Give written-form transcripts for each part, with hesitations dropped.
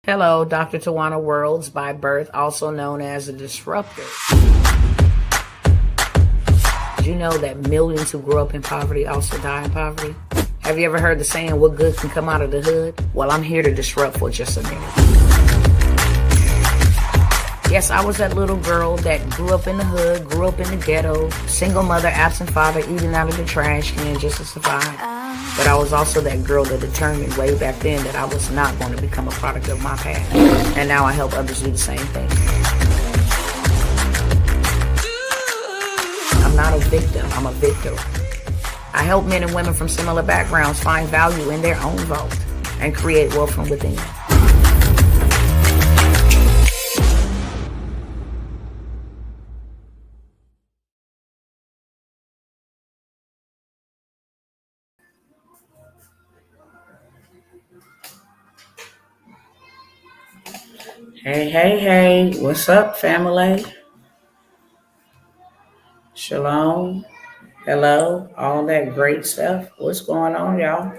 Hello, Dr. Tawana Worlds, by birth also known as a disruptor. Did you know that millions who grew up in poverty also die in poverty? Have you ever heard the saying, what good can come out of the hood? Well, I'm here to disrupt for just a minute. Yes, I was that little girl that grew up in the hood, grew up in the ghetto, single mother, absent father, eating out of the trash can just to survive. But I was also that girl that determined way back then that I was not going to become a product of my past. And now I help others do the same thing. I'm not a victim, I'm a victor. I help men and women from similar backgrounds find value in their own vault and create wealth from within. Hey, what's up, family? Shalom, hello, all that great stuff. What's going on, y'all?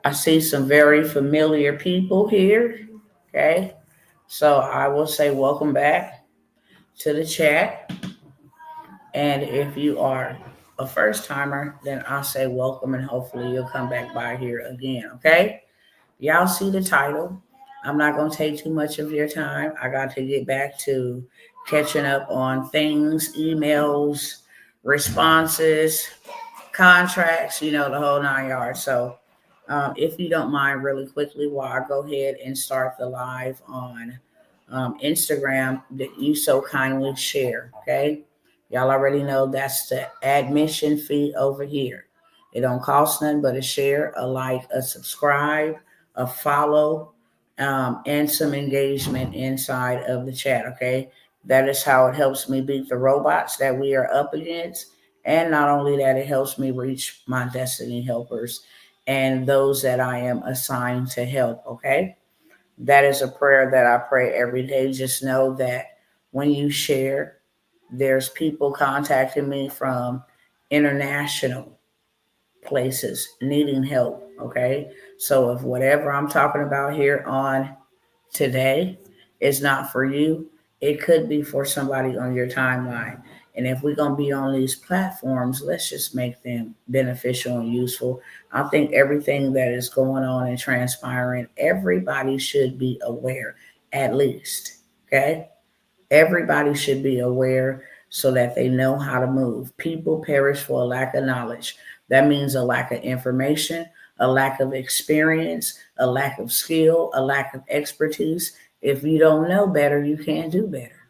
I see some very familiar people here, okay? So I will say welcome back to the chat. And if you are a first timer, then I'll say welcome and hopefully you'll come back by here again, okay? Y'all see the title. I'm not going to take too much of your time. I got to get back to catching up on things, emails, responses, contracts, the whole 9 yards. So if you don't mind really quickly while I go ahead and start the live on Instagram that you so kindly share, okay? Y'all already know that's the admission fee over here. It don't cost nothing but a share, a like, a subscribe, a follow, and some engagement inside of the chat, okay? That is how it helps me beat the robots that we are up against. And not only that, it helps me reach my destiny helpers and those that I am assigned to help, okay? That is a prayer that I pray every day. Just know that when you share, there's people contacting me from international places needing help, okay? So if whatever I'm talking about here on today is not for you, it could be for somebody on your timeline. And if we're going to be on these platforms, let's just make them beneficial and useful. I think everything that is going on and transpiring, everybody should be aware, at least, okay? Everybody should be aware so that they know how to move. People perish for a lack of knowledge. That means a lack of information, a lack of experience, a lack of skill, a lack of expertise. If you don't know better, you can't do better.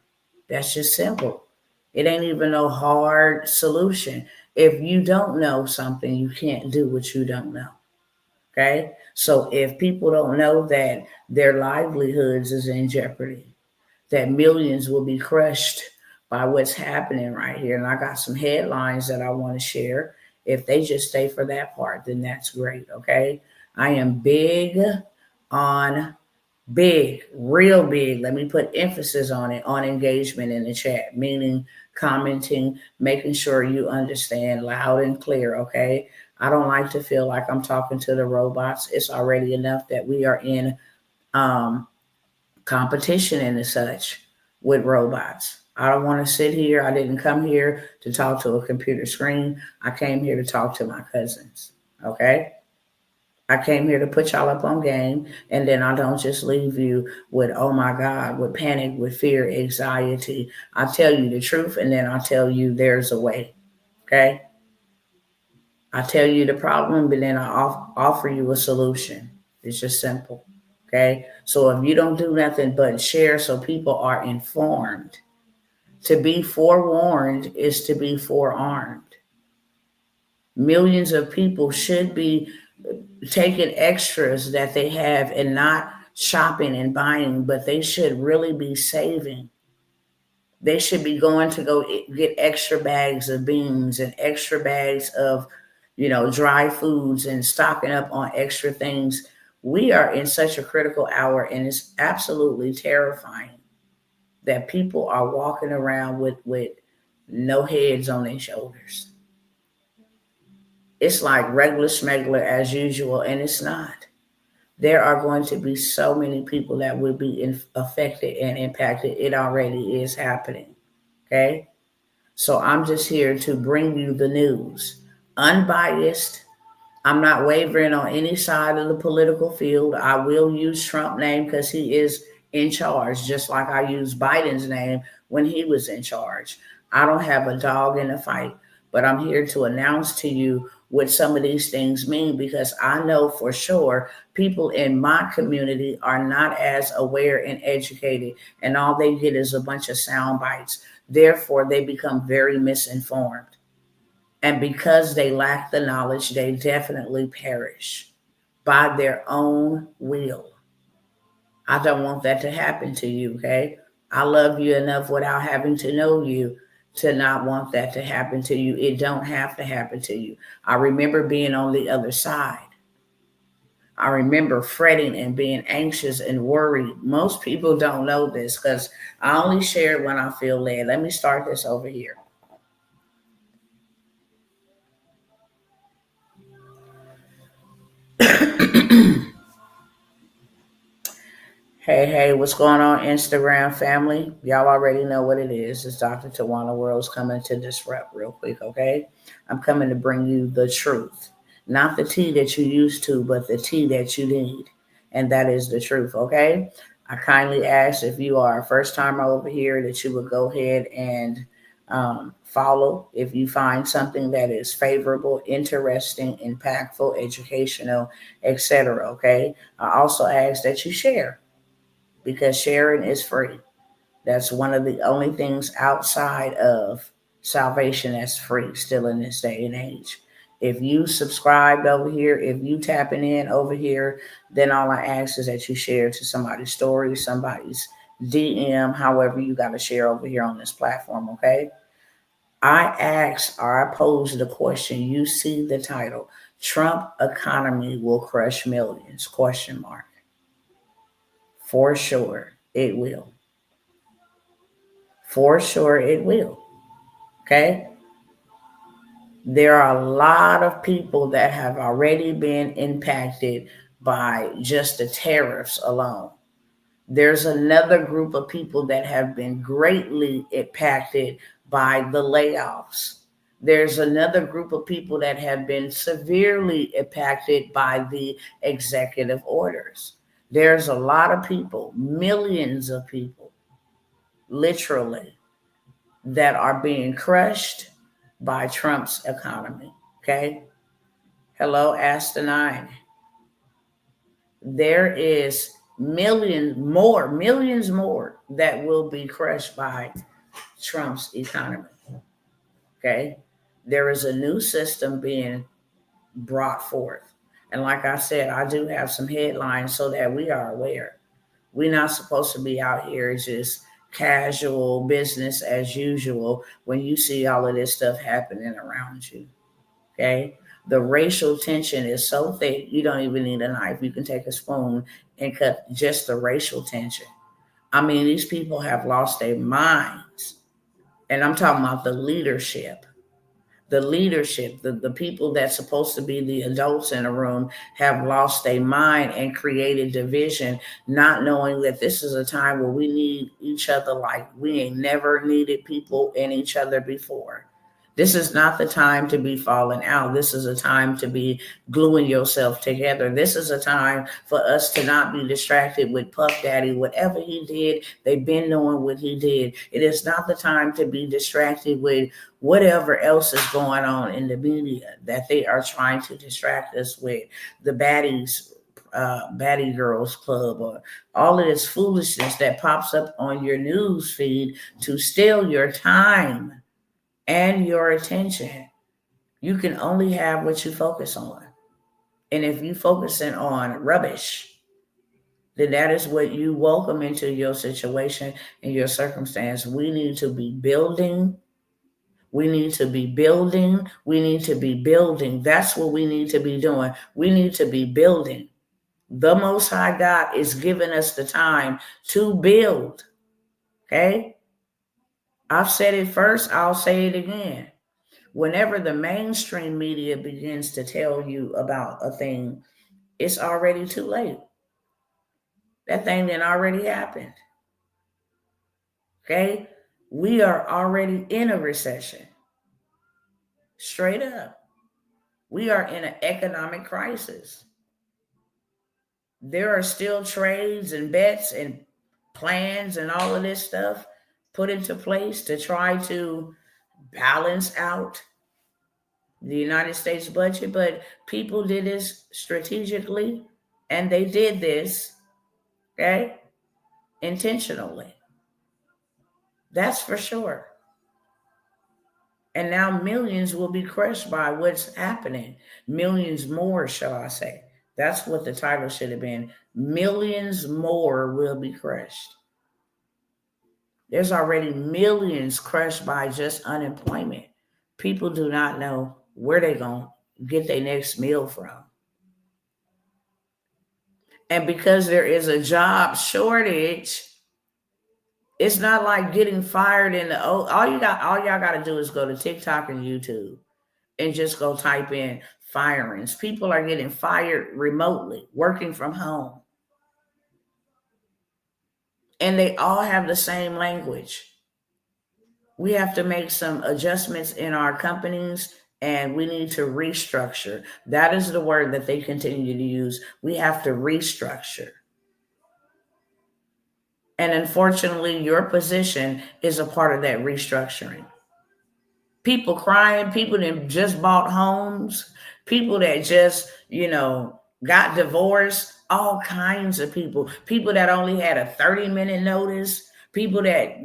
That's just simple. It ain't even no hard solution. If you don't know something, you can't do what you don't know. Okay? So if people don't know that their livelihoods is in jeopardy, that millions will be crushed by what's happening right here. And I got some headlines that I want to share. If they just stay for that part, then that's great. Okay. I am big on real big. Let me put emphasis on it, on engagement in the chat, meaning commenting, making sure you understand loud and clear. Okay. I don't like to feel like I'm talking to the robots. It's already enough that we are in, competition and such with robots. I don't want to sit here. I didn't come here to talk to a computer screen. I came here to talk to my cousins. Okay. I came here to put y'all up on game. And then I don't just leave you with, oh my God, with panic, with fear, anxiety. I tell you the truth. And then I tell you there's a way. Okay. I tell you the problem, but then I offer you a solution. It's just simple. Okay. So if you don't do nothing but share so people are informed, to be forewarned is to be forearmed. Millions of people should be taking extras that they have and not shopping and buying, but they should really be saving. They should be going to go get extra bags of beans and extra bags of, dry foods and stocking up on extra things. We are in such a critical hour, and it's absolutely terrifying that people are walking around with no heads on their shoulders. It's like regular smuggler as usual, and it's not. there are going to be so many people that will be affected and impacted. It already is happening. Okay. So I'm just here to bring you the news, unbiased. I'm not wavering on any side of the political field. I will use Trump's name because he is in charge, just like I used Biden's name when he was in charge. I don't have a dog in the fight, but I'm here to announce to you what some of these things mean because I know for sure people in my community are not as aware and educated, and all they get is a bunch of sound bites. Therefore, they become very misinformed. And because they lack the knowledge, they definitely perish by their own will. I don't want that to happen to you, okay? I love you enough without having to know you to not want that to happen to you. It don't have to happen to you. I remember being on the other side. I remember fretting and being anxious and worried. Most people don't know this because I only share it when I feel led. Let me start this over here. Hey, what's going on, Instagram family? Y'all already know what it is. It's Dr. Tawana World's coming to disrupt real quick, okay? I'm coming to bring you the truth. Not the tea that you used to, but the tea that you need. And that is the truth, okay? I kindly ask if you are a first timer over here that you would go ahead and follow if you find something that is favorable, interesting, impactful, educational, etc. Okay. I also ask that you share because sharing is free. That's one of the only things outside of salvation that's free still in this day and age. If you subscribed over here, if you tapping in over here, then all I ask is that you share to somebody's story, somebody's DM, however you got to share over here on this platform, okay? I ask or I pose the question, you see the title, Trump economy will crush millions, question mark. For sure, it will. For sure it will. Okay. There are a lot of people that have already been impacted by just the tariffs alone. There's another group of people that have been greatly impacted by the layoffs. There's another group of people that have been severely impacted by the executive orders. There's a lot of people, millions of people, literally, that are being crushed by Trump's economy. Okay. Hello, Aston 9. There is millions more that will be crushed by Trump's economy. Okay. There is a new system being brought forth. And like I said, I do have some headlines so that we are aware. We're not supposed to be out here just casual business as usual when you see all of this stuff happening around you. Okay. The racial tension is so thick, you don't even need a knife. You can take a spoon and cut just the racial tension. I mean, these people have lost their minds. And I'm talking about the people that's supposed to be the adults in a room have lost their mind and created division, not knowing that this is a time where we need each other like we ain't never needed people in each other before. This is not the time to be falling out. This is a time to be gluing yourself together. This is a time for us to not be distracted with Puff Daddy. Whatever he did, they've been knowing what he did. It is not the time to be distracted with whatever else is going on in the media that they are trying to distract us with. The Baddie Girls Club, or all of this foolishness that pops up on your news feed to steal your time and your attention. You can only have what you focus on. And if you focusing on rubbish, then that is what you welcome into your situation and your circumstance. We need to be building. We need to be building. We need to be building. That's what we need to be doing. We need to be building. The Most High God is giving us the time to build. Okay? I've said it first, I'll say it again. Whenever the mainstream media begins to tell you about a thing, it's already too late. That thing then already happened. Okay? We are already in a recession. Straight up. We are in an economic crisis. There are still trades and bets and plans and all of this stuff put into place to try to balance out the United States budget, but people did this strategically and they did this, okay, intentionally. That's for sure. And now millions will be crushed by what's happening. Millions more, shall I say. That's what the title should have been. Millions more will be crushed. There's already millions crushed by just unemployment. People do not know where they're going to get their next meal from. And because there is a job shortage, it's not like getting fired in the all y'all got to do is go to TikTok and YouTube and just go type in firings. People are getting fired remotely, working from home. And they all have the same language. We have to make some adjustments in our companies and we need to restructure. That is the word that they continue to use. We have to restructure. And unfortunately, your position is a part of that restructuring. People crying, people that just bought homes, people that just, got divorced, all kinds of people that only had a 30-minute notice, people that,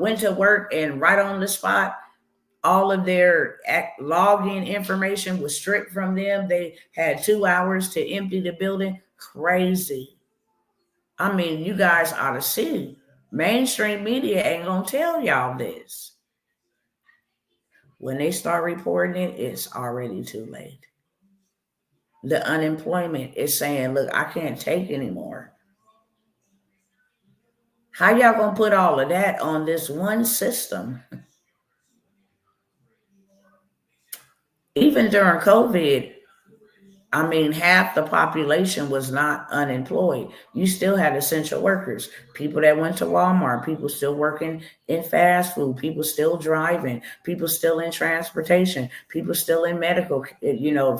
went to work and right on the spot, all of their login information was stripped from them. They had 2 hours to empty the building. Crazy. I mean, you guys ought to see. Mainstream media ain't gonna tell y'all this. When they start reporting it, it's already too late. The unemployment is saying, look, I can't take anymore. How y'all gonna put all of that on this one system? Even during COVID, I mean, half the population was not unemployed. You still had essential workers, people that went to Walmart, people still working in fast food, people still driving, people still in transportation, people still in medical,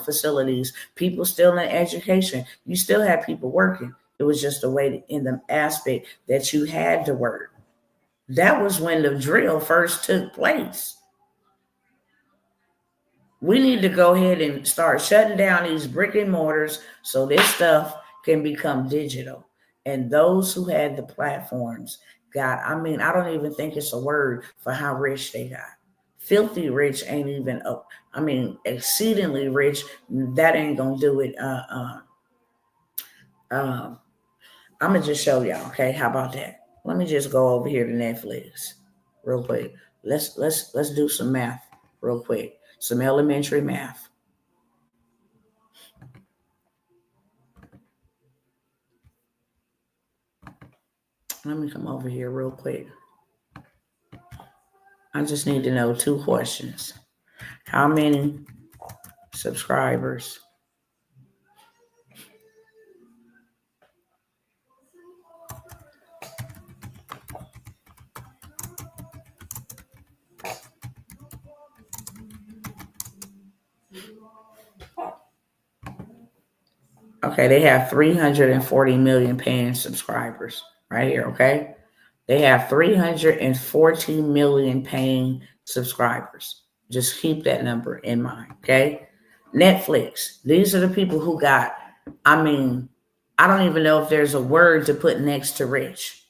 facilities, people still in education. You still had people working. It was just a way in the aspect that you had to work. That was when the drill first took place. We need to go ahead and start shutting down these brick and mortars so this stuff can become digital. And those who had the platforms got, I mean, I don't even think it's a word for how rich they got. Filthy rich ain't even, exceedingly rich, that ain't gonna do it. I'm gonna just show y'all, okay? How about that? Let me just go over here to Netflix real quick. Let's do some math real quick. Some elementary math. Let me come over here real quick. I just need to know 2 questions. How many subscribers? Okay, they have 340 million paying subscribers right here, okay? They have 340 million paying subscribers. Just keep that number in mind, okay? Netflix, these are the people who got, I don't even know if there's a word to put next to rich.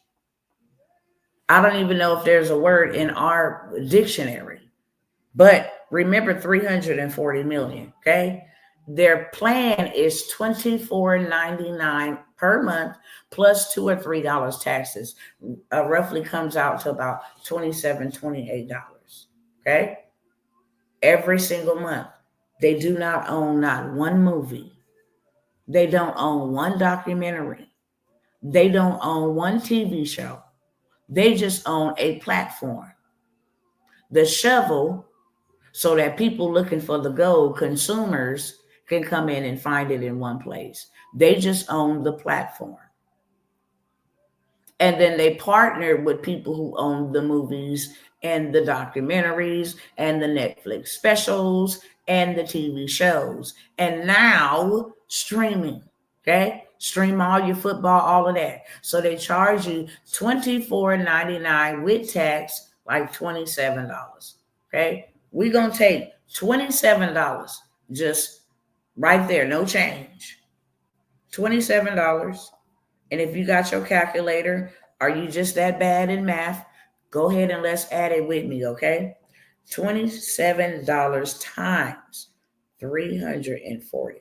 I don't even know if there's a word in our dictionary. But remember 340 million, okay? Their plan is $24.99 per month plus $2 or $3 taxes. Roughly comes out to about $27, $28, okay? Every single month. They do not own not one movie. They don't own one documentary. They don't own one TV show. They just own a platform. The shovel, so that people looking for the gold, consumers, can come in and find it in one place. They just own the platform. And then they partnered with people who own the movies and the documentaries and the Netflix specials and the TV shows. And now streaming, okay? Stream all your football, all of that. So they charge you $24.99 with tax, like $27, okay? We're going to take $27 just right there, no change. $27. And if you got your calculator, are you just that bad in math? Go ahead and let's add it with me, okay? $27 times 340.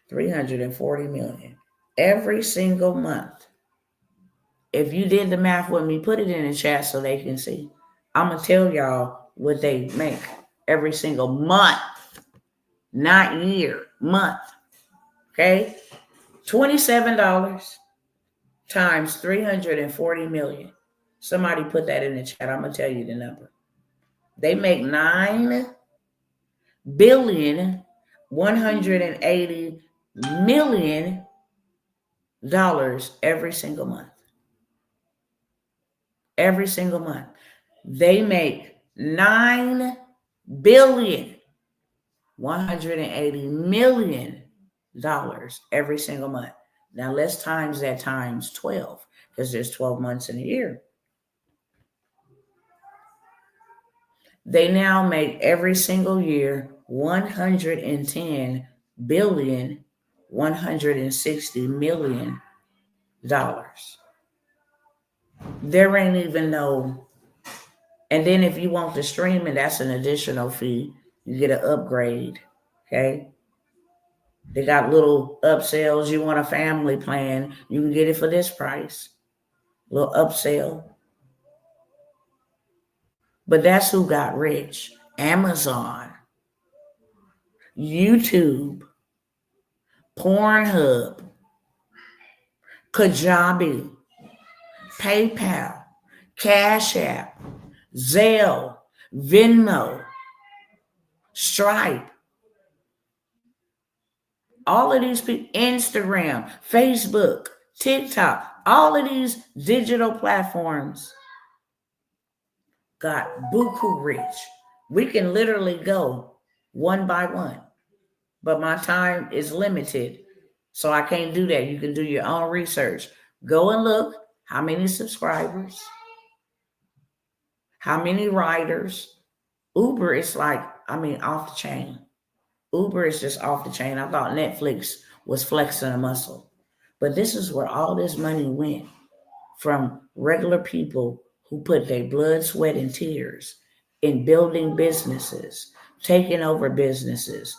340 million every single month. If you did the math with me, put it in the chat so they can see. I'm going to tell y'all what they make every single month, not year, month. Okay? $27 times 340 million. Somebody put that in the chat. I'm going to tell you the number. They make $9,180,000,000 every single month. Every single month. They make $9,180,000,000 every single month. Now let's times that times 12, because there's 12 months in a year. They now make every single year $110,160,000,000. There ain't even no. And then if you want the streaming, that's an additional fee. You get an upgrade, okay? They got little upsells. You want a family plan, you can get it for this price. Little upsell. But that's who got rich. Amazon, YouTube, Pornhub, Kajabi, PayPal, Cash App, Zelle, Venmo, Stripe. All of these people, Instagram, Facebook, TikTok, all of these digital platforms got buku rich. We can literally go one by one, but my time is limited, so I can't do that. You can do your own research. Go and look how many subscribers, how many riders. Uber is like, off the chain. Uber is just off the chain. I thought Netflix was flexing a muscle. But this is where all this money went from regular people who put their blood, sweat, and tears in building businesses, taking over businesses,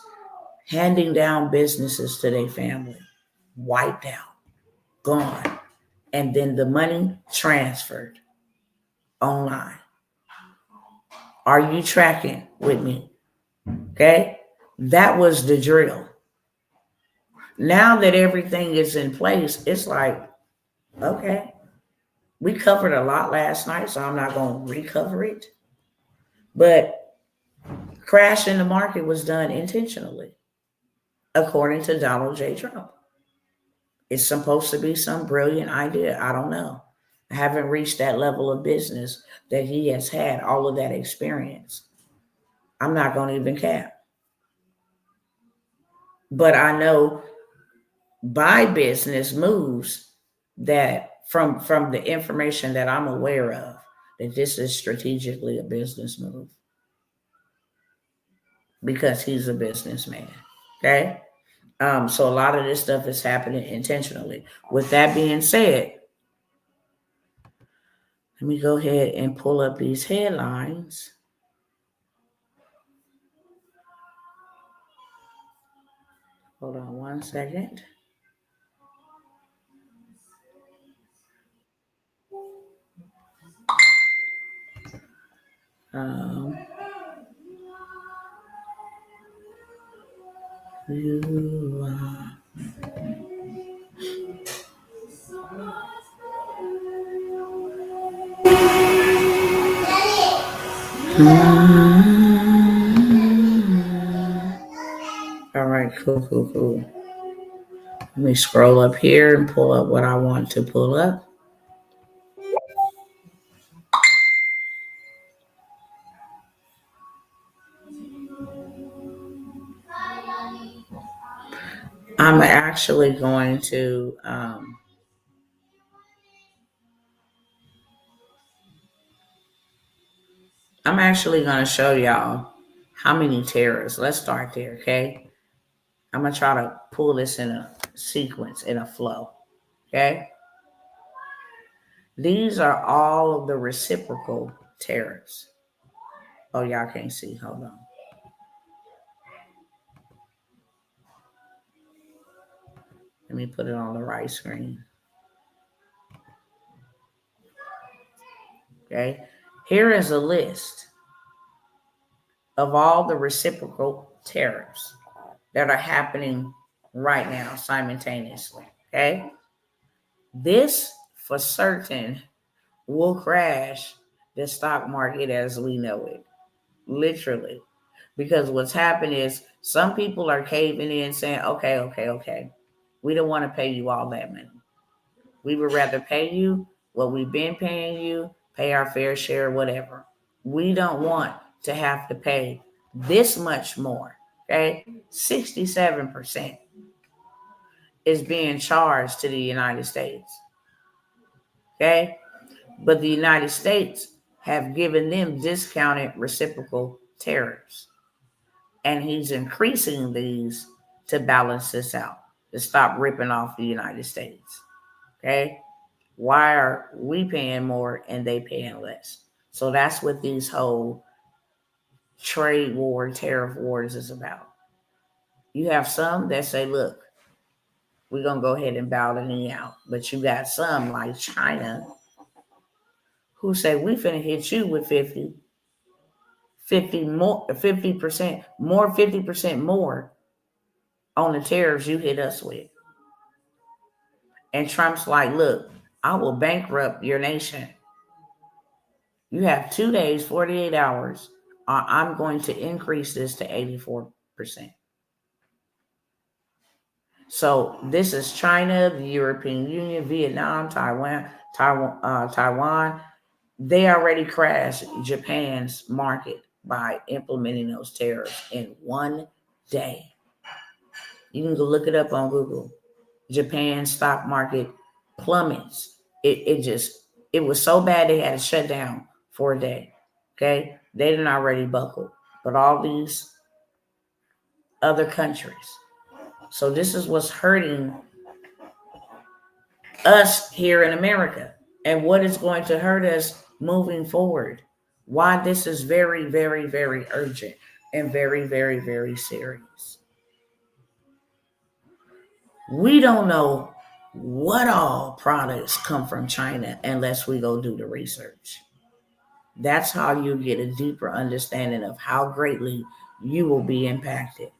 handing down businesses to their family, wiped out, gone. And then the money transferred online. Are you tracking with me? Okay? That was the drill. Now that everything is in place, it's like, okay, we covered a lot last night, so I'm not going to recover it. But crash in the market was done intentionally, according to Donald J. Trump. It's supposed to be some brilliant idea. I don't know. I haven't reached that level of business that he has had, all of that experience. I'm not going to even cap. But I know by business moves that from the information that I'm aware of, that this is strategically a business move because he's a businessman. Okay. So a lot of this stuff is happening intentionally. With that being said, let me go ahead and pull up these headlines. Hold on one second. You are. Cool. Let me scroll up here and pull up what I want to pull up. I'm actually going to show y'all how many tariffs. Let's start there, okay? I'm gonna try to pull this in a sequence, in a flow, okay? These are all of the reciprocal tariffs. Oh, y'all can't see. Hold on. Let me put it on the right screen. Okay. Here is a list of all the reciprocal tariffs that are happening right now simultaneously. Okay. This for certain will crash the stock market as we know it. Literally. Because what's happened is some people are caving in saying, okay. We don't want to pay you all that money. We would rather pay you what we've been paying you, pay our fair share, whatever. We don't want to have to pay this much more. Okay. 67% is being charged to the United States. Okay. But the United States have given them discounted reciprocal tariffs. And he's increasing these to balance this out, to stop ripping off the United States. Okay. Why are we paying more and they paying less? So that's what these whole trade war, tariff wars is about. You have some that say, look, we're going to go ahead and bow the knee out. But you got some like China who say, we finna hit you with 50% more, 50% more on the tariffs you hit us with. And Trump's like, look, I will bankrupt your nation. You have 2 days, 48 hours. I'm going to increase this to 84%. So this is China, the European Union, Vietnam, Taiwan. They already crashed Japan's market by implementing those tariffs in 1 day. You can go look it up on Google. Japan's stock market plummets. It was so bad they had to shut down for a day. Okay, they didn't already buckle, but all these other countries. So this is what's hurting us here in America, and what is going to hurt us moving forward. Why this is very, very, very urgent and very, very, very serious. We don't know what all products come from China unless we go do the research. That's how you get a deeper understanding of how greatly you will be impacted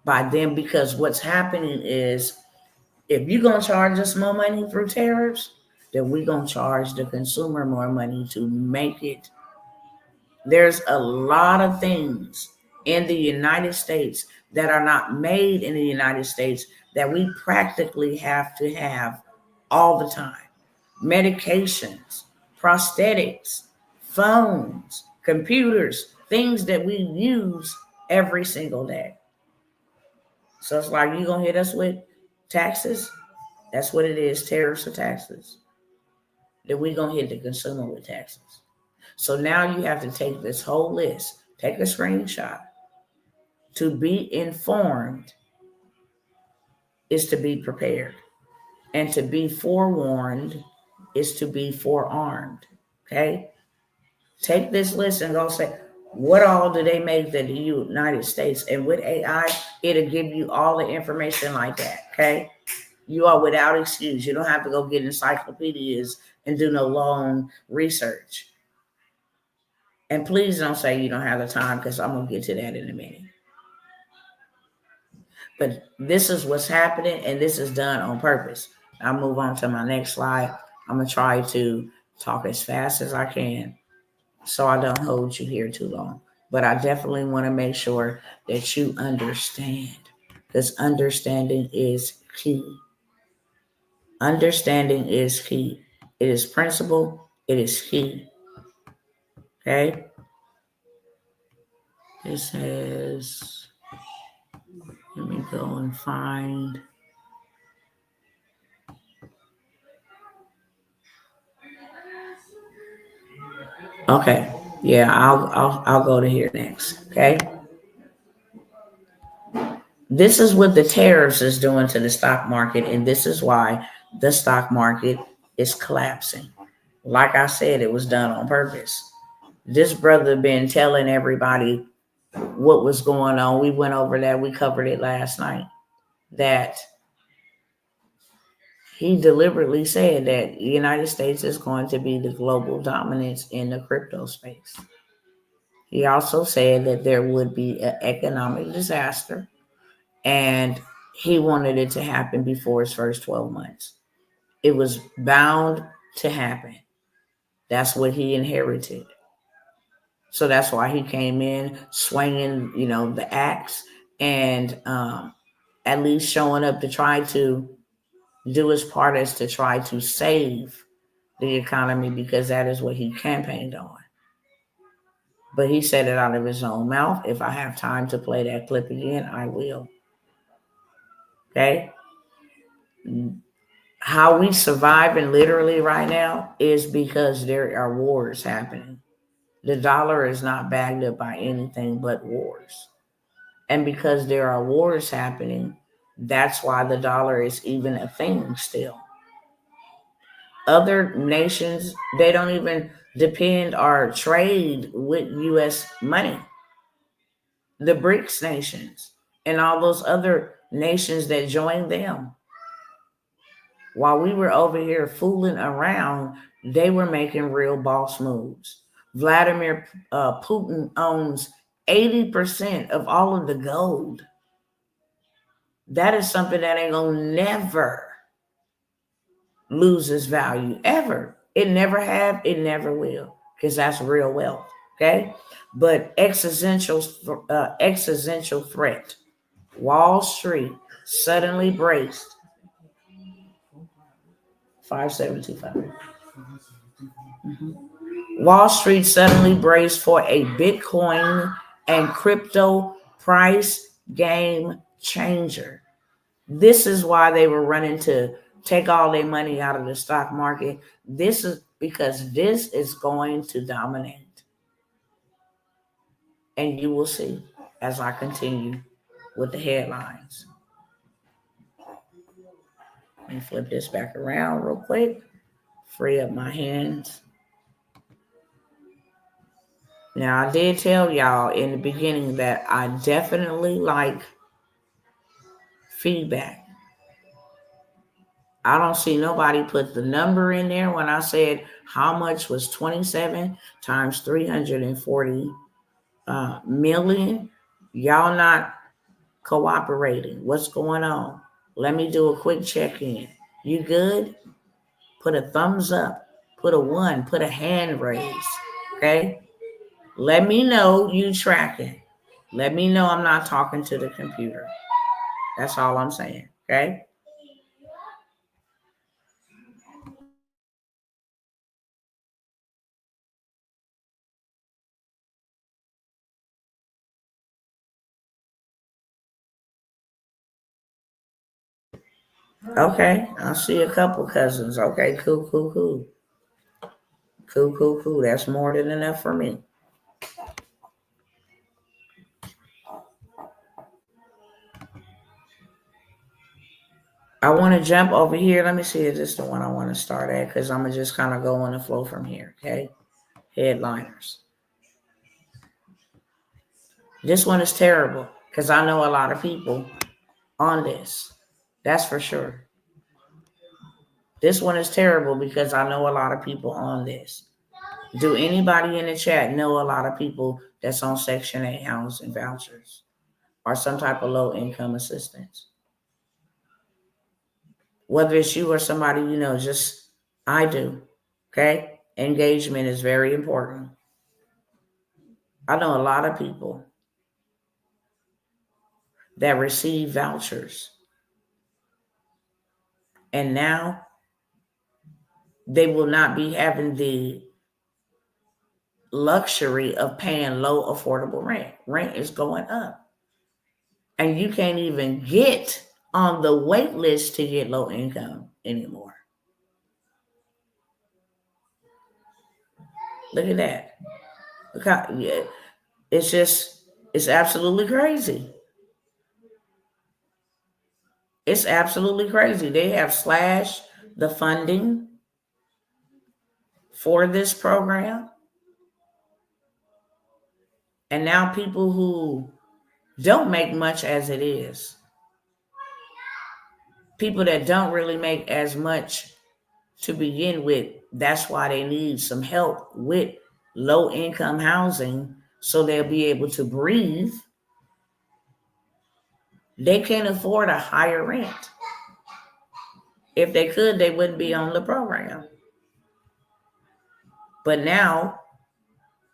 by them, because what's happening is if you're going to charge us more money through tariffs, then we're going to charge the consumer more money to make it. There's a lot of things in the United States that are not made in the United States that we practically have to have all the time. Medications, prosthetics, phones, computers, things that we use every single day. So it's like, you gonna hit us with taxes? That's what it is, tariffs or taxes. Then we gonna hit the consumer with taxes. So now you have to take this whole list, take a screenshot. To be informed is to be prepared. And to be forewarned is to be forearmed. Okay? Take this list and go say, what all do they make in the United States? And with AI, it'll give you all the information like that. Okay? You are without excuse. You don't have to go get encyclopedias and do no long research. And please don't say you don't have the time, because I'm going to get to that in a minute. But this is what's happening, and this is done on purpose. I'll move on to my next slide. I'm going to try to talk as fast as I can so I don't hold you here too long. But I definitely want to make sure that you understand. because understanding is key. Understanding is key. It is principle. It is key. Okay? It says, let me go and find. Okay. Yeah, I'll go to here next. Okay. This is what the tariffs is doing to the stock market, and this is why the stock market is collapsing. Like I said, it was done on purpose. This brother been telling everybody what was going on. We went over that. We covered it last night. That he deliberately said that the United States is going to be the global dominance in the crypto space. He also said that there would be an economic disaster, and he wanted it to happen before his first 12 months. It was bound to happen. That's what he inherited. So that's why he came in swinging, the axe, and at least showing up to try to do his part as to try to save the economy, because that is what he campaigned on. But he said it out of his own mouth. If I have time to play that clip again, I will. Okay? How we surviving literally right now is because there are wars happening. The dollar is not backed up by anything but wars. And because there are wars happening, that's why the dollar is even a thing still. Other nations, they don't even depend or trade with U.S. money. The BRICS nations and all those other nations that joined them. While we were over here fooling around, they were making real boss moves. Vladimir Putin owns 80% of all of the gold. That is something that ain't gonna never lose its value, ever. It never have, it never will, because that's real wealth. Okay, but existential threat. Wall Street suddenly braced 5725. Wall Street suddenly braced for a Bitcoin and crypto price game changer. This is why they were running to take all their money out of the stock market. This is because this is going to dominate. And you will see as I continue with the headlines. Let me flip this back around real quick. Free up my hands. Now, I did tell y'all in the beginning that I definitely like feedback. I don't see nobody put the number in there when I said how much was 27 times 340 million. Y'all not cooperating. What's going on? Let me do a quick check-in. You good? Put a thumbs up. Put a 1. Put a hand raise. Okay? Let me know you tracking. Let me know I'm not talking to the computer. That's all I'm saying. Okay? Okay. I see a couple cousins. Okay, cool. Cool. That's more than enough for me. I want to jump over here. Let me see if this is the one I want to start at, because I'm going to just kind of go on the flow from here. Okay? Headliners. This one is terrible because I know a lot of people on this. That's for sure. This one is terrible because I know a lot of people on this. Do anybody in the chat know a lot of people that's on Section 8 housing vouchers or some type of low income assistance? Whether it's you or somebody you know, just I do. Okay? Engagement is very important. I know a lot of people. that receive vouchers. And now they will not be having the luxury of paying low affordable rent. Rent is going up. And you can't even get on the wait list to get low income anymore. Look at that. Look how, yeah, it's absolutely crazy. It's absolutely crazy. They have slashed the funding for this program. And now people who don't make much as it is, people that don't really make as much to begin with, that's why they need some help with low income housing so they'll be able to breathe. They can't afford a higher rent. If they could, they wouldn't be on the program. But now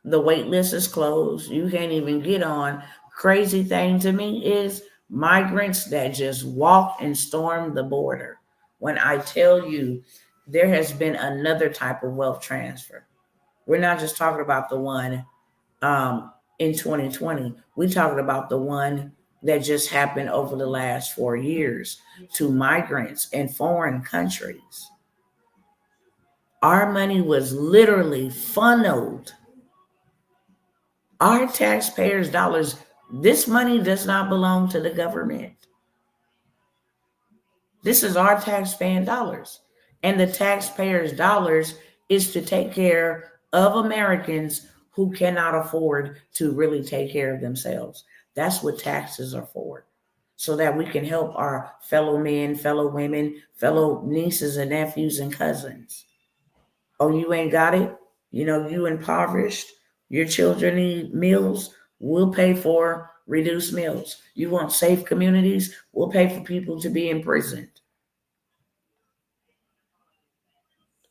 the wait list is closed. You can't even get on. Crazy thing to me is migrants that just walk and storm the border. When I tell you there has been another type of wealth transfer, we're not just talking about the one in 2020. We're talking about the one that just happened over the last 4 years to migrants in foreign countries. Our money was literally funneled. Our taxpayers' dollars, this money does not belong to the government. This is our taxpaying dollars. And the taxpayers' dollars is to take care of Americans who cannot afford to really take care of themselves. That's what taxes are for. So that we can help our fellow men, fellow women, fellow nieces and nephews and cousins. Oh, you ain't got it? You impoverished? Your children need meals? We'll pay for reduced meals. You want safe communities? We'll pay for people to be imprisoned.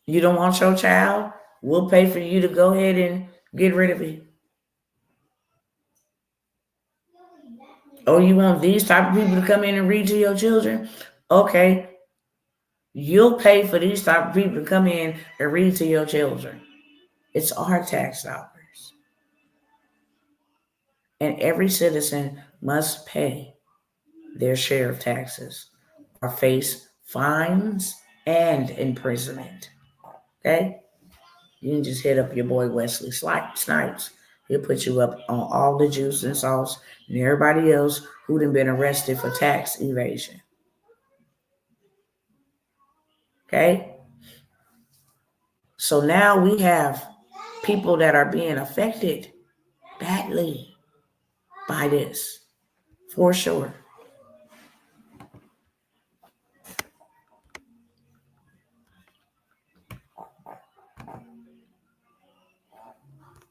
You don't want your child? We'll pay for you to go ahead and get rid of it. Oh, you want these type of people to come in and read to your children? Okay. You'll pay for these type of people to come in and read to your children. It's our tax dollars. And every citizen must pay their share of taxes or face fines and imprisonment. Okay? You can just hit up your boy Wesley Snipes. He'll put you up on all the juice and sauce and everybody else who'd have been arrested for tax evasion. Okay? So now we have people that are being affected badly by this, for sure.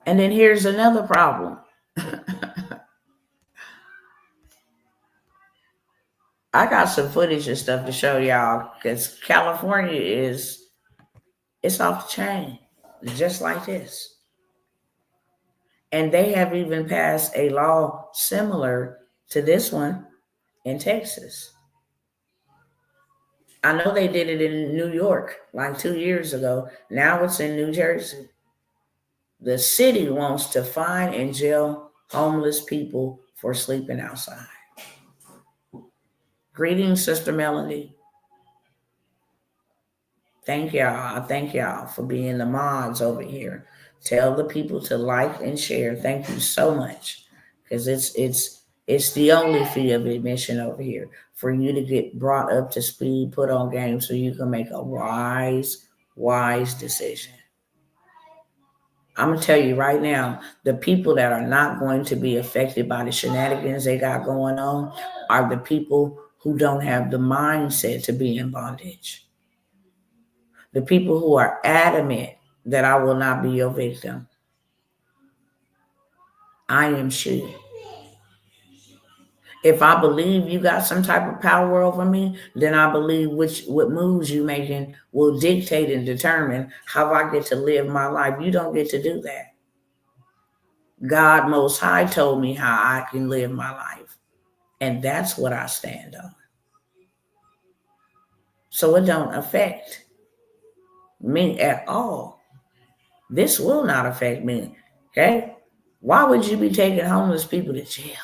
And then here's another problem. I got some footage and stuff to show y'all because California it's off the chain, just like this. And they have even passed a law similar to this one in Texas. I know they did it in New York like 2 years ago. Now it's in New Jersey. The city wants to fine and jail homeless people for sleeping outside. Greetings, Sister Melanie. Thank y'all. I thank y'all for being the mods over here. Tell the people to like and share. Thank you so much. Because it's the only fee of admission over here for you to get brought up to speed, put on game so you can make a wise decision. I'm going to tell you right now, the people that are not going to be affected by the shenanigans they got going on are the people who don't have the mindset to be in bondage. The people who are adamant that I will not be your victim. I am she. If I believe you got some type of power over me, then I believe what moves you making will dictate and determine how I get to live my life. You don't get to do that. God Most High told me how I can live my life. And that's what I stand on. So it don't affect me at all. This will not affect me. Okay? Why would you be taking homeless people to jail?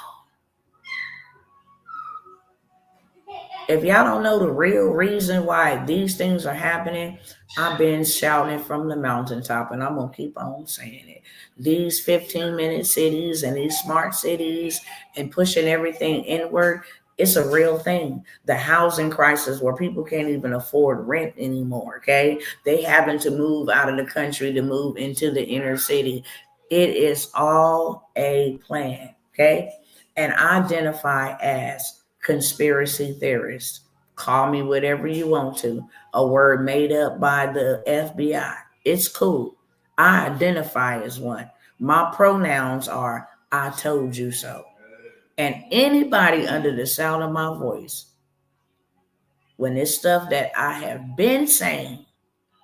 If y'all don't know the real reason why these things are happening, I've been shouting from the mountaintop, and I'm going to keep on saying it. These 15-minute cities and these smart cities and pushing everything inward, it's a real thing. The housing crisis where people can't even afford rent anymore, okay? They having to move out of the country to move into the inner city. It is all a plan, okay? And identify as conspiracy theorist. Call me whatever you want to. A word made up by the FBI. It's cool. I identify as one. My pronouns are I told you so. And anybody under the sound of my voice, when it's stuff that I have been saying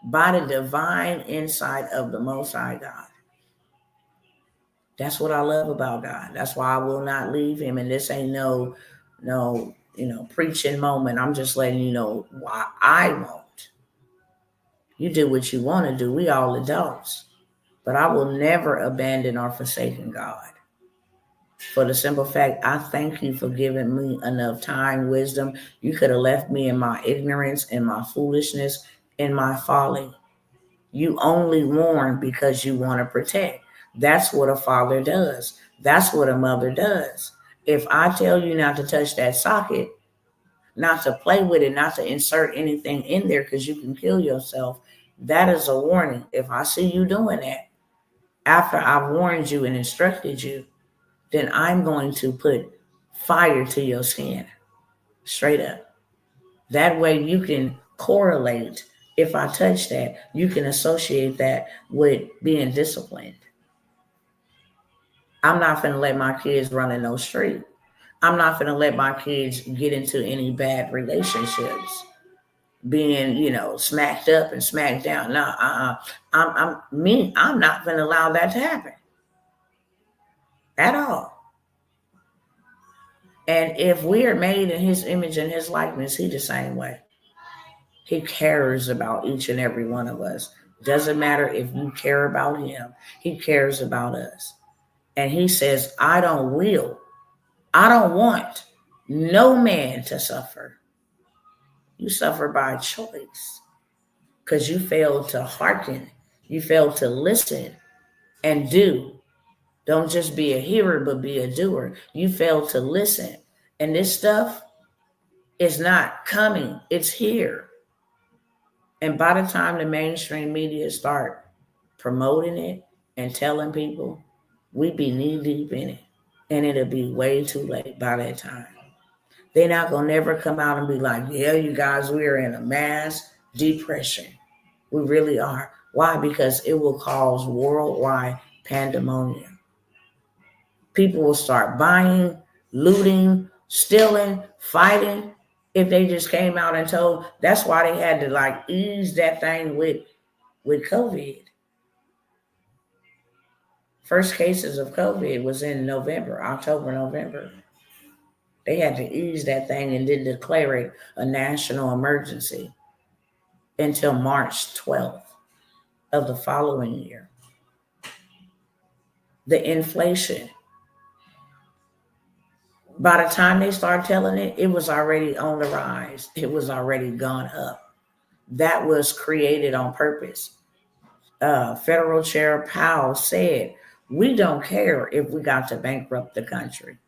by the divine insight of the Most High God, that's what I love about God. That's why I will not leave him. And this ain't no, preaching moment. I'm just letting you know why I won't. You do what you want to do. We all adults. But I will never abandon or forsaken God. For the simple fact, I thank you for giving me enough time, wisdom. You could have left me in my ignorance, in my foolishness, in my folly. You only warn because you want to protect. That's what a father does. That's what a mother does. If I tell you not to touch that socket, not to play with it, not to insert anything in there because you can kill yourself, that is a warning. If I see you doing that, after I've warned you and instructed you, then I'm going to put fire to your skin, straight up. That way you can correlate. If I touch that, you can associate that with being disciplined. I'm not going to let my kids run in no street. I'm not going to let my kids get into any bad relationships, being, smacked up and smacked down. No, I'm not going to allow that to happen at all. And if we are made in his image and his likeness, he the same way. He cares about each and every one of us. Doesn't matter if you care about him. He cares about us. And he says, I don't want no man to suffer. You suffer by choice because you failed to hearken. You failed to listen and do. Don't just be a hearer, but be a doer. You failed to listen. And this stuff is not coming. It's here. And by the time the mainstream media start promoting it and telling people, we be knee deep in it. And it'll be way too late by that time. They're not going to never come out and be like, yeah, you guys, we are in a mass depression. We really are. Why? Because it will cause worldwide pandemonium. People will start buying, looting, stealing, fighting. If they just came out and told, that's why they had to ease that thing with COVID. First cases of COVID was in October, November. They had to ease that thing and then declare it a national emergency until March 12th of the following year. The inflation. By the time they start telling it, it was already on the rise. It was already gone up. That was created on purpose. Federal Chair Powell said, we don't care if we got to bankrupt the country.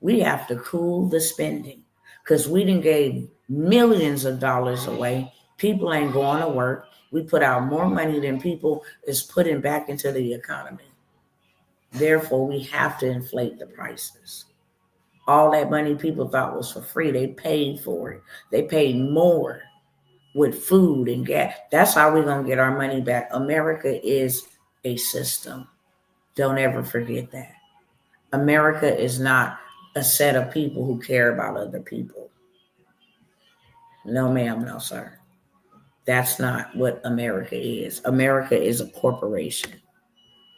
We have to cool the spending because we done gave millions of dollars away. People ain't going to work. We put out more money than people is putting back into the economy. Therefore, we have to inflate the prices. All that money people thought was for free, they paid for it. They paid more with food and gas. That's how we're going to get our money back. America is a system. Don't ever forget that. America is not a set of people who care about other people. No, ma'am, no, sir. That's not what America is. America is a corporation.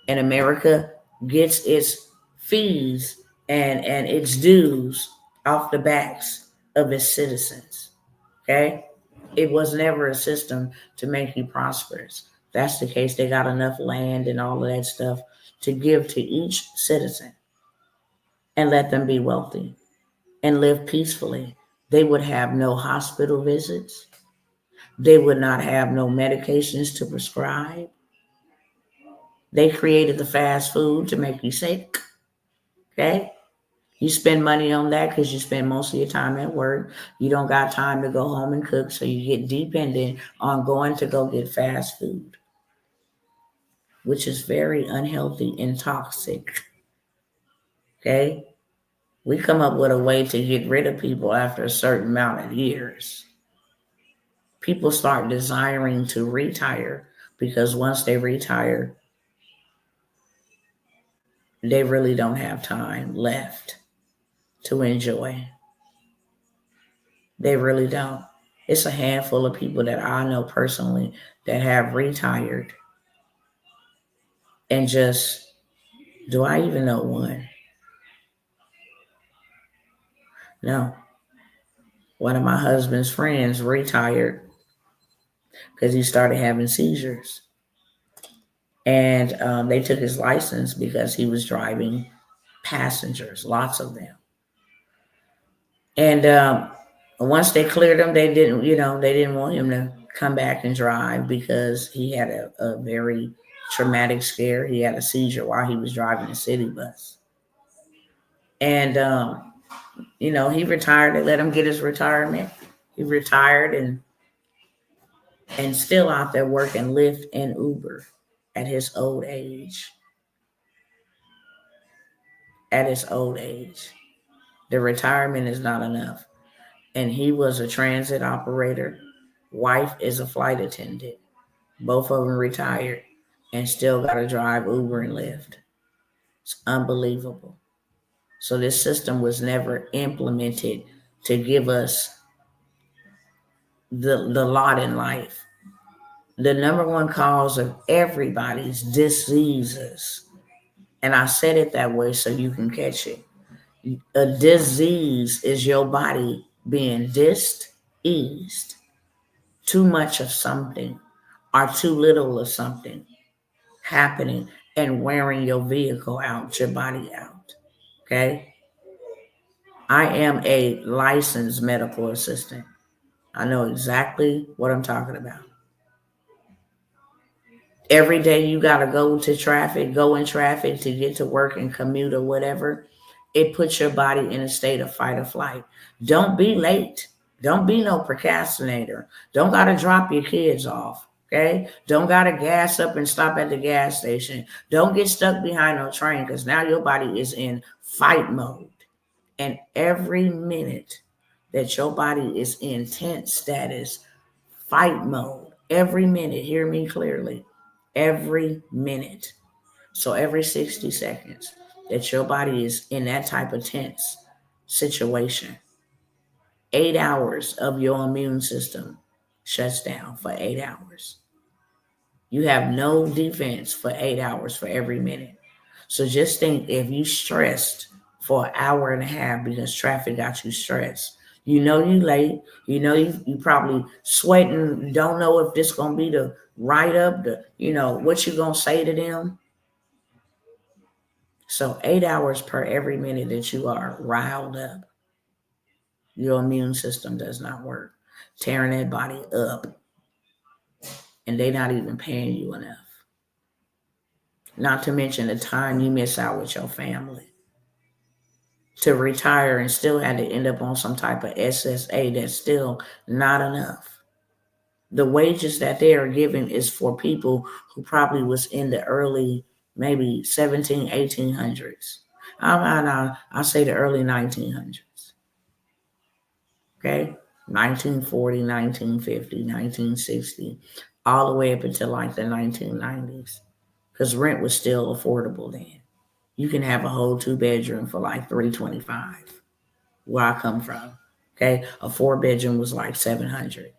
And America gets its fees and its dues off the backs of its citizens. Okay? It was never a system to make you prosperous. If that's the case, they got enough land and all of that stuff to give to each citizen and let them be wealthy and live peacefully. They would have no hospital visits. They would not have no medications to prescribe. They created the fast food to make you sick. Okay? You spend money on that because you spend most of your time at work. You don't got time to go home and cook, so you get dependent on going to go get fast food, which is very unhealthy and toxic. Okay? We come up with a way to get rid of people after a certain amount of years. People start desiring to retire because once they retire, they really don't have time left to enjoy. They really don't. It's a handful of people that I know personally that have retired and just, do I even know one? No. One of my husband's friends retired because he started having seizures. And they took his license because he was driving passengers, lots of them. And once they cleared him, they didn't want him to come back and drive because he had a very traumatic scare. He had a seizure while he was driving a city bus. And, he retired. They let him get his retirement. He retired and still out there working Lyft and Uber at his old age. At his old age. The retirement is not enough. And he was a transit operator. Wife is a flight attendant. Both of them retired and still got to drive Uber and Lyft. It's unbelievable. So this system was never implemented to give us the lot in life. The number one cause of everybody's diseases, and I said it that way so you can catch it. A disease is your body being diseased. Too much of something or too little of something happening and wearing your vehicle out, your body out. Okay? I am a licensed medical assistant. I know exactly what I'm talking about. Every day you got to go in traffic to get to work and commute or whatever. It puts your body in a state of fight or flight. Don't be late. Don't be no procrastinator. Don't got to drop your kids off. Okay? Don't got to gas up and stop at the gas station. Don't get stuck behind no train because now your body is in fight mode. And every minute that your body is in tense status, fight mode, every minute, hear me clearly, every minute. So every 60 seconds that your body is in that type of tense situation, 8 hours of your immune system shuts down for 8 hours. You have no defense for 8 hours for every minute. So just think if you stressed for an hour and a half because traffic got you stressed. You know you late. You know you probably sweating. Don't know if this gonna be the write up. What you gonna say to them. So 8 hours per every minute that you are riled up, your immune system does not work, tearing that body up, and they're not even paying you enough. Not to mention the time you miss out with your family. To retire and still had to end up on some type of SSA, that's still not enough. The wages that they are giving is for people who probably was in the early, maybe 17, 1800s. I'll say the early 1900s. Okay? 1940, 1950, 1960, all the way up until like the 1990s. Because rent was still affordable then. You can have a whole 2-bedroom for like $325. Where I come from. Okay? A 4-bedroom was like $700.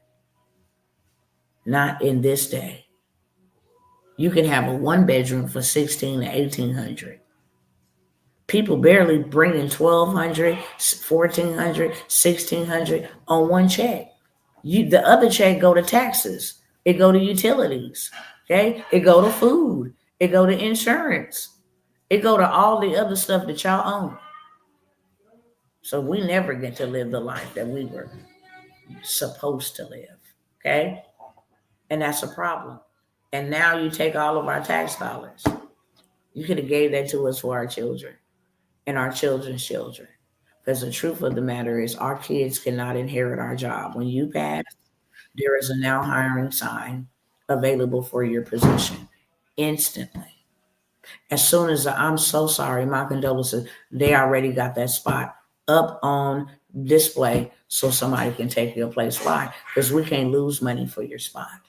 Not in this day. You can have a 1-bedroom for $1,600 to $1,800. People barely bringing 1,200, 1,400, 1,600 on one check. The other check go to taxes. It go to utilities. Okay, it go to food. It go to insurance. It go to all the other stuff that y'all own. So we never get to live the life that we were supposed to live. Okay, and that's a problem. And now you take all of our tax dollars. You could have gave that to us for our children and our children's children. Because the truth of the matter is, our kids cannot inherit our job. When you pass, there is a now hiring sign available for your position instantly. As soon as I'm so sorry, my condolences, they already got that spot up on display so somebody can take your place. Why? Because we can't lose money for your spot.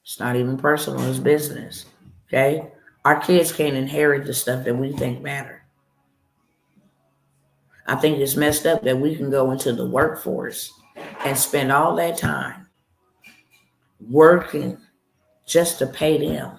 It's not even personal, it's business. Okay? Our kids can't inherit the stuff that we think matter. I think it's messed up that we can go into the workforce and spend all that time working just to pay them.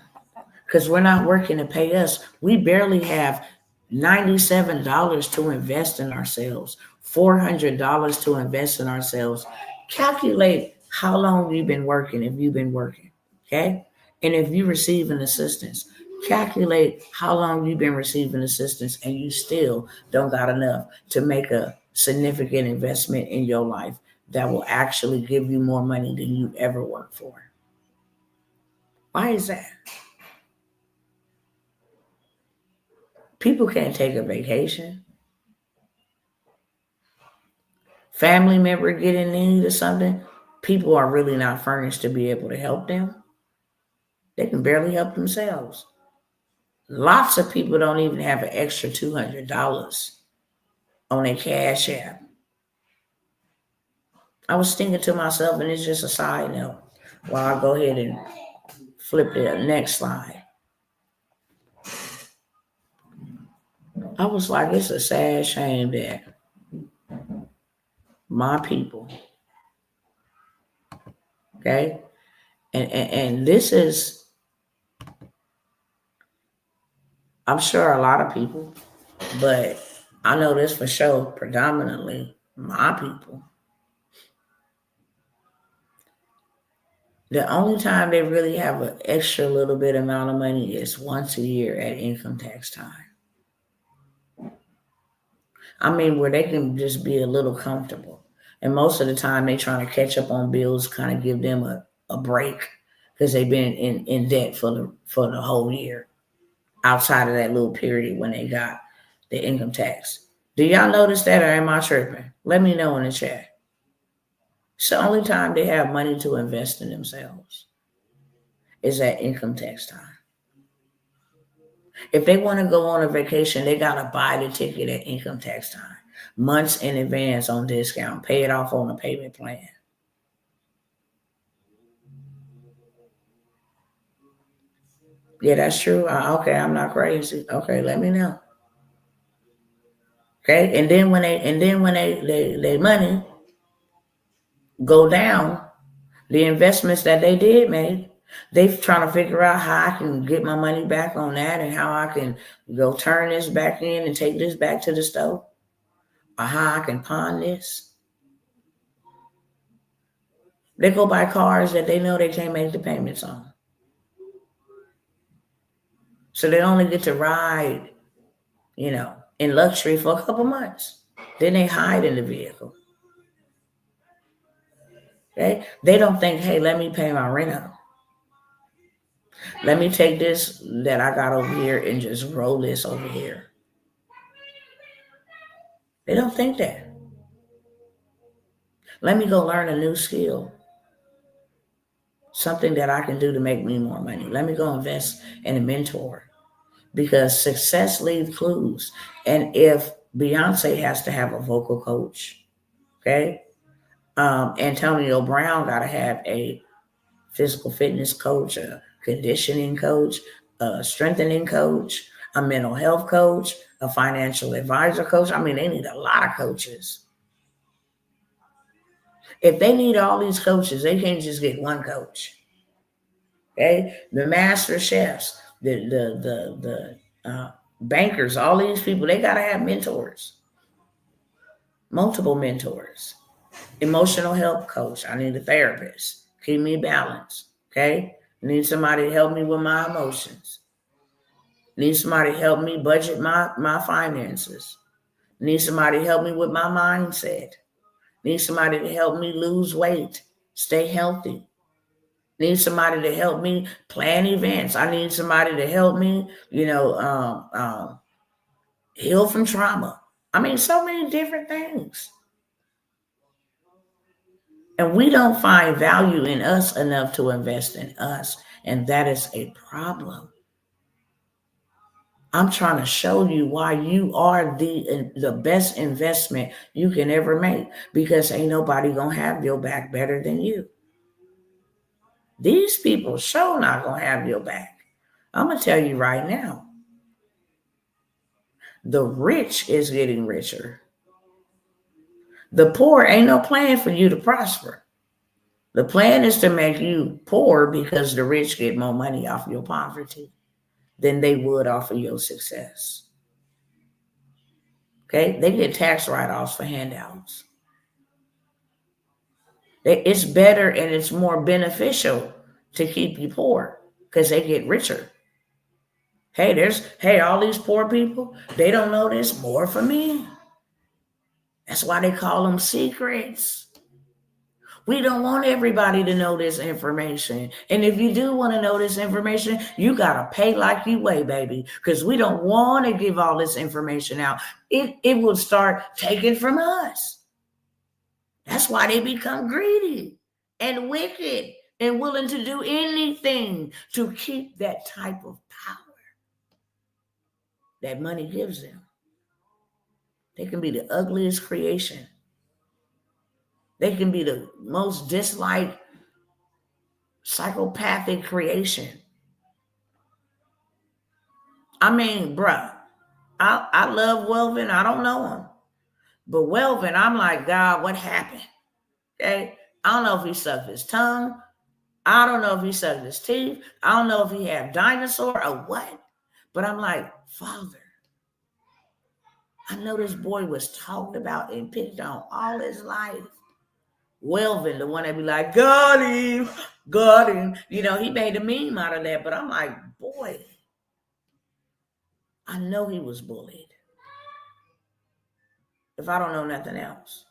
Because we're not working to pay us. We barely have $97 to invest in ourselves, $400 to invest in ourselves. Calculate how long you've been working if you've been working, okay? And if you receive an assistance, calculate how long you've been receiving assistance and you still don't got enough to make a significant investment in your life that will actually give you more money than you ever worked for. Why is that? People can't take a vacation. Family member get in need or something. People are really not furnished to be able to help them. They can barely help themselves. Lots of people don't even have an extra $200 on their cash app. I was thinking to myself, and it's just a side note, while I go ahead and flip the next slide. I was like, it's a sad shame that my people, okay, and this is, I'm sure a lot of people, but I know this for sure, predominantly my people. The only time they really have an extra little bit amount of money is once a year at income tax time. I mean, where they can just be a little comfortable. And most of the time they trying to catch up on bills, kind of give them a break because they've been in debt for the whole year outside of that little period when they got the income tax. Do y'all notice that or am I tripping? Let me know in the chat. It's the only time they have money to invest in themselves is at income tax time. If they want to go on a vacation, they got to buy the ticket at income tax time, months in advance on discount, pay it off on a payment plan. Yeah, that's true. Okay, I'm not crazy. Okay, let me know. Okay, and then when they money go down, the investments that they did make, they trying to figure out how I can get my money back on that and how I can go turn this back in and take this back to the store, or how I can pawn this. They go buy cars that they know they can't make the payments on. So they only get to ride, in luxury for a couple months. Then they hide in the vehicle. Okay? They don't think, hey, let me pay my rent up. Let me take this that I got over here and just roll this over here. They don't think that. Let me go learn a new skill. Something that I can do to make me more money. Let me go invest in a mentor. Because success leaves clues. And if Beyonce has to have a vocal coach, okay? Antonio Brown got to have a physical fitness coach, a conditioning coach, a strengthening coach, a mental health coach, a financial advisor coach. I mean, they need a lot of coaches. If they need all these coaches, they can't just get one coach. Okay, the master chefs, the bankers, all these people, they got to have mentors, multiple mentors. Emotional health coach. I need a therapist. Keep me balanced. Okay. I need somebody to help me with my emotions. I need somebody to help me budget my finances. I need somebody to help me with my mindset. I need somebody to help me lose weight, stay healthy. I need somebody to help me plan events. I need somebody to help me, heal from trauma. I mean, so many different things. And we don't find value in us enough to invest in us. And that is a problem. I'm trying to show you why you are the best investment you can ever make, because ain't nobody going to have your back better than you. These people sure not going to have your back. I'm going to tell you right now. The rich is getting richer. The poor ain't no plan for you to prosper. The plan is to make you poor because the rich get more money off your poverty than they would off of your success. Okay? They get tax write-offs for handouts. It's better and it's more beneficial to keep you poor because they get richer. Hey, all these poor people, they don't know there's more for me. That's why they call them secrets. We don't want everybody to know this information. And if you do want to know this information, you got to pay like you weigh, baby, because we don't want to give all this information out. It will start taking from us. That's why they become greedy and wicked and willing to do anything to keep that type of power that money gives them. They can be the ugliest creation. They can be the most disliked psychopathic creation. I mean, bruh, I love Welvin. I don't know him. But Welvin, I'm like, God, what happened? Okay? I don't know if he sucked his tongue. I don't know if he sucked his teeth. I don't know if he had dinosaur or what. But I'm like, Father, I know this boy was talked about and picked on all his life. Welvin, the one that be like, got him. He made a meme out of that. But I'm like, boy, I know he was bullied. If I don't know nothing else.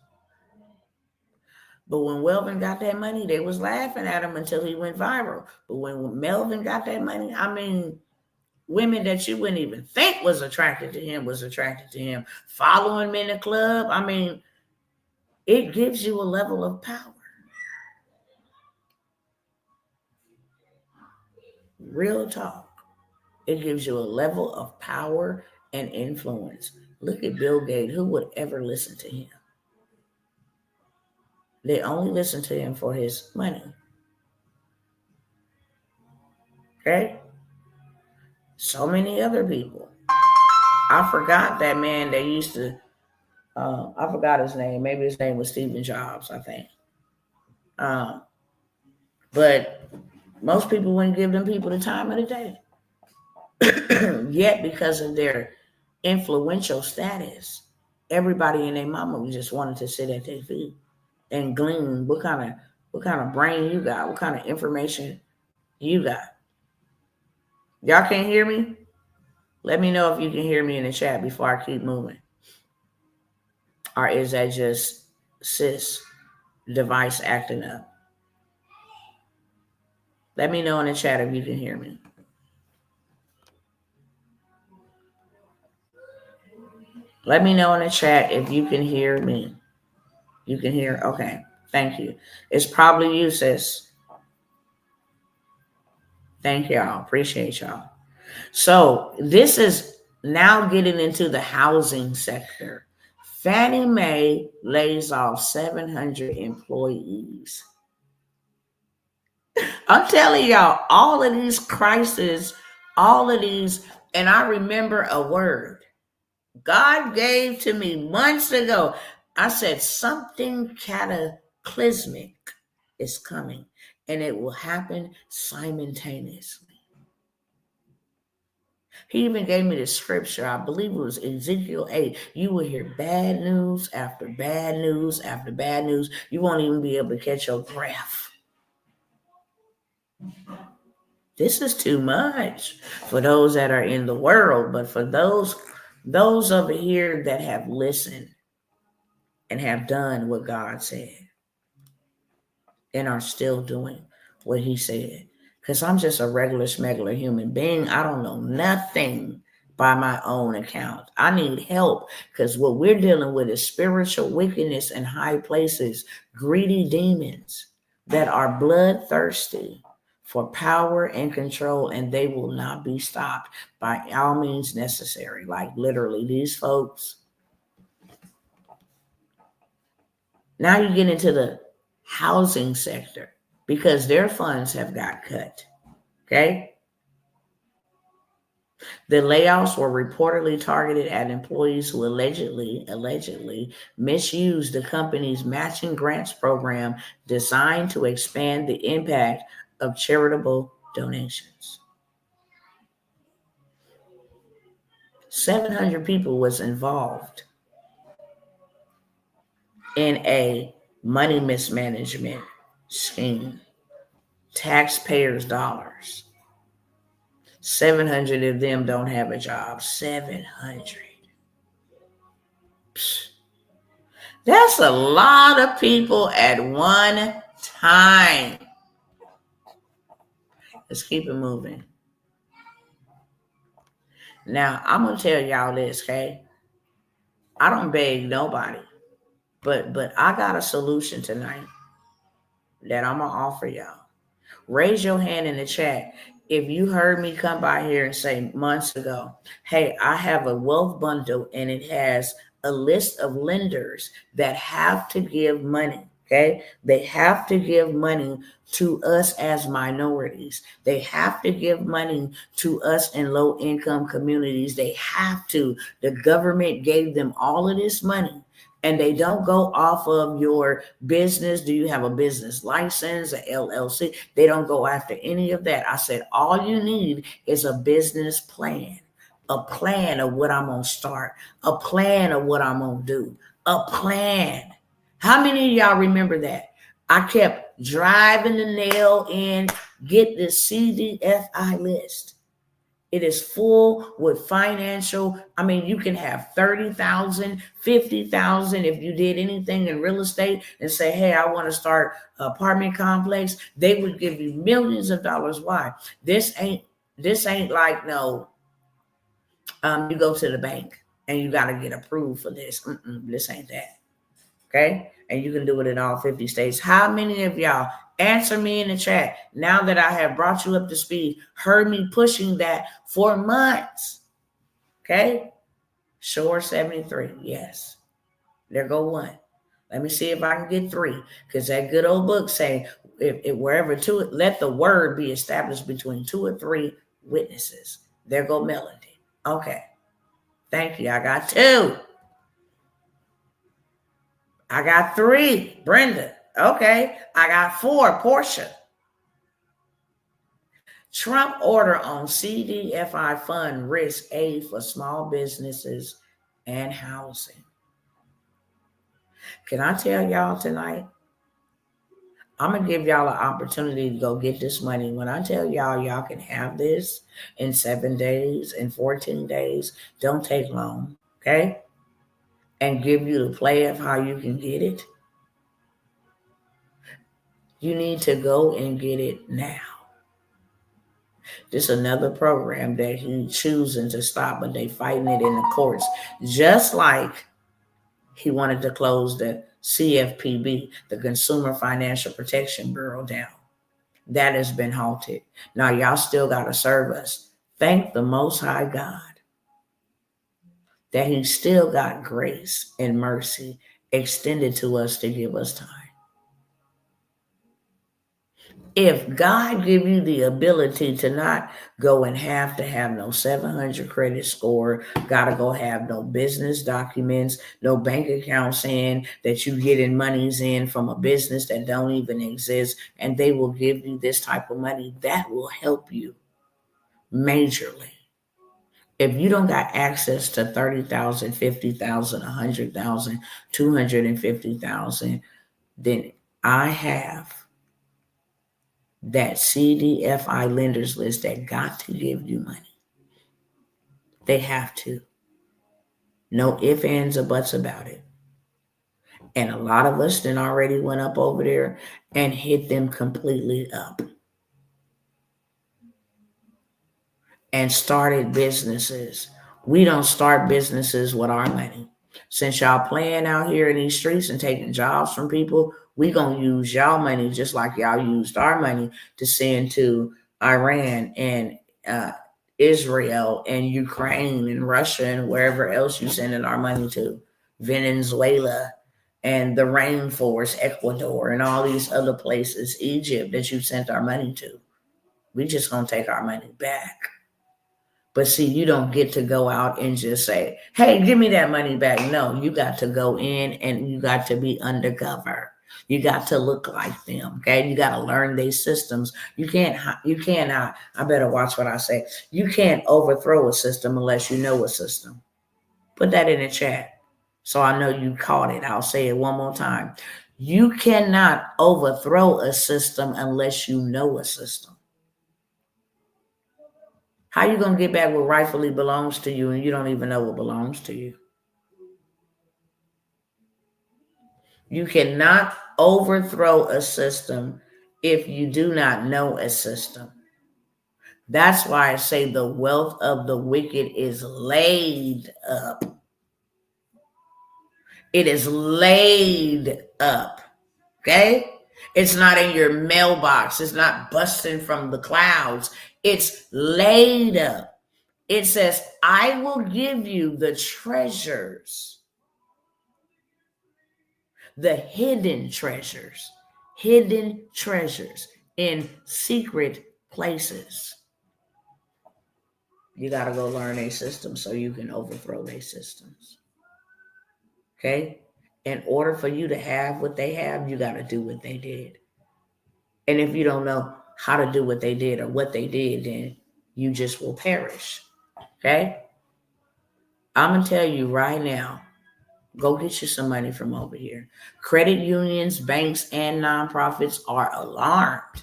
But when Welvin got that money, they was laughing at him until he went viral. But when Melvin got that money, I mean, women that you wouldn't even think was attracted to him, following him in the club. I mean, it gives you a level of power. Real talk. It gives you a level of power and influence. Look at Bill Gates. Who would ever listen to him? They only listen to him for his money. Okay? So many other people. I forgot that man they used to, I forgot his name. Maybe his name was Stephen Jobs, I think. But most people wouldn't give them people the time of the day. Yet, because of their influential status, everybody and their mama just wanted to sit at their feet and glean what kind of brain you got, what kind of information you got. Y'all can't hear me? Let me know if you can hear me in the chat before I keep moving. Or is that just sis device acting up? Let me know in the chat if you can hear me. Let me know in the chat if you can hear me. You can hear? Okay. Thank you. It's probably you, sis. Thank y'all. Appreciate y'all. So this is now getting into the housing sector. Fannie Mae lays off 700 employees. I'm telling y'all, all of these crises, and I remember a word God gave to me months ago. I said, something cataclysmic is coming, and it will happen simultaneously. He even gave me the scripture. I believe it was Ezekiel 8. You will hear bad news after bad news after bad news. You won't even be able to catch your breath. This is too much for those that are in the world, but for those over here that have listened and have done what God said and are still doing what he said. Because I'm just a regular smuggler human being. I don't know nothing by my own account. I need help because what we're dealing with is spiritual wickedness in high places, greedy demons that are bloodthirsty for power and control, and they will not be stopped by all means necessary. Like literally, these folks. Now you get into the housing sector because their funds have got cut. Okay. The layoffs were reportedly targeted at employees who allegedly misused the company's matching grants program designed to expand the impact of charitable donations. 700 people was involved in a money mismanagement scheme. Taxpayers' dollars. 700 of them don't have a job. 700. Psst. That's a lot of people at one time. Let's keep it moving. Now, I'm going to tell y'all this, okay? I don't beg nobody, but I got a solution tonight that I'm going to offer y'all. Raise your hand in the chat if you heard me come by here and say months ago, hey, I have a wealth bundle and it has a list of lenders that have to give money. Okay. They have to give money to us as minorities. They have to give money to us in low income communities. They have to. The government gave them all of this money. And they don't go off of your business. Do you have a business license, a LLC? They don't go after any of that. I said, all you need is a business plan, a plan of what I'm going to start, a plan of what I'm going to do, a plan. How many of y'all remember that? I kept driving the nail in, get the CDFI list. It is full with financial. I mean, you can have 30,000, 50,000 if you did anything in real estate and say, hey, I want to start an apartment complex. They would give you millions of dollars. Why? This ain't like no, you go to the bank and you got to get approved for this. This ain't that. Okay. And you can do it in all 50 states. How many of y'all, answer me in the chat, now that I have brought you up to speed, heard me pushing that for months? Okay. Sure, 73. Yes. There go one. Let me see if I can get three. Because that good old book say, if wherever two, let the word be established between 2 or 3 witnesses. There go Melody. Okay. Thank you. I got 2. I got 3, Brenda. Okay. I got 4, Portia. Trump order on CDFI fund risk aid for small businesses and housing. Can I tell y'all tonight? I'm going to give y'all an opportunity to go get this money. When I tell y'all can have this in 7 days, in 14 days, don't take long, okay? And give you the play of how you can get it. You need to go and get it now. This is another program that he's choosing to stop, but they fighting it in the courts. Just like he wanted to close the CFPB, the Consumer Financial Protection Bureau, down. That has been halted. Now y'all still got to serve us. Thank the Most High God that he still got grace and mercy extended to us to give us time. If God give you the ability to not go and have to have no 700 credit score, got to go have no business documents, no bank account saying that you getting monies in from a business that don't even exist, and they will give you this type of money, that will help you majorly. If you don't got access to 30,000, 50,000, 100,000, 250,000, then I have that CDFI lenders list that got to give you money. They have to. No ifs, ands, or buts about it. And a lot of us then already went up over there and hit them completely up and started businesses. We don't start businesses with our money. Since y'all playing out here in these streets and taking jobs from people, we gonna use y'all money just like y'all used our money to send to Iran and Israel and Ukraine and Russia and wherever else you sending our money to, Venezuela and the rainforest, Ecuador and all these other places, Egypt, that you sent our money to. We just gonna take our money back. But see, you don't get to go out and just say, hey, give me that money back. No, you got to go in and you got to be undercover. You got to look like them, okay? You got to learn their systems. You cannot, I better watch what I say. You can't overthrow a system unless you know a system. Put that in the chat so I know you caught it. I'll say it one more time. You cannot overthrow a system unless you know a system. How you going to get back what rightfully belongs to you and you don't even know what belongs to you? You cannot overthrow a system if you do not know a system. That's why I say the wealth of the wicked is laid up. It is laid up, okay? It's not in your mailbox. It's not busting from the clouds. It's laid up. It says, I will give you the treasures, the hidden treasures in secret places. You got to go learn a system so you can overthrow their systems. Okay? In order for you to have what they have, you got to do what they did. And if you don't know how to do what they did or what they did, then you just will perish. Okay? I'm going to tell you right now, go get you some money from over here. Credit unions, banks, and nonprofits are alarmed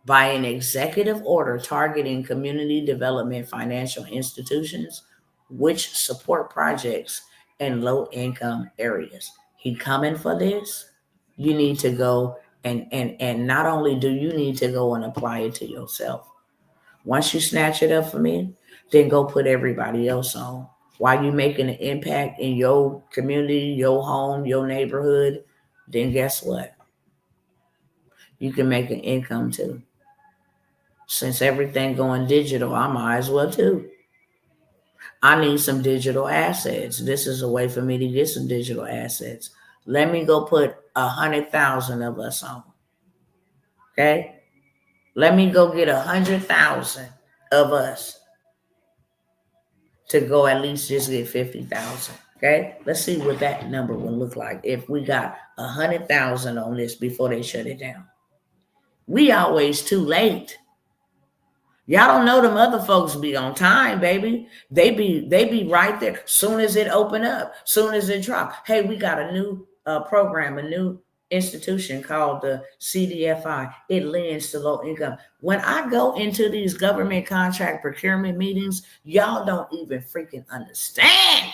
by an executive order targeting community development financial institutions which support projects in low-income areas. He coming for this. You need to go and not only do you need to go and apply it to yourself. Once you snatch it up for me, then go put everybody else on. While you making an impact in your community, your home, your neighborhood, then guess what? You can make an income too. Since everything going digital, I might as well too. I need some digital assets. This is a way for me to get some digital assets. Let me go put 100,000 of us on. Okay? Let me go get 100,000 of us to go at least just get 50,000. Okay? Let's see what that number will look like if we got 100,000 on this before they shut it down. We always too late. Y'all don't know them other folks be on time, baby. They be right there. Soon as it open up, soon as it drop. Hey, we got a new program, a new institution called the CDFI. It lends to low income. When I go into these government contract procurement meetings, y'all don't even freaking understand.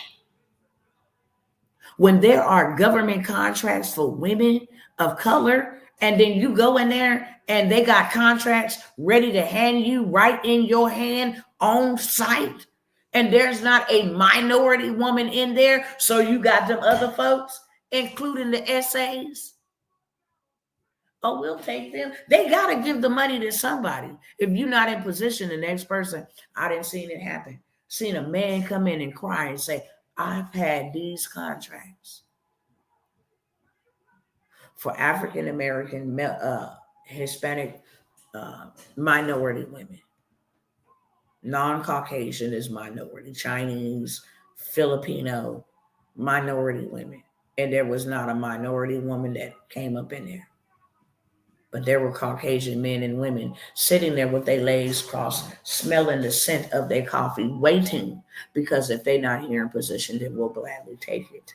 When there are government contracts for women of color, and then you go in there and they got contracts ready to hand you right in your hand on site, and there's not a minority woman in there, so you got them other folks, including the essays. Oh, we'll take them. They got to give the money to somebody. If you're not in position, the next person, I didn't see it happen. Seen a man come in and cry and say, I've had these contracts for African American, Hispanic, minority women. Non-Caucasian is minority, Chinese, Filipino, minority women. And there was not a minority woman that came up in there. But there were Caucasian men and women sitting there with their legs crossed, smelling the scent of their coffee, waiting, because if they're not here in position, they will gladly take it.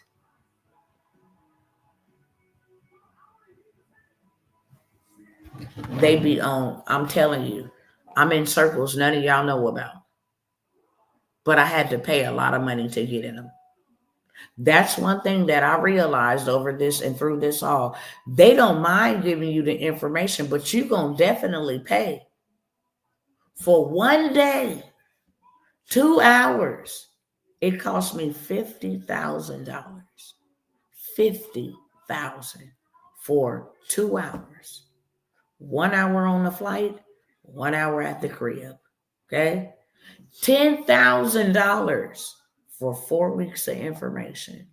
They be on, I'm telling you, I'm in circles none of y'all know about. But I had to pay a lot of money to get in them. That's one thing that I realized over this and through this all. They don't mind giving you the information, but you're going to definitely pay for one day, 2 hours. It cost me $50,000. 50,000 for 2 hours. 1 hour on the flight, 1 hour at the crib. Okay? $10,000 for 4 weeks of information.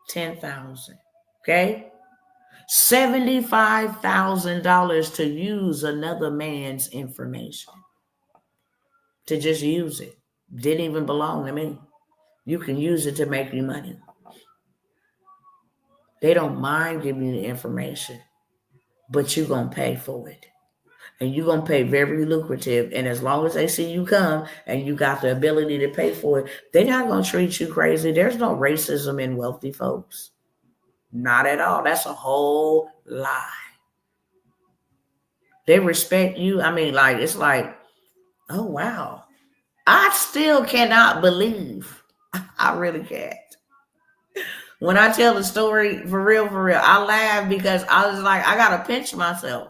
10,000. Okay? $75,000 to use another man's information. To just use it. Didn't even belong to me. You can use it to make you money. They don't mind giving you the information, but you're going to pay for it. And you're going to pay very lucrative. And as long as they see you come and you got the ability to pay for it, they're not going to treat you crazy. There's no racism in wealthy folks. Not at all. That's a whole lie. They respect you. I mean, like, it's like, oh, wow. I still cannot believe. I really can't. When I tell the story, for real, I laugh because I was like, I got to pinch myself.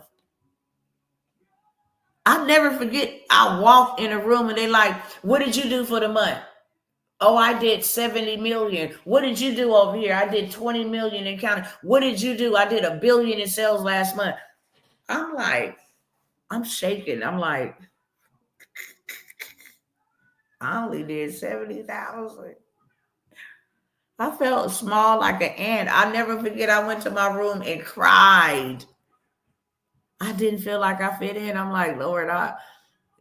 I'll never forget, I walked in a room and they like, what did you do for the month? Oh, I did 70 million. What did you do over here? I did 20 million in counting. What did you do? I did $1 billion in sales last month. I'm like, I'm shaking. I'm like, I only did 70,000. I felt small like an ant. I never forget, I went to my room and cried. I didn't feel like I fit in. I'm like, Lord,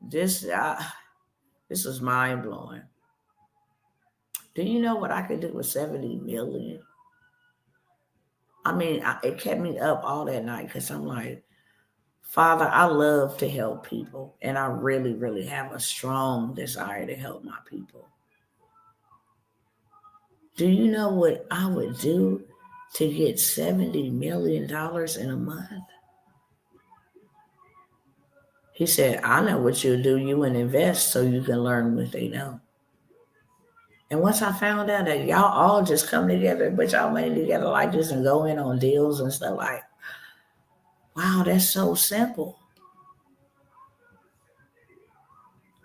this is mind blowing. Do you know what I could do with 70 million? I mean, it kept me up all that night because I'm like, Father, I love to help people. And I really, really have a strong desire to help my people. Do you know what I would do to get $70 million in a month? He said, I know what you'll do. You would invest so you can learn what they know. And once I found out that y'all all just come together, but y'all money together like this and go in on deals and stuff, like, wow, that's so simple.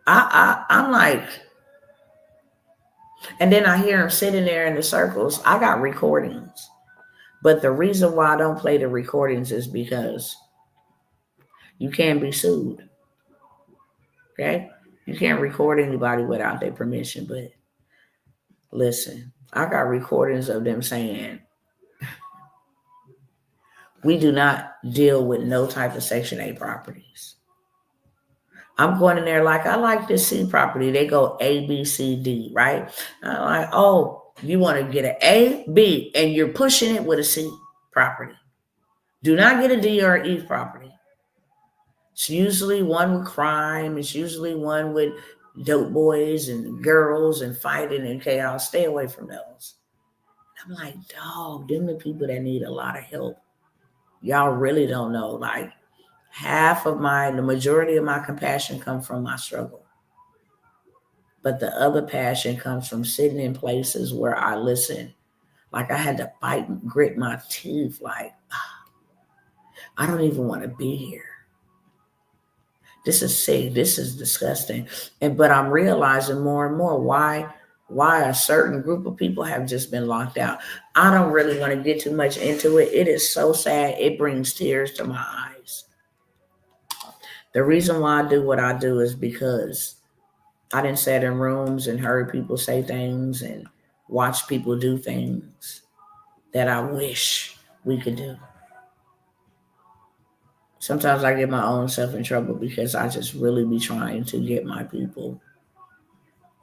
I'm like, and then I hear him sitting there in the circles. I got recordings. But the reason why I don't play the recordings is because you can't be sued. Okay? You can't record anybody without their permission. But listen, I got recordings of them saying, we do not deal with no type of Section 8 properties. I'm going in there like, I like this C property. They go A, B, C, D, right? I'm like, oh, you want to get an A, B, and you're pushing it with a C property. Do not get a D or an E property. It's usually one with crime. It's usually one with dope boys and girls and fighting and chaos. Stay away from those. I'm like, dog, them the people that need a lot of help. Y'all really don't know. Like, the majority of my compassion comes from my struggle. But the other passion comes from sitting in places where I listen. Like, I had to fight and grit my teeth. Like, I don't even want to be here. This is sick. This is disgusting. But I'm realizing more and more why a certain group of people have just been locked out. I don't really want to get too much into it. It is so sad. It brings tears to my eyes. The reason why I do what I do is because I didn't sit in rooms and heard people say things and watch people do things that I wish we could do. Sometimes I get my own self in trouble because I just really be trying to get my people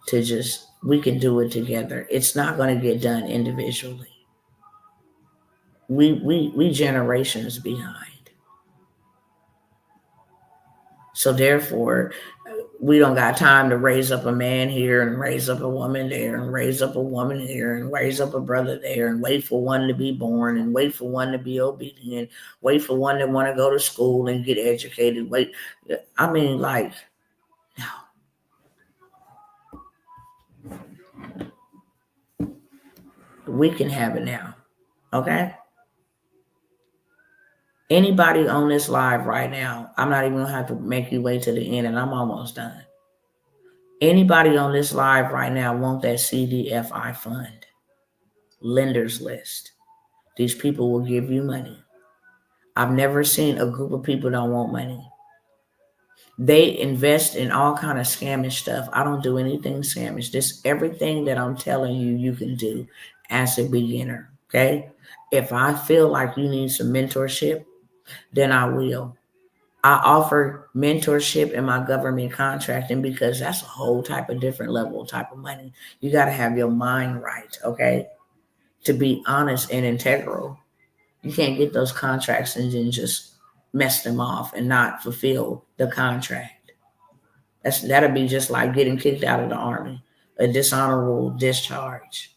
to we can do it together. It's not going to get done individually. We generations behind. So therefore, we don't got time to raise up a man here and raise up a woman there and raise up a woman here and raise up a brother there and wait for one to be born and wait for one to be obedient, wait for one to want to go to school and get educated. I mean, like, no. We can have it now, okay? Anybody on this live right now, I'm not even going to have to make you wait to the end, and I'm almost done. Anybody on this live right now want that CDFI fund lenders list? These people will give you money. I've never seen a group of people don't want money. They invest in all kind of scamish stuff. I don't do anything scamish. This everything that I'm telling you, you can do as a beginner, okay? If I feel like you need some mentorship, then I will. I offer mentorship in my government contracting because that's a whole type of different level type of money. You got to have your mind right, okay? To be honest and integral. You can't get those contracts and then just mess them off and not fulfill the contract. That'll be just like getting kicked out of the Army, a dishonorable discharge.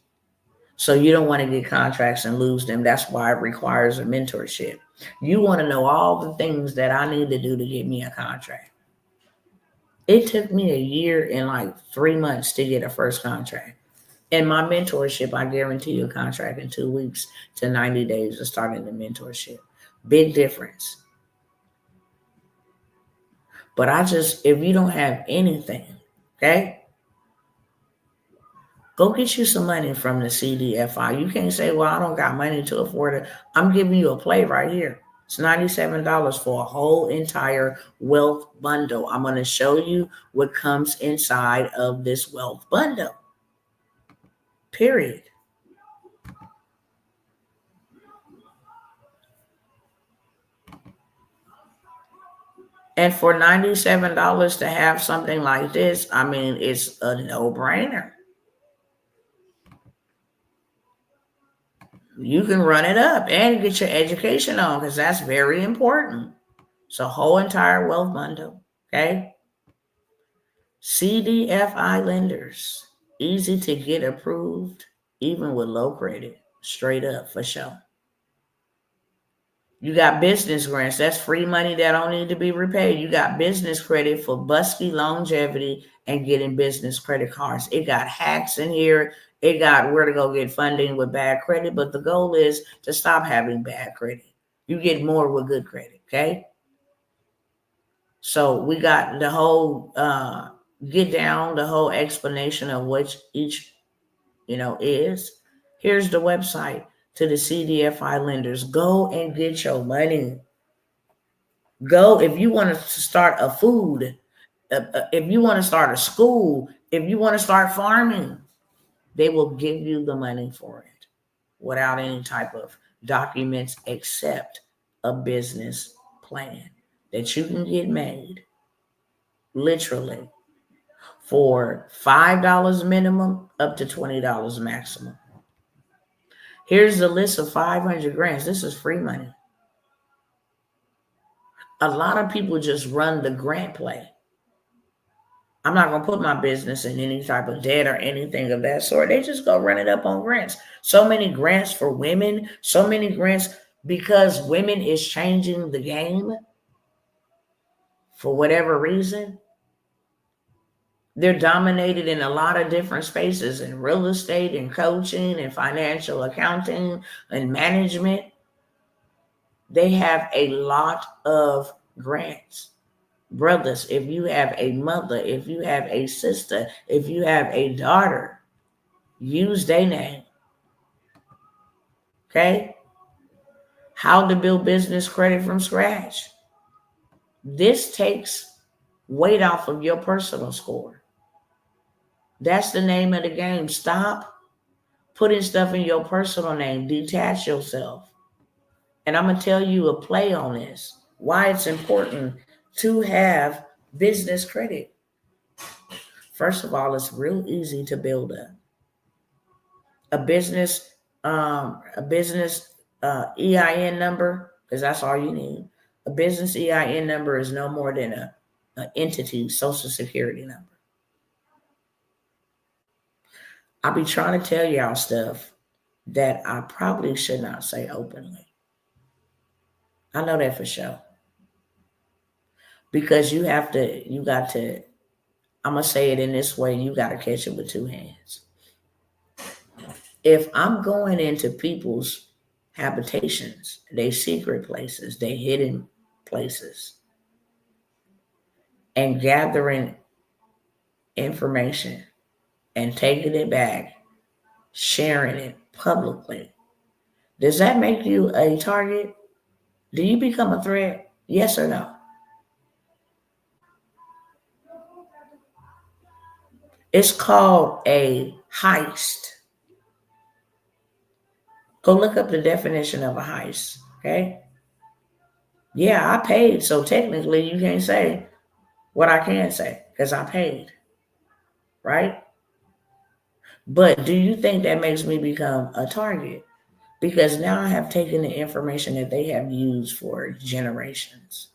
So you don't want to get contracts and lose them. That's why it requires a mentorship. You want to know all the things that I need to do to get me a contract. It took me a year and like 3 months to get a first contract. In my mentorship, I guarantee you a contract in 2 weeks to 90 days of starting the mentorship. Big difference. But if you don't have anything, okay, go get you some money from the CDFI. You can't say, well, I don't got money to afford it. I'm giving you a play right here. It's $97 for a whole entire wealth bundle. I'm going to show you what comes inside of this wealth bundle. Period. And for $97 to have something like this, I mean, it's a no-brainer. You can run it up and get your education on because that's very important. It's a whole entire wealth bundle, okay? CDFI lenders, easy to get approved, even with low credit, straight up for sure. You got business grants. That's free money that don't need to be repaid. You got business credit for busky longevity and getting business credit cards. It got hacks in here. It got where to go get funding with bad credit. But the goal is to stop having bad credit. You get more with good credit, okay? So we got the whole get down, the whole explanation of what each, is. Here's the website to the CDFI lenders. Go and get your money. Go if you want to start a food, if you want to start a school, if you want to start farming, they will give you the money for it without any type of documents except a business plan that you can get made literally for $5 minimum up to $20 maximum. Here's the list of 500 grants. This is free money. A lot of people just run the grant play. I'm not going to put my business in any type of debt or anything of that sort. They just go run it up on grants. So many grants for women, so many grants because women is changing the game for whatever reason. They're dominated in a lot of different spaces in real estate and coaching and financial accounting and management. They have a lot of grants. Brothers, if you have a mother, if you have a sister, if you have a daughter, use their name. Okay? How to build business credit from scratch. This takes weight off of your personal score. That's the name of the game. Stop putting stuff in your personal name. Detach yourself. And I'm going to tell you a play on this. Why it's important to have business credit. First of all, it's real easy to build up. A business EIN number, because that's all you need. A business EIN number is no more than a an entity's social security number. I be trying to tell y'all stuff that I probably should not say openly. I know that for sure. Because you got to, I'm going to say it in this way, you got to catch it with two hands. If I'm going into people's habitations, they secret places, they hidden places, and gathering information and taking it back, sharing it publicly, does that make you a target? Do you become a threat? Yes or no? It's called a heist. Go look up the definition of a heist, okay? Yeah, I paid, so technically you can't say what I can say because I paid, right? But do you think that makes me become a target? Because now I have taken the information that they have used for generations.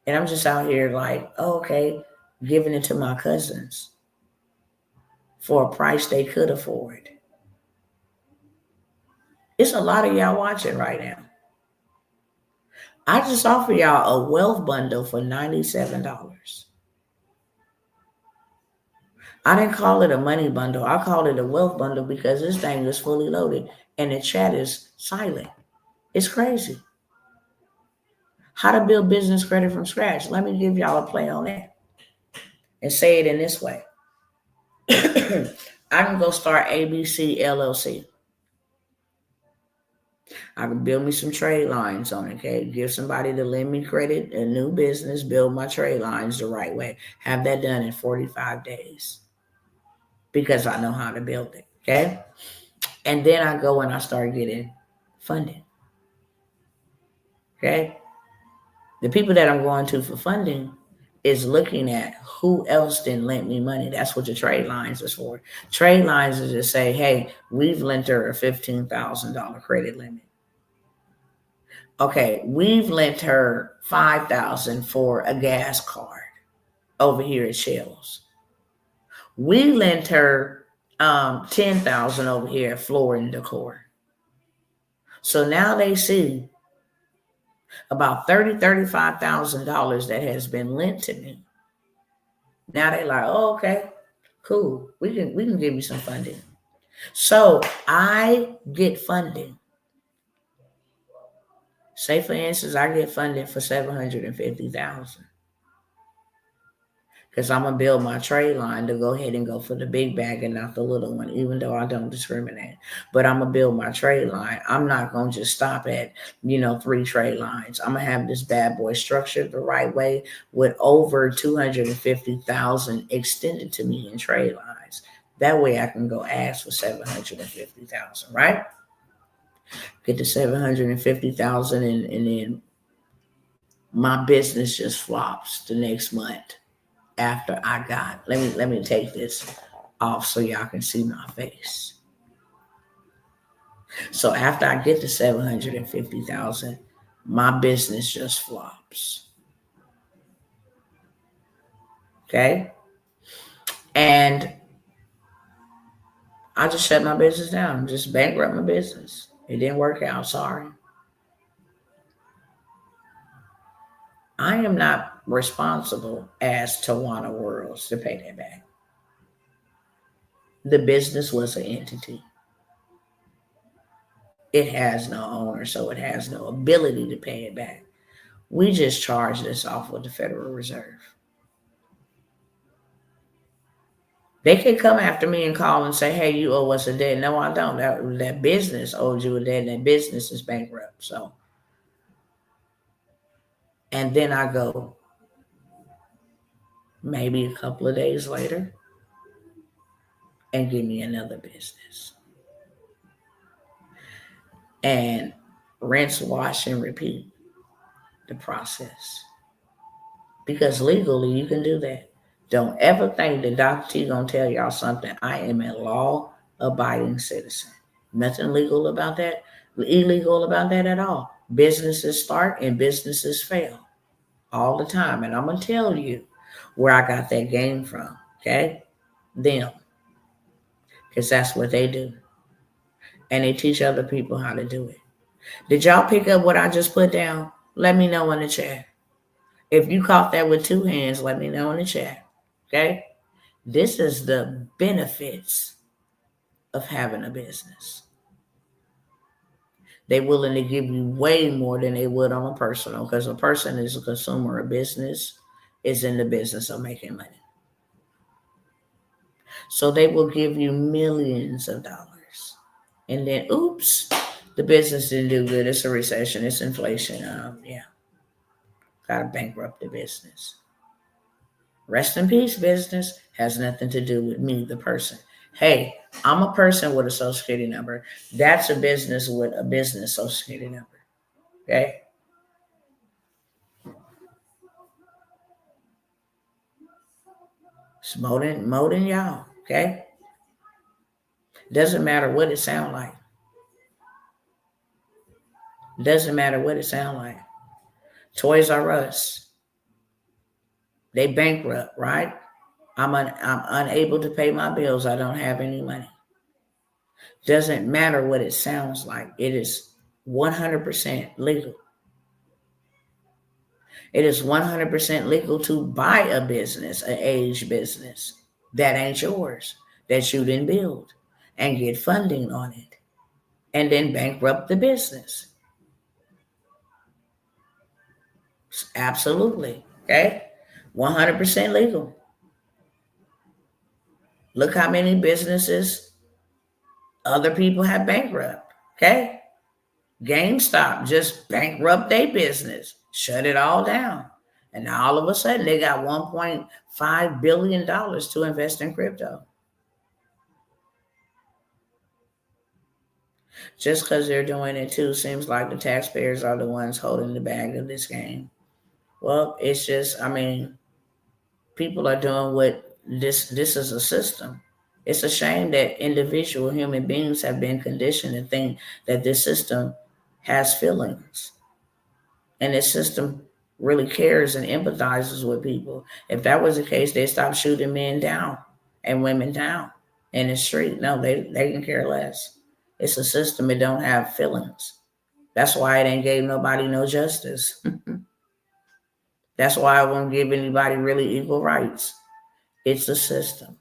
And I'm just out here like, oh, okay, giving it to my cousins for a price they could afford. It's a lot of y'all watching right now. I just offer y'all a wealth bundle for $97. I didn't call it a money bundle. I called it a wealth bundle because this thing is fully loaded and the chat is silent. It's crazy. How to build business credit from scratch. Let me give y'all a play on that and say it in this way. I can go start ABC LLC. I can build me some trade lines on it, okay? Give somebody to lend me credit, a new business, build my trade lines the right way. Have that done in 45 days because I know how to build it, okay? And then I go and I start getting funding, okay? The people that I'm going to for funding is looking at who else didn't lend me money. That's what the trade lines is for. Trade lines is to say, hey, we've lent her a $15,000 credit limit. Okay, we've lent her $5,000 for a gas card over here at Shell's. We lent her $10,000 over here at Floor and Decor. So now they see about $35,000 that has been lent to me. Now they like, oh, okay, cool. We can give you some funding. So I get funding. Say for instance, I get funding for $750,000. Because I'm going to build my trade line to go ahead and go for the big bag and not the little one, even though I don't discriminate. But I'm going to build my trade line. I'm not going to just stop at, 3 trade lines. I'm going to have this bad boy structured the right way with over $250,000 extended to me in trade lines. That way I can go ask for $750,000, right? Get the $750,000 and then my business just flops the next month. After I got, let me take this off so y'all can see my face. So after I get the $750,000, my business just flops. Okay? And I just shut my business down, just bankrupt my business. It didn't work out, sorry. I am not responsible as Tawana Worlds to pay that back. The business was an entity. It has no owner, so it has no ability to pay it back. We just charge this off with the Federal Reserve. They could come after me and call and say, hey, you owe us a debt. No, I don't. That business owes you a debt, and that business is bankrupt. So, and then I go maybe a couple of days later and give me another business. And rinse, wash, and repeat the process. Because legally, you can do that. Don't ever think that Dr. T gonna tell y'all something. I am a law-abiding citizen. Nothing legal about that, illegal about that at all. Businesses start and businesses fail. all the time. And I'm going to tell you where I got that game from. Okay? Them. Because that's what they do. And they teach other people how to do it. Did y'all pick up what I just put down? Let me know in the chat. If you caught that with two hands, let me know in the chat. Okay? This is the benefits of having a business. They're willing to give you way more than they would on a personal, because a person is a consumer. A business is in the business of making money. So they will give you millions of dollars. And then, oops, the business didn't do good. It's a recession. It's inflation. Yeah. Got to bankrupt the business. Rest in peace, business. Has nothing to do with me, the person. Hey, I'm a person with a social security number. That's a business with a business social security number. Okay? It's more than y'all. Okay? Doesn't matter what it sound like. Doesn't matter what it sound like. Toys R Us. They bankrupt, right? I'm unable to pay my bills. I don't have any money. Doesn't matter what it sounds like. It is 100% legal. It is 100% legal to buy a business, an aged business that ain't yours, that you didn't build, and get funding on it, and then bankrupt the business. Absolutely. Okay? 100% legal. Look how many businesses other people have bankrupt. Okay? GameStop just bankrupt their business, shut it all down. And now all of a sudden they got $1.5 billion to invest in crypto. Just because they're doing it too seems like the taxpayers are the ones holding the bag of this game. Well, it's just, people are doing what this is a system. It's a shame that individual human beings have been conditioned to think that this system has feelings. And this system really cares and empathizes with people. If that was the case, they'd stop shooting men down and women down in the street. No, they can care less. It's a system. It don't have feelings. That's why it ain't gave nobody no justice. That's why it won't give anybody really equal rights. It's a system.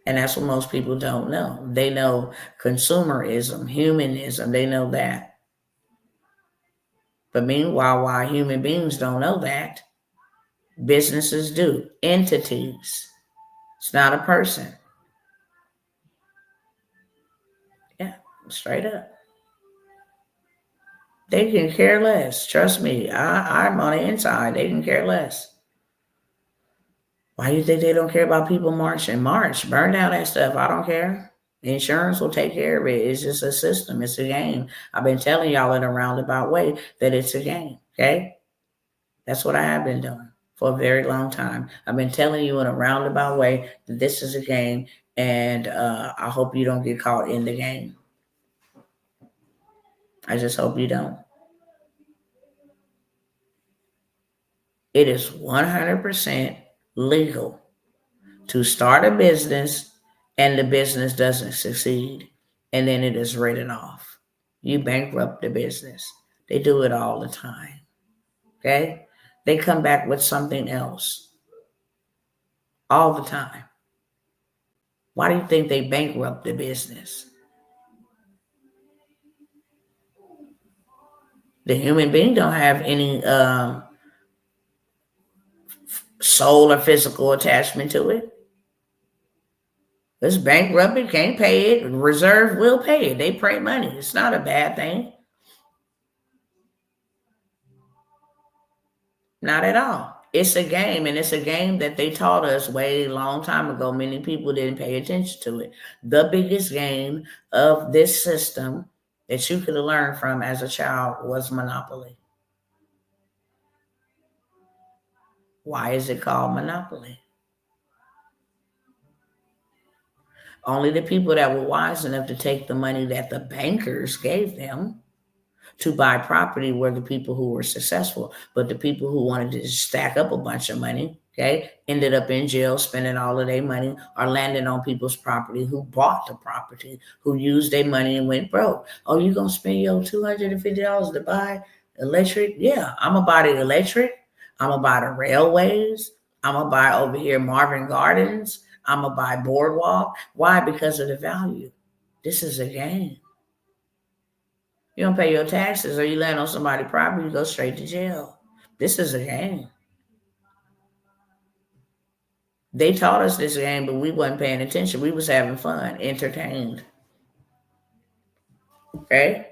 And that's what most people don't know. They know consumerism, humanism, they know that. But meanwhile, while human beings don't know that, businesses do. Entities. It's not a person. Yeah, straight up. They can care less. Trust me, I'm on the inside. They can care less. Why do you think they don't care about people marching? March, burn down that stuff. I don't care. The insurance will take care of it. It's just a system. It's a game. I've been telling y'all in a roundabout way that it's a game. Okay? That's what I have been doing for a very long time. I've been telling you in a roundabout way that this is a game, and I hope you don't get caught in the game. I just hope you don't. It is 100% legal to start a business and the business doesn't succeed, and then it is written off. You bankrupt the business. They do it all the time. Okay? They come back with something else all the time. Why do you think they bankrupt the business? The human being don't have any soul or physical attachment to it. It's bankrupt, it can't pay it. Reserve will pay it. They print money. It's not a bad thing. Not at all. It's a game, and it's a game that they taught us way long time ago. Many people didn't pay attention to it. The biggest game of this system that you could learn from as a child was Monopoly. Why is it called Monopoly? Only the people that were wise enough to take the money that the bankers gave them to buy property were the people who were successful. But the people who wanted to stack up a bunch of money, okay, ended up in jail spending all of their money or landing on people's property who bought the property, who used their money and went broke. Oh, you going to spend your $250 to buy electric? Yeah, I'm going to buy the electric. I'm going to buy the railways. I'm going to buy over here Marvin Gardens. I'm going to buy Boardwalk. Why? Because of the value. This is a game. You don't pay your taxes or you land on somebody's property, you go straight to jail. This is a game. They taught us this game, but we wasn't paying attention. We was having fun, entertained. Okay?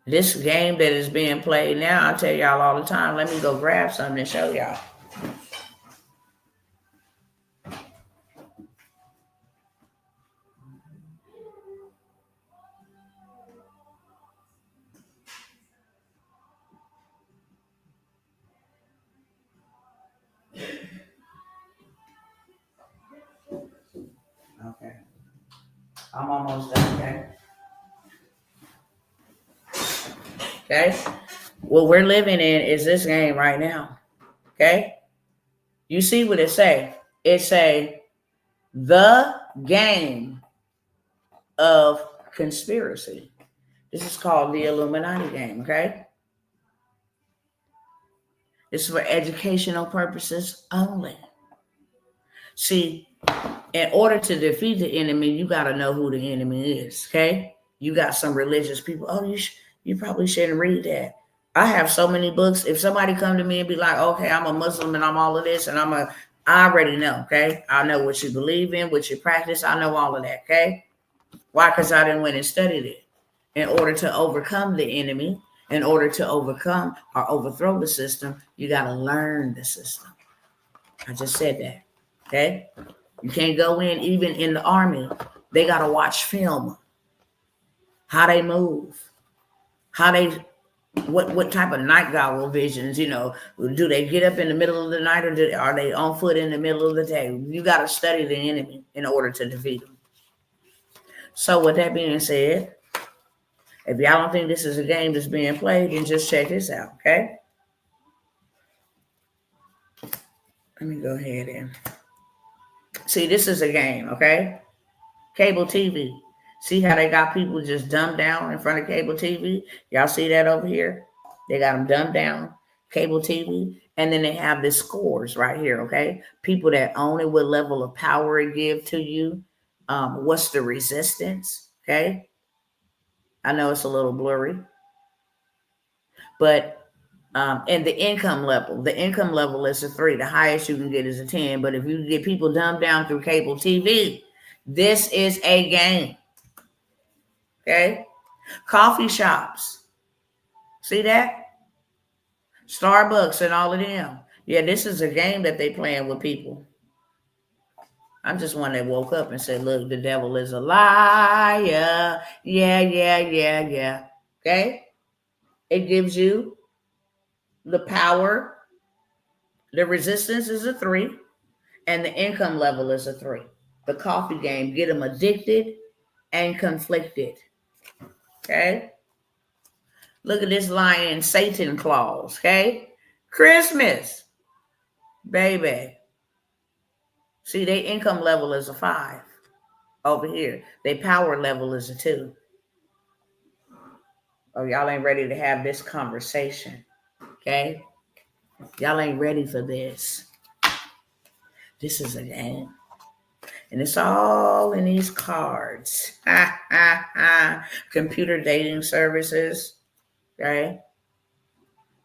This game that is being played now, I tell y'all all the time, let me go grab something and show y'all. Okay. I'm almost done, okay? Okay? What we're living in is this game right now. Okay? You see what it say? It say, the game of conspiracy. This is called the Illuminati game, okay? This is for educational purposes only. See, in order to defeat the enemy, you got to know who the enemy is, okay? You got some religious people. Oh, you probably shouldn't read that. I have so many books. If somebody come to me and be like, okay, I'm a Muslim and I'm all of this and I already know, okay? I know what you believe in, what you practice. I know all of that, okay? Why? Because I didn't went and studied it. In order to overcome the enemy, in order to overcome or overthrow the system, you got to learn the system. I just said that, okay? You can't go in, even in the army, they got to watch film, how they move, how they, what type of night goggle visions, do they get up in the middle of the night or are they on foot in the middle of the day? You got to study the enemy in order to defeat them. So with that being said, if y'all don't think this is a game that's being played, then just check this out, okay? Let me go ahead and see, this is a game, okay? Cable TV. See how they got people just dumbed down in front of cable TV? Y'all see that over here? They got them dumbed down, cable TV. And then they have the scores right here, okay? People that own it, what level of power it give to you. What's the resistance, okay? I know it's a little blurry. But and the income level is a 3. The highest you can get is a 10. But if you get people dumbed down through cable TV, this is a game. Okay? Coffee shops. See that? Starbucks and all of them. Yeah, this is a game that they playing with people. I'm just one that woke up and said, look, the devil is a liar. Yeah. Okay? It gives you the power. The resistance is a 3. And the income level is a 3. The coffee game, get them addicted and conflicted. Okay? Look at this lion, Satan Claus. Okay? Christmas. Baby. See, their income level is a 5 over here. Their power level is a 2. Oh, y'all ain't ready to have this conversation. Okay? Y'all ain't ready for this. This is a game. And it's all in these cards. Computer dating services. Okay?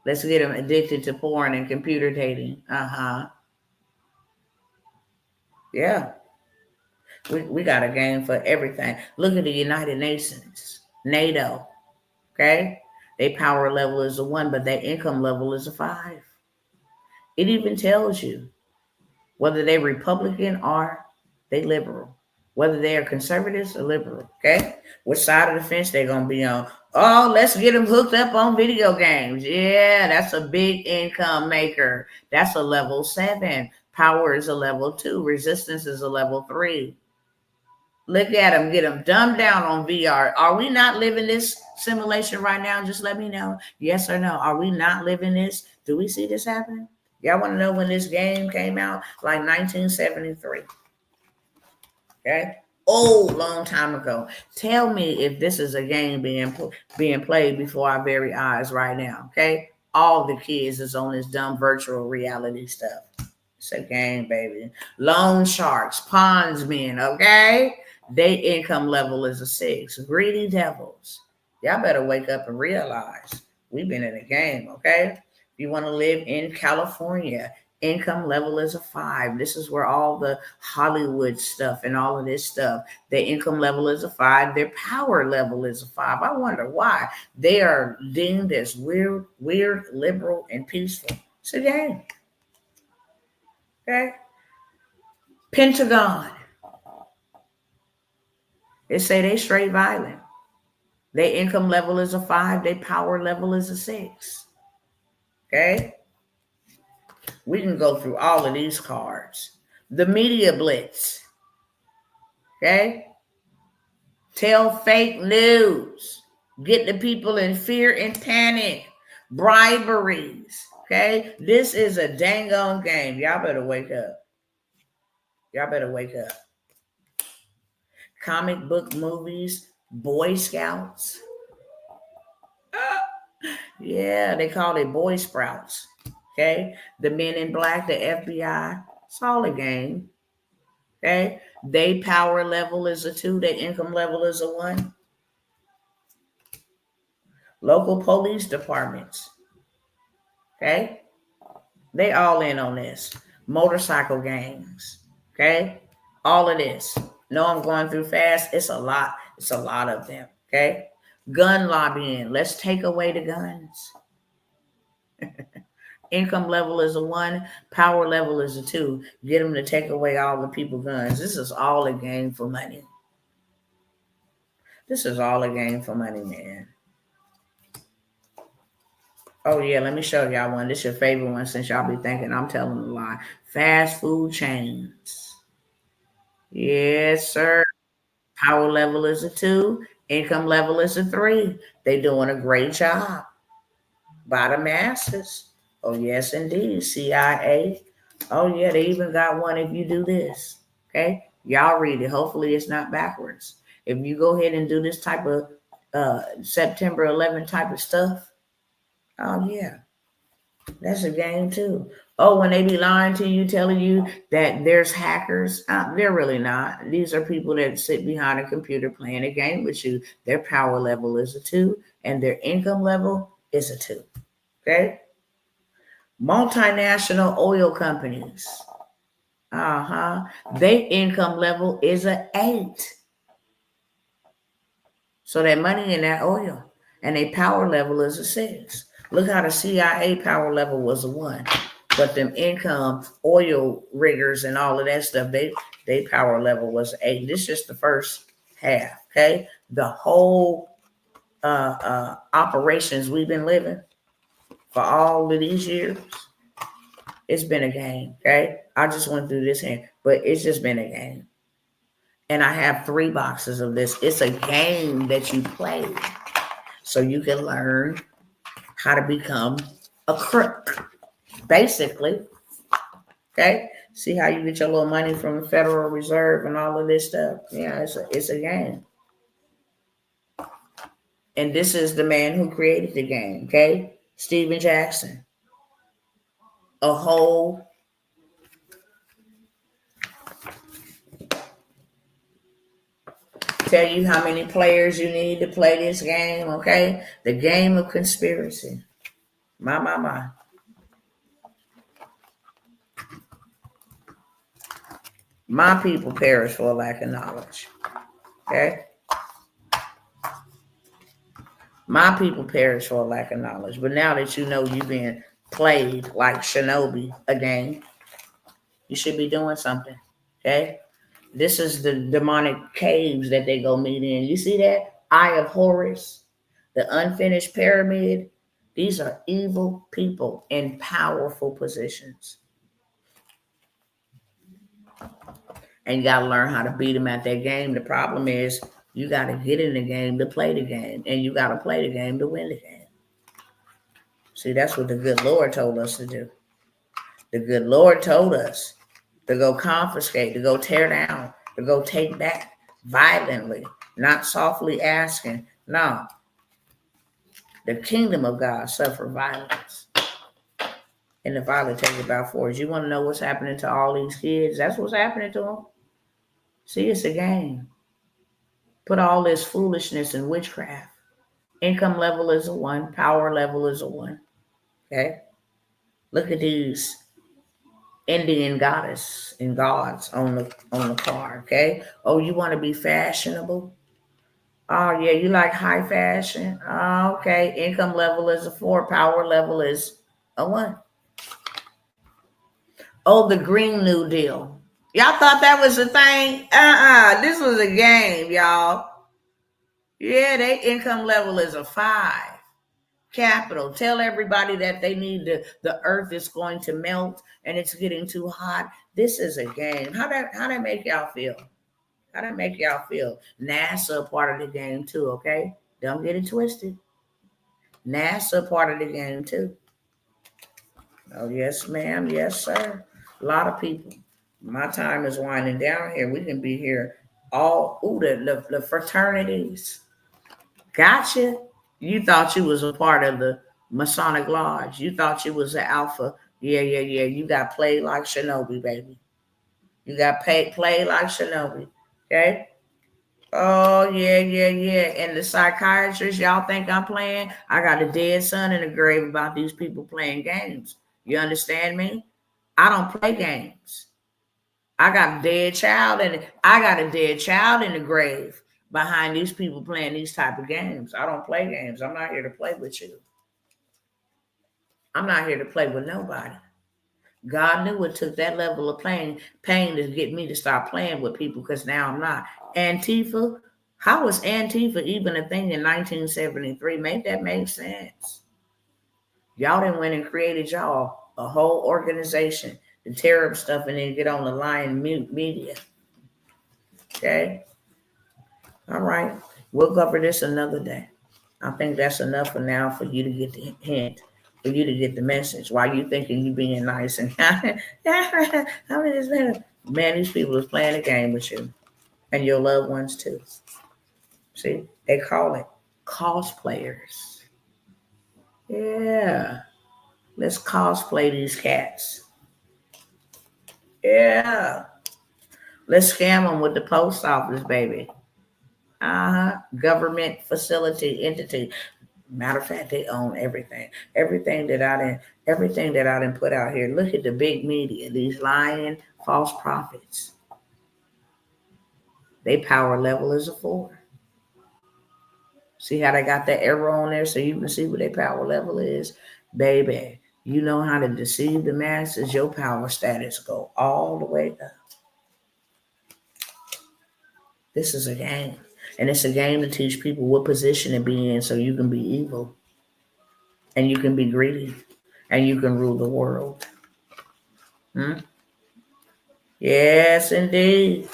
Let's get them addicted to porn and computer dating. Yeah. We got a game for everything. Look at the United Nations. NATO. Okay? Their power level is a 1, but their income level is a 5. It even tells you whether they're Republican or they liberal, whether they are conservatives or liberal, okay? Which side of the fence they're going to be on. Oh, let's get them hooked up on video games. Yeah, that's a big income maker. That's a level 7. Power is a level 2. Resistance is a level 3. Look at them, get them dumbed down on VR. Are we not living this simulation right now? Just let me know. Yes or no. Are we not living this? Do we see this happening? Y'all want to know when this game came out? Like 1973. Okay? Old, long time ago. Tell me if this is a game being played before our very eyes right now. Okay? All the kids is on this dumb virtual reality stuff. It's a game, baby. Loan sharks, ponds men, okay? Their income level is a 6. Greedy devils. Y'all better wake up and realize we've been in a game, okay? If you want to live in California, income level is a 5. This is where all the Hollywood stuff and all of this stuff, their income level is a 5. Their power level is a 5. I wonder why. They are deemed as weird, liberal, and peaceful. It's a game. Okay? Pentagon. They say they straight violent. Their income level is a 5. Their power level is a 6. Okay? We can go through all of these cards. The media blitz. Okay? Tell fake news. Get the people in fear and panic. Briberies. Okay? This is a dang on game. Y'all better wake up. Y'all better wake up. Comic book movies. Boy Scouts. Yeah, they call it Boy Sprouts. Okay? The Men in Black, the FBI. It's all a game. Okay? They power level is a 2. Their income level is a 1. Local police departments. Okay? They all in on this. Motorcycle gangs. Okay? All of this. No, I'm going through fast. It's a lot. It's a lot of them. Okay? Gun lobbying. Let's take away the guns. Income level is a 1. Power level is a 2. Get them to take away all the people's guns. This is all a game for money. This is all a game for money, man. Oh, yeah, let me show y'all one. This is your favorite one since y'all be thinking I'm telling a lie. Fast food chains. Yes, sir. Power level is a 2. Income level is a 3. They doing a great job. By the masses. Oh, yes, indeed. CIA. Oh, yeah, they even got one if you do this. Okay? Y'all read it. Hopefully it's not backwards. If you go ahead and do this type of September 11 type of stuff, oh, yeah. That's a game too. Oh, when they be lying to you, telling you that there's hackers, they're really not. These are people that sit behind a computer playing a game with you. Their power level is a 2, and their income level is a 2. Okay? Multinational oil companies. Their income level is a 8. So that money in that oil, and their power level is a 6. Look how the CIA power level was a 1. But them income oil riggers and all of that stuff, they power level was 8. This is just the first half, okay? The whole operations we've been living for all of these years, it's been a game, okay? I just went through this hand, but it's just been a game. And I have 3 boxes of this. It's a game that you play so you can learn how to become a crook, basically. Okay? See how you get your little money from the Federal Reserve and all of this stuff. Yeah, it's a game. And this is the man who created the game, okay? Steven Jackson. A whole tell you how many players you need to play this game, okay? The game of conspiracy. My. My people perish for a lack of knowledge. Okay? My people perish for a lack of knowledge. But now that you know you've been played like Shinobi again, you should be doing something. Okay? This is the demonic caves that they go meet in. You see that? Eye of Horus, the unfinished pyramid. These are evil people in powerful positions. And you got to learn how to beat them at that game. The problem is you got to get in the game to play the game. And you got to play the game to win the game. See, that's what the good Lord told us to do. The good Lord told us to go confiscate, to go tear down, to go take back violently, not softly asking. No. The kingdom of God suffer violence. And the violent take it by force. You want to know what's happening to all these kids? That's what's happening to them. See, it's a game. Put all this foolishness in witchcraft. Income level is a 1. Power level is a 1. Okay? Look at these Indian goddess and gods on the car. Okay? Oh, you want to be fashionable? Oh, yeah, you like high fashion? Oh, okay. Income level is a 4. Power level is a 1. Oh, the Green New Deal. Y'all thought that was a thing? This was a game, y'all. Yeah, their income level is a 5. Capital. Tell everybody that they need the earth is going to melt and it's getting too hot. This is a game. How that make y'all feel? How that make y'all feel? NASA part of the game too, okay? Don't get it twisted. NASA part of the game too. Oh, yes, ma'am. Yes, sir. A lot of people. My time is winding down here. We can be here all, the fraternities. Gotcha. You thought you was a part of the Masonic Lodge. You thought you was an alpha. Yeah. You got played like Shinobi, baby. You got played like Shinobi. Okay? Oh, yeah. And the psychiatrist, y'all think I'm playing? I got a dead son in the grave about these people playing games. You understand me? I don't play games. I got a dead child in the grave behind these people playing these type of games. I don't play games. I'm not here to play with you. I'm not here to play with nobody. God knew it took that level of pain to get me to stop playing with people, because now I'm not. Antifa, how was Antifa even a thing in 1973? Make that make sense. Y'all done went and created y'all a whole organization to tear up stuff and then get on the line media. Okay? All right. We'll cover this another day. I think that's enough for now for you to get the hint, for you to get the message. Why you thinking you being nice and man, these people is playing a game with you and your loved ones too. See, they call it cosplayers. Yeah. Let's cosplay these cats. Yeah. Let's scam them with the post office, baby. Government facility entity. Matter of fact, they own everything. Everything that I didn't put out here. Look at the big media, these lying false prophets. They power level is a 4. See how they got that arrow on there so you can see what their power level is? Baby, you know how to deceive the masses, your power status go all the way up. This is a game. And it's a game to teach people what position to be in so you can be evil. And you can be greedy. And you can rule the world. Yes, indeed.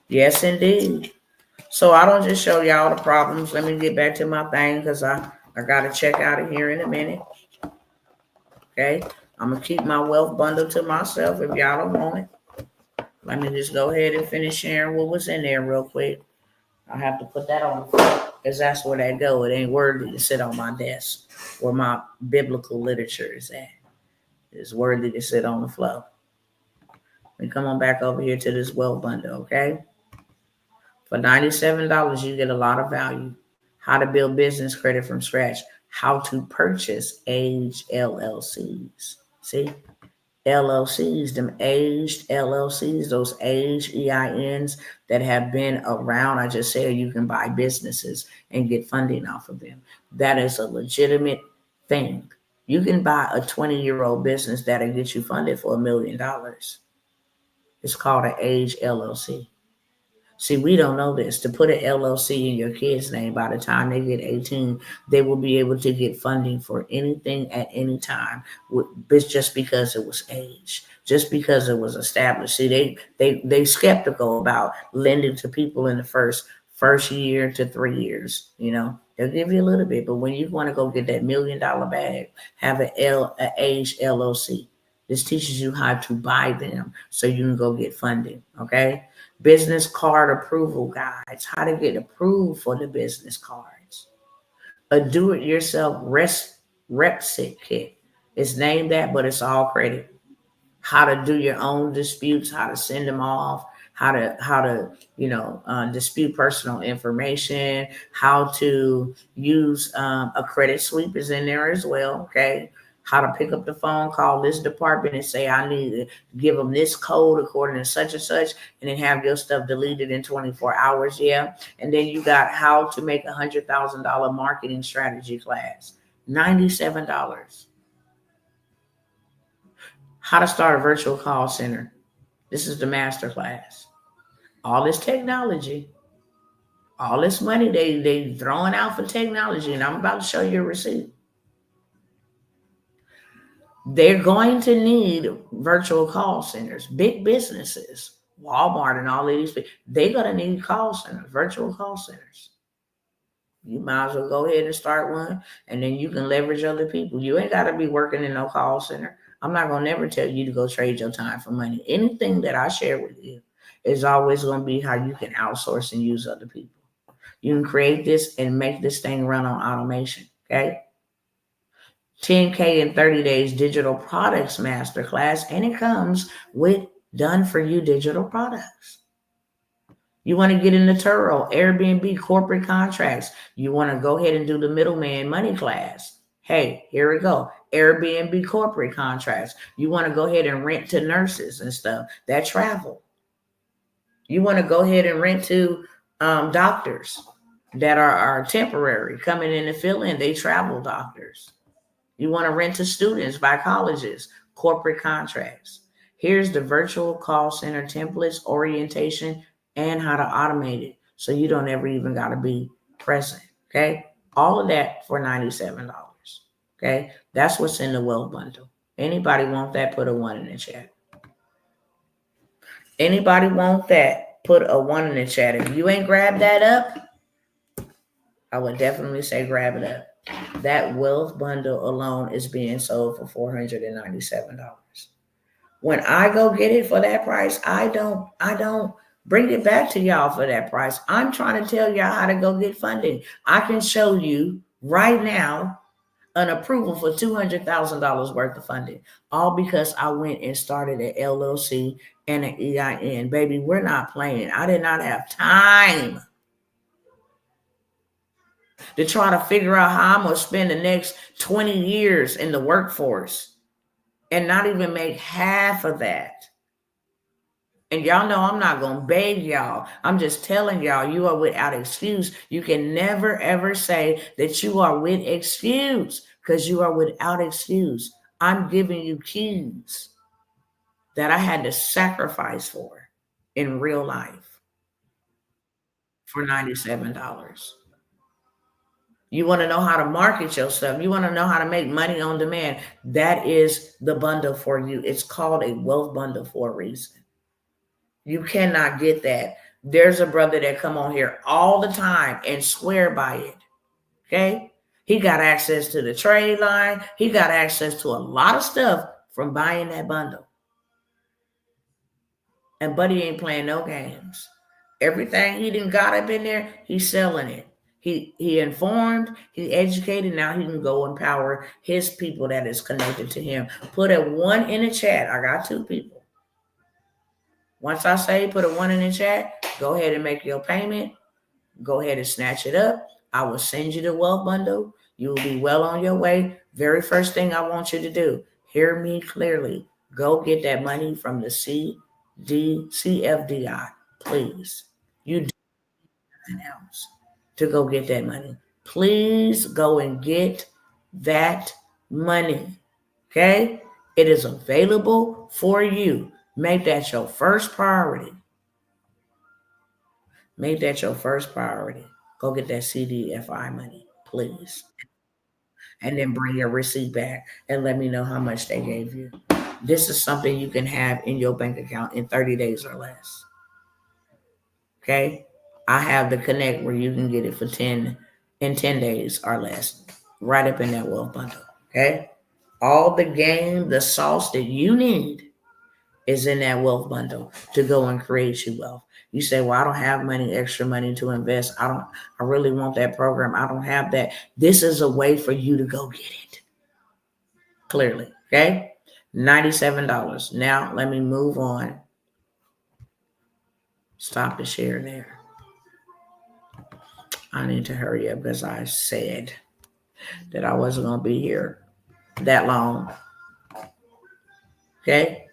Yes, indeed. So I don't just show y'all the problems. Let me get back to my thing because I got to check out of here in a minute. Okay? I'm going to keep my wealth bundle to myself if y'all don't want it. Let me just go ahead and finish sharing what was in there real quick. I have to put that on the floor because that's where that go. It ain't worthy to sit on my desk where my biblical literature is at. It's worthy to sit on the floor. We come on back over here to this wealth bundle, okay? For $97, you get a lot of value. How to build business credit from scratch. How to purchase aged LLCs. See? LLCs, them aged LLCs, those aged EINs that have been around. I just said you can buy businesses and get funding off of them. That is a legitimate thing. You can buy a 20-year-old business that'll get you funded for $1 million. It's called an aged LLC. See, we don't know this. To put an LLC in your kid's name, by the time they get 18, they will be able to get funding for anything at any time, just because it was age, just because it was established. See, they skeptical about lending to people in the first year to 3 years. They'll give you a little bit, but when you want to go get that $1 million bag, have an age LLC. This teaches you how to buy them so you can go get funding. Okay. Business card approval guides, how to get approved for the business cards. A do-it-yourself Repsit kit. It's named that, but it's all credit. How to do your own disputes, how to send them off, how to dispute personal information, how to use a credit sweep is in there as well. Okay. How to pick up the phone, call this department and say, I need to give them this code according to such and such, and then have your stuff deleted in 24 hours. Yeah. And then you got how to make $100,000 marketing strategy class, $97. How to start a virtual call center. This is the master class. All this technology, all this money they throwing out for technology, and I'm about to show you a receipt. They're going to need virtual call centers. Big businesses, Walmart and all of these, they're going to need call centers, virtual call centers. You might as well go ahead and start one, and then you can leverage other people. You ain't got to be working in no call center. I'm not going to never tell you to go trade your time for money. Anything that I share with you is always going to be how you can outsource and use other people. You can create this and make this thing run on automation. Okay. 10K in 30 days digital products masterclass, and it comes with done for you digital products. You want to get into Turo, Airbnb, corporate contracts. You want to go ahead and do the middleman money class. Hey, here we go. Airbnb corporate contracts. You want to go ahead and rent to nurses and stuff that travel. You want to go ahead and rent to doctors that are temporary, coming in to fill in. They travel doctors. You want to rent to students by colleges, corporate contracts. Here's the virtual call center templates, orientation, and how to automate it so you don't ever even got to be present. Okay. All of that for $97. Okay. That's what's in the wealth bundle. Anybody want that? Put a 1 in the chat. Anybody want that? Put a 1 in the chat. If you ain't grabbed that up, I would definitely say grab it up. That wealth bundle alone is being sold for $497. When I go get it for that price, I don't bring it back to y'all for that price. I'm trying to tell y'all how to go get funding. I can show you right now an approval for $200,000 worth of funding, all because I went and started an LLC and an EIN. Baby, we're not playing. I did not have time to try to figure out how I'm going to spend the next 20 years in the workforce and not even make half of that. And y'all know I'm not going to beg y'all. I'm just telling y'all, you are without excuse. You can never, ever say that you are with excuse, because you are without excuse. I'm giving you keys that I had to sacrifice for in real life for $97. You want to know how to market yourself. You want to know how to make money on demand. That is the bundle for you. It's called a wealth bundle for a reason. You cannot get that. There's a brother that come on here all the time and swear by it. Okay? He got access to the trade line. He got access to a lot of stuff from buying that bundle. And Buddy ain't playing no games. Everything he done got up in there, he's selling it. He informed, he educated. Now he can go empower his people that is connected to him. Put a 1 in the chat. I got 2 people. Once I say put a 1 in the chat, go ahead and make your payment. Go ahead and snatch it up. I will send you the wealth bundle. You will be well on your way. Very first thing I want you to do, hear me clearly. Go get that money from the CFDI, please. You do nothing else to go get that money. Please go and get that money. Okay? It is available for you. Make that your first priority. Make that your first priority. Go get that CDFI money, please. And then bring your receipt back and let me know how much they gave you. This is something you can have in your bank account in 30 days or less. Okay? I have the connect where you can get it for 10 in 10 days or less. Right up in that wealth bundle. Okay? All the game, the sauce that you need is in that wealth bundle to go and create you wealth. You say, well, I don't have money, extra money to invest. I really want that program. I don't have that. This is a way for you to go get it. Clearly. Okay? $97. Now let me move on. Stop the share there. I need to hurry up because I said that I wasn't going to be here that long. Okay?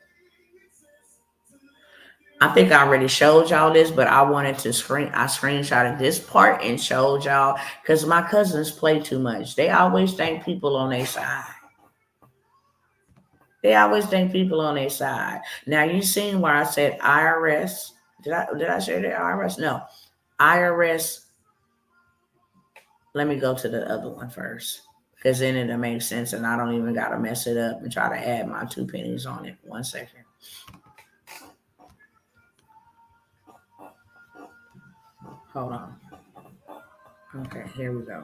I think I already showed y'all this, but I wanted to I screenshotted this part and showed y'all because my cousins play too much. They always think people on their side. They always think people on their side. Now you seen where I said IRS. Did I say the IRS? No. IRS. Let me go to the other one first. Because then it'll make sense and I don't even gotta mess it up and try to add my 2 pennies on it. 1 second. Hold on. Okay, here we go.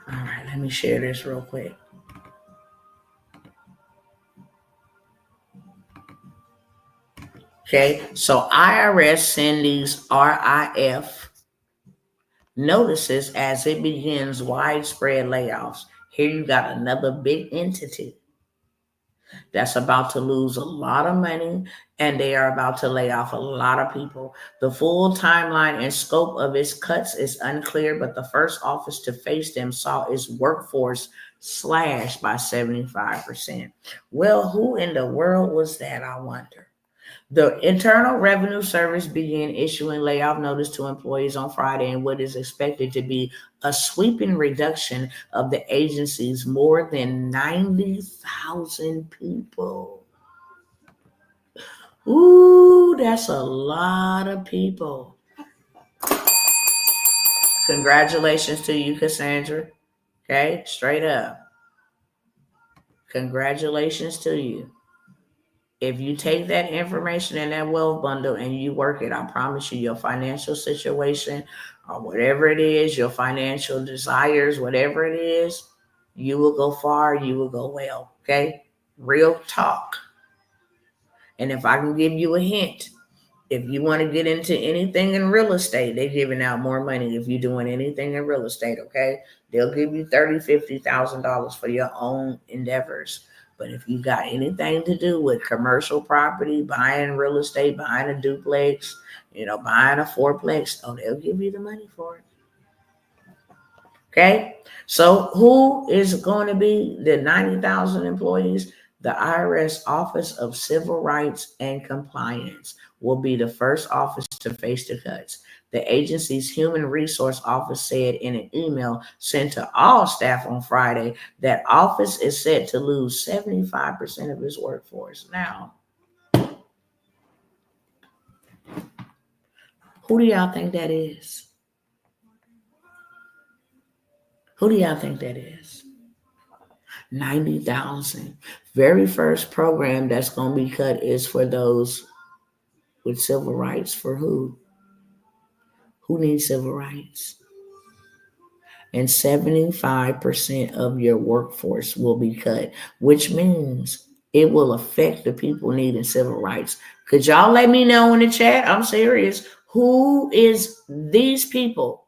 All right, let me share this real quick. Okay, so IRS send these RIF notices as it begins widespread layoffs. Here you got another big entity that's about to lose a lot of money and they are about to lay off a lot of people. The full timeline and scope of its cuts is unclear, but the first office to face them saw its workforce slashed by 75%. Well, who in the world was that, I wonder? The Internal Revenue Service began issuing layoff notice to employees on Friday in what is expected to be a sweeping reduction of the agency's more than 90,000 people. Ooh, that's a lot of people. Congratulations to you, Cassandra. Okay, straight up. Congratulations to you. If you take that information in that wealth bundle and you work it, I promise you your financial situation or whatever it is, your financial desires, whatever it is, you will go far, you will go well. Okay? Real talk. And if I can give you a hint, if you want to get into anything in real estate, they're giving out more money if you're doing anything in real estate, okay? They'll give you $30,000, $50,000 for your own endeavors. But if you got anything to do with commercial property, buying real estate, buying a duplex, buying a fourplex, they'll give you the money for it. Okay? So who is going to be the 90,000 employees? The IRS Office of Civil Rights and Compliance will be the first office to face the cuts. The agency's Human Resource Office said in an email sent to all staff on Friday that office is set to lose 75% of its workforce. Now, who do y'all think that is? Who do y'all think that is? 90,000. Very first program that's going to be cut is for those with civil rights. For who? Who needs civil rights? And 75% of your workforce will be cut, which means it will affect the people needing civil rights. Could y'all let me know in the chat? I'm serious. Who is these people?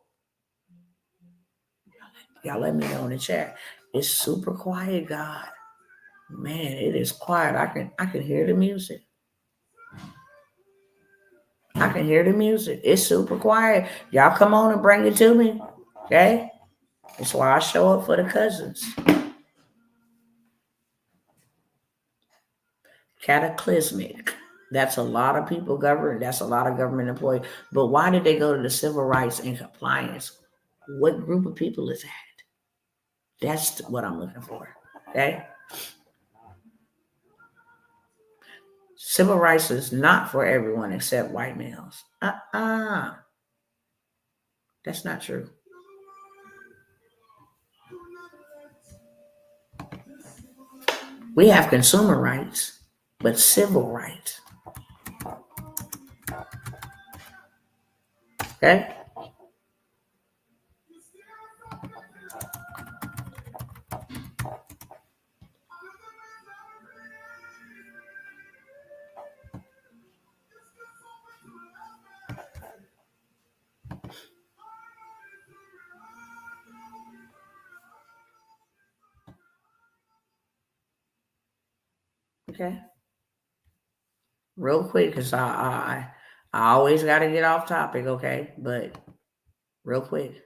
Y'all let me know in the chat. It's super quiet, God. Man, it is quiet. I can hear the music. I can hear the music. It's super quiet. Y'all come on and bring it to me. Okay? That's why I show up for the cousins. Cataclysmic. That's a lot of people governed. That's a lot of government employees. But why did they go to the civil rights and compliance? What group of people is that? That's what I'm looking for. Okay? Civil rights is not for everyone except white males. That's not true. We have consumer rights, but civil rights. Okay? Okay. Real quick, because I always got to get off topic, okay? But real quick.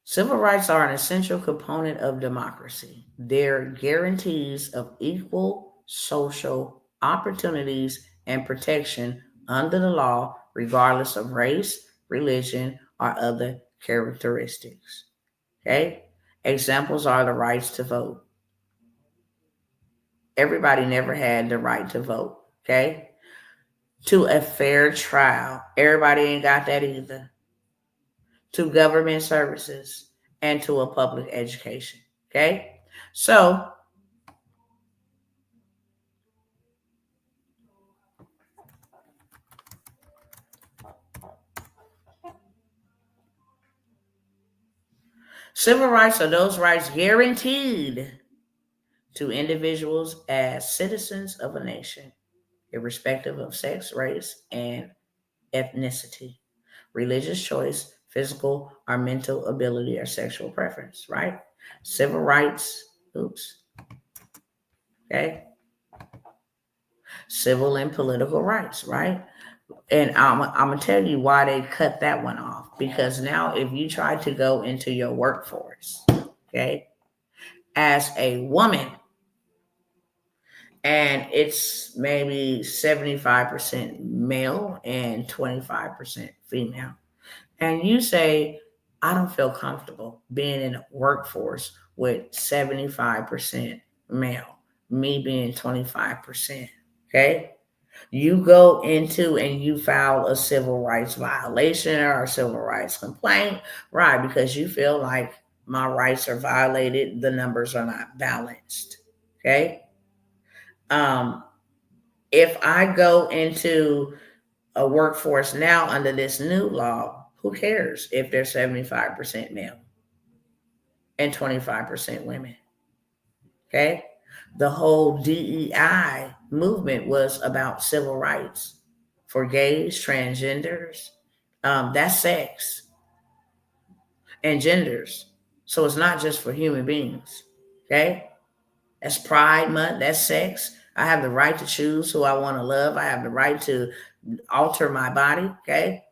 Civil rights are an essential component of democracy. They're guarantees of equal social opportunities and protection under the law, regardless of race, religion, or other characteristics. Okay? Examples are the rights to vote. Everybody never had the right to vote. Okay? To a fair trial. Everybody ain't got that either. To government services and to a public education. Okay? So, civil rights are those rights guaranteed to individuals as citizens of a nation, irrespective of sex, race, and ethnicity, religious choice, physical or mental ability, or sexual preference, right? Civil rights, okay? Civil and political rights, right? And I'm going to tell you why they cut that one off. Because now, if you try to go into your workforce, okay, as a woman, and it's maybe 75% male and 25% female, and you say, I don't feel comfortable being in a workforce with 75% male, me being 25%, okay? You go into and you file a civil rights violation or a civil rights complaint, right? Because you feel like my rights are violated, the numbers are not balanced, okay? Um, if I go into a workforce now under this new law, who cares if they're 75% male and 25% women? Okay. The whole DEI movement was about civil rights for gays, transgenders, that's sex, and genders. So it's not just for human beings. Okay. That's Pride Month. That's sex. I have the right to choose who I want to love. I have the right to alter my body. Okay.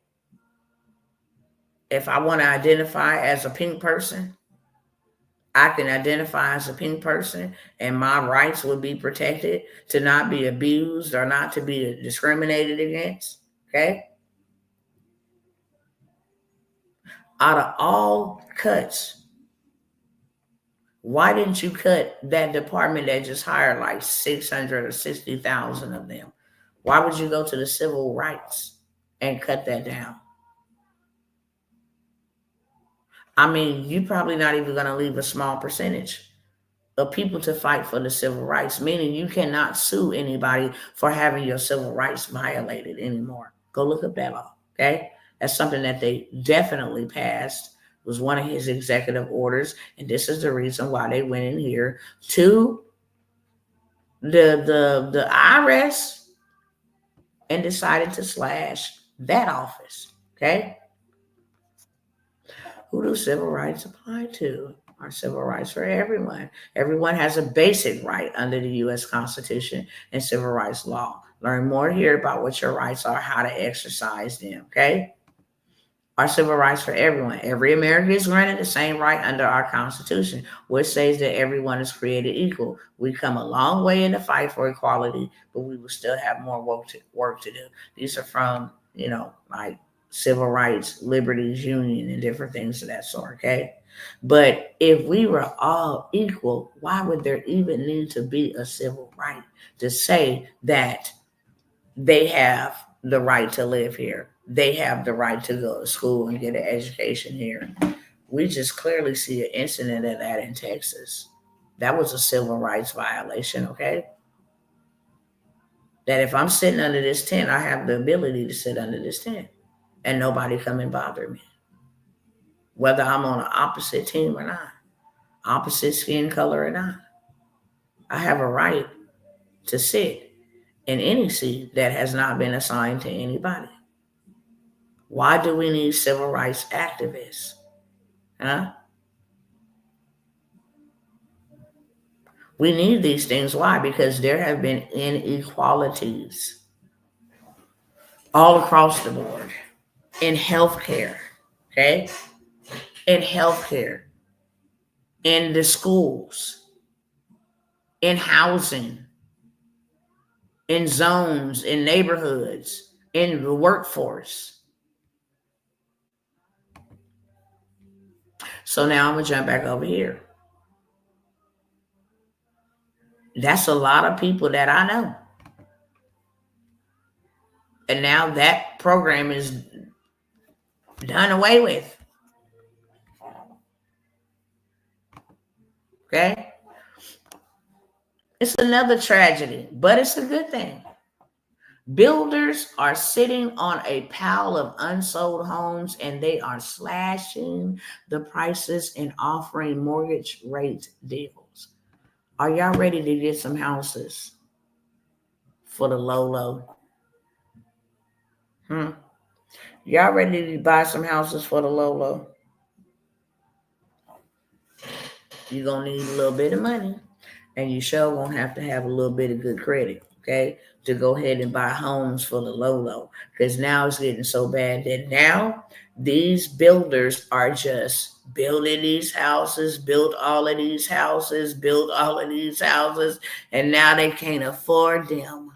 If I want to identify as a pink person, I can identify as a pink person and my rights would be protected to not be abused or not to be discriminated against. Okay. Out of all cuts, why didn't you cut that department that just hired like 600 or 60,000 of them? Why would you go to the civil rights and cut that down? I mean, you're probably not even going to leave a small percentage of people to fight for the civil rights, meaning you cannot sue anybody for having your civil rights violated anymore. Go look up that law, okay? That's something that they definitely passed. It was one of his executive orders, and this is the reason why they went in here to the IRS and decided to slash that office, okay? Who do civil rights apply to? Are civil rights for everyone? Everyone has a basic right under the U.S. Constitution and civil rights law. Learn more here about what your rights are, how to exercise them, okay? Are civil rights for everyone? Every American is granted the same right under our Constitution, which says that everyone is created equal. We come a long way in the fight for equality, but we will still have more work to do. These are from, like Civil Rights, Liberties Union, and different things of that sort, okay? But if we were all equal, why would there even need to be a civil right to say that they have the right to live here? They have the right to go to school and get an education here. We just clearly see an incident of that in Texas. That was a civil rights violation, okay? That if I'm sitting under this tent, I have the ability to sit under this tent and nobody come and bother me. Whether I'm on an opposite team or not, opposite skin color or not, I have a right to sit in any seat that has not been assigned to anybody. Why do we need civil rights activists? Huh? We need these things. Why? Because there have been inequalities all across the board in healthcare, okay? In healthcare, in the schools, in housing, in zones, in neighborhoods, in the workforce. So now I'm going to jump back over here. That's a lot of people that I know. And now that program is done away with. Okay? It's another tragedy, but it's a good thing. Builders are sitting on a pile of unsold homes and they are slashing the prices and offering mortgage rate deals. Are y'all ready to get some houses for the low? Y'all ready to buy some houses for the low? You're going to need a little bit of money, and you sure won't have to have a little bit of good credit, okay, to go ahead and buy homes for the low. Because now it's getting so bad that now these builders are just building these houses, built all of these houses, and now they can't afford them.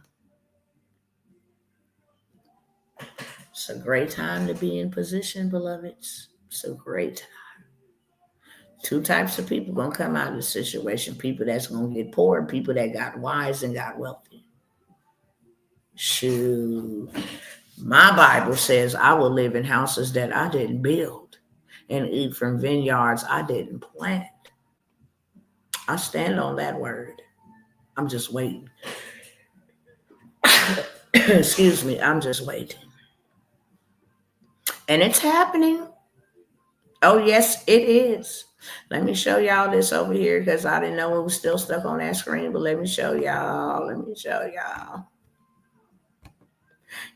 It's a great time to be in position, beloveds. It's a great time. Two types of people gonna come out of the situation: people that's gonna get poor, and people that got wise and got wealthy. Shoot, my Bible says I will live in houses that I didn't build and eat from vineyards I didn't plant. I stand on that word. I'm just waiting. Excuse me, I'm just waiting. And it's happening. Oh, yes, it is. Let me show y'all this over here because I didn't know it was still stuck on that screen, but let me show y'all.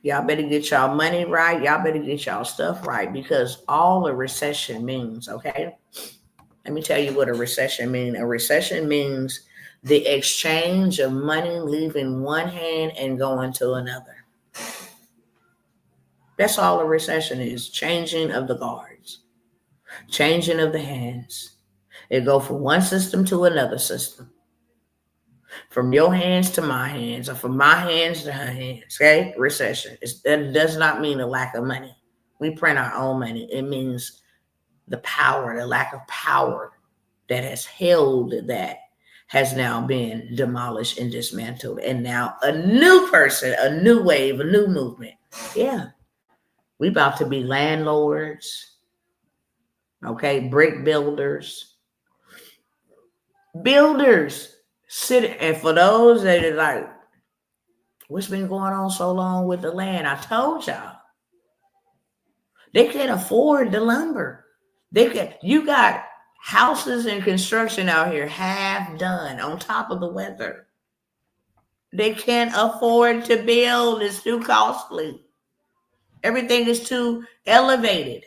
Y'all better get y'all money right. Y'all better get y'all stuff right because all a recession means, okay? Let me tell you what a recession means. A recession means the exchange of money leaving one hand and going to another. That's all a recession is, changing of the guards, changing of the hands. It go from one system to another system. From your hands to my hands, or from my hands to her hands, okay? Recession. That does not mean a lack of money. We print our own money. It means the power, the lack of power that has held that has now been demolished and dismantled. And now a new person, a new wave, a new movement. Yeah. We about to be landlords, okay? Brick builders. And for those that are like, what's been going on so long with the land? I told y'all. They can't afford the lumber. You got houses and construction out here half done on top of the weather. They can't afford to build. It's too costly. Everything is too elevated.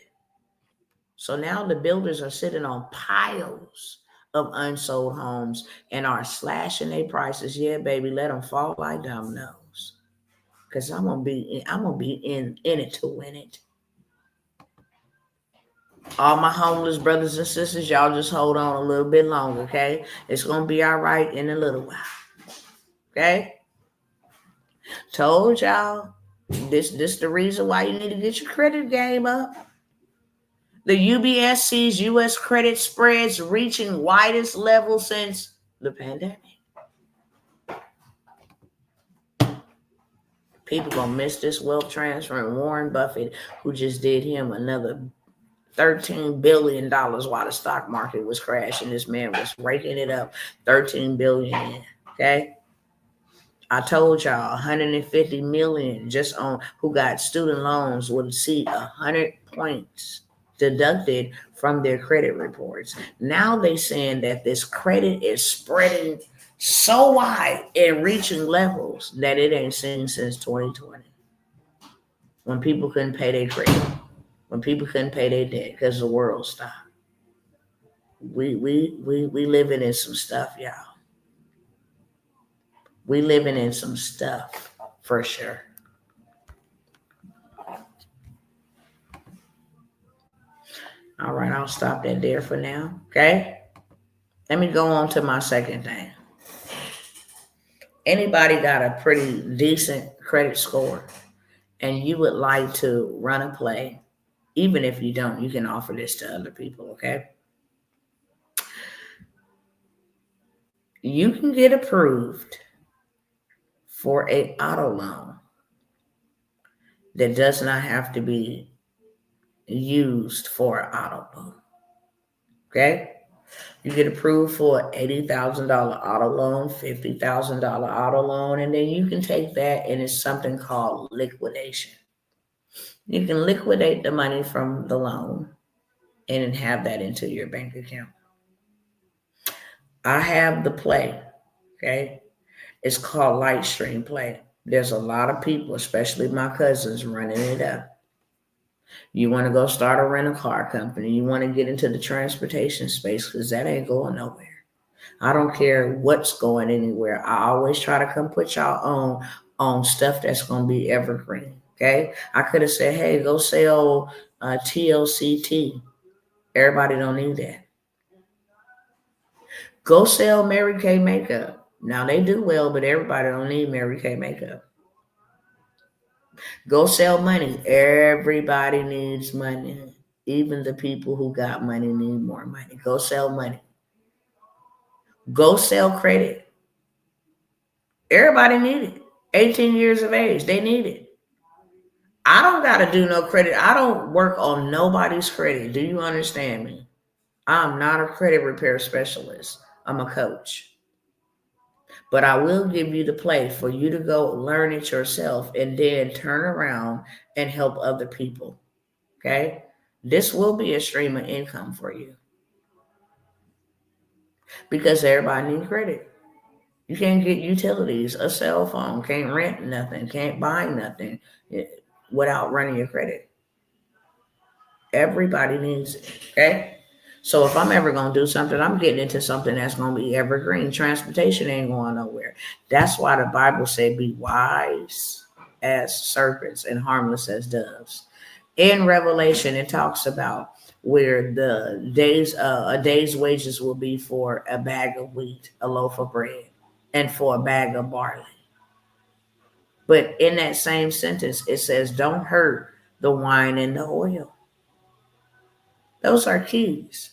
So now the builders are sitting on piles of unsold homes and are slashing their prices. Yeah, baby, let them fall like dominoes. Because I'm gonna be in it to win it. All my homeless brothers and sisters, y'all just hold on a little bit longer, okay? It's gonna be all right in a little while. Okay? Told y'all. This the reason why you need to get your credit game up. The UBS sees U.S. credit spreads reaching widest level since the pandemic. People gonna miss this wealth transfer, and Warren Buffett, who just did him another $13 billion while the stock market was crashing. This man was raking it up, $13 billion. Okay. I told y'all 150 million just on who got student loans would see 100 points deducted from their credit reports. Now they saying that this credit is spreading so wide and reaching levels that it ain't seen since 2020. When people couldn't pay their credit, when people couldn't pay their debt because the world stopped. We living in some stuff, y'all. We living in some stuff for sure. All right, I'll stop that there for now. Okay. Let me go on to my second thing. Anybody got a pretty decent credit score and you would like to run a play, even if you don't, you can offer this to other people, okay? You can get approved for an auto loan that does not have to be used for an auto loan, okay? You get approved for an $80,000 auto loan, $50,000 auto loan, and then you can take that and it's something called liquidation. You can liquidate the money from the loan and then have that into your bank account. I have the play, okay? It's called Light Stream Play. There's a lot of people, especially my cousins, running it up. You want to go start a rental car company. You want to get into the transportation space because that ain't going nowhere. I don't care what's going anywhere. I always try to come put y'all on stuff that's going to be evergreen, okay? I could have said, hey, go sell TLCT. Everybody don't need that. Go sell Mary Kay makeup. Now they do well, but everybody don't need Mary Kay makeup. Go sell money. Everybody needs money. Even the people who got money need more money. Go sell money. Go sell credit. Everybody need it. 18 years of age, they need it. I don't got to do no credit. I don't work on nobody's credit. Do you understand me? I'm not a credit repair specialist. I'm a coach. But I will give you the play for you to go learn it yourself and then turn around and help other people. Okay? This will be a stream of income for you. Because everybody needs credit. You can't get utilities, a cell phone, can't rent nothing, can't buy nothing without running your credit. Everybody needs it. Okay? So if I'm ever going to do something, I'm getting into something that's going to be evergreen. Transportation ain't going nowhere. That's why the Bible said, be wise as serpents and harmless as doves. In Revelation, it talks about where the days, a day's wages will be for a bag of wheat, a loaf of bread, and for a bag of barley. But in that same sentence, it says, don't hurt the wine and the oil. Those are keys.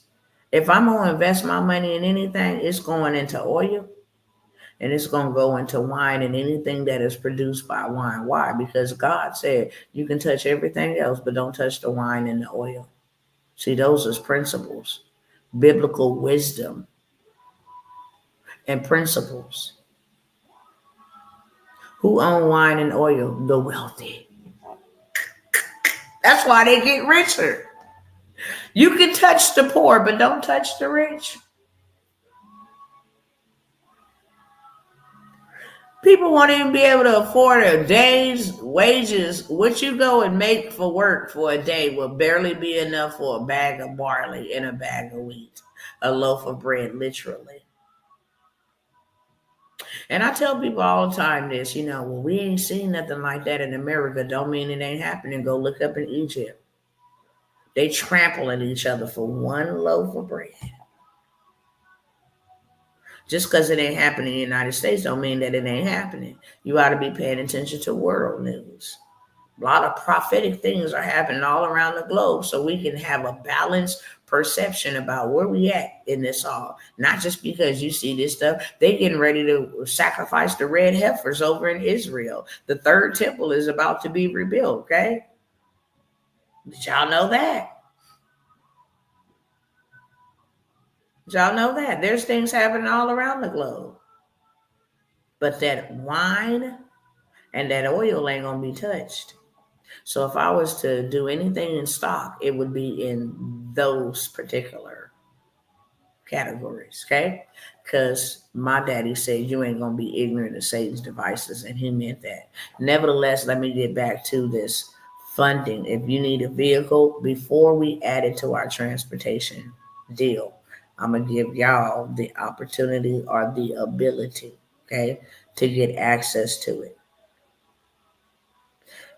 If I'm going to invest my money in anything, it's going into oil and it's going to go into wine and anything that is produced by wine. Why? Because God said you can touch everything else, but don't touch the wine and the oil. See, those are principles, biblical wisdom and principles. Who own wine and oil? The wealthy. That's why they get richer. You can touch the poor, but don't touch the rich. People won't even be able to afford a day's wages. What you go and make for work for a day will barely be enough for a bag of barley and a bag of wheat, a loaf of bread, literally. And I tell people all the time this, well, we ain't seen nothing like that in America. Don't mean it ain't happening. Go look up in Egypt. They trampling each other for one loaf of bread. Just because it ain't happening in the United States don't mean that it ain't happening. You ought to be paying attention to world news. A lot of prophetic things are happening all around the globe, so we can have a balanced perception about where we at in this all. Not just because you see this stuff, they getting ready to sacrifice the red heifers over in Israel. The third temple is about to be rebuilt. Okay, did y'all know that? Did y'all know that? There's things happening all around the globe, but that wine and that oil ain't gonna be touched. So if I was to do anything in stock, it would be in those particular categories, okay? Because my daddy said you ain't gonna be ignorant of Satan's devices, and he meant that. Nevertheless, let me get back to this funding. If you need a vehicle, before we add it to our transportation deal, I'm gonna give y'all the opportunity or the ability, okay, to get access to it.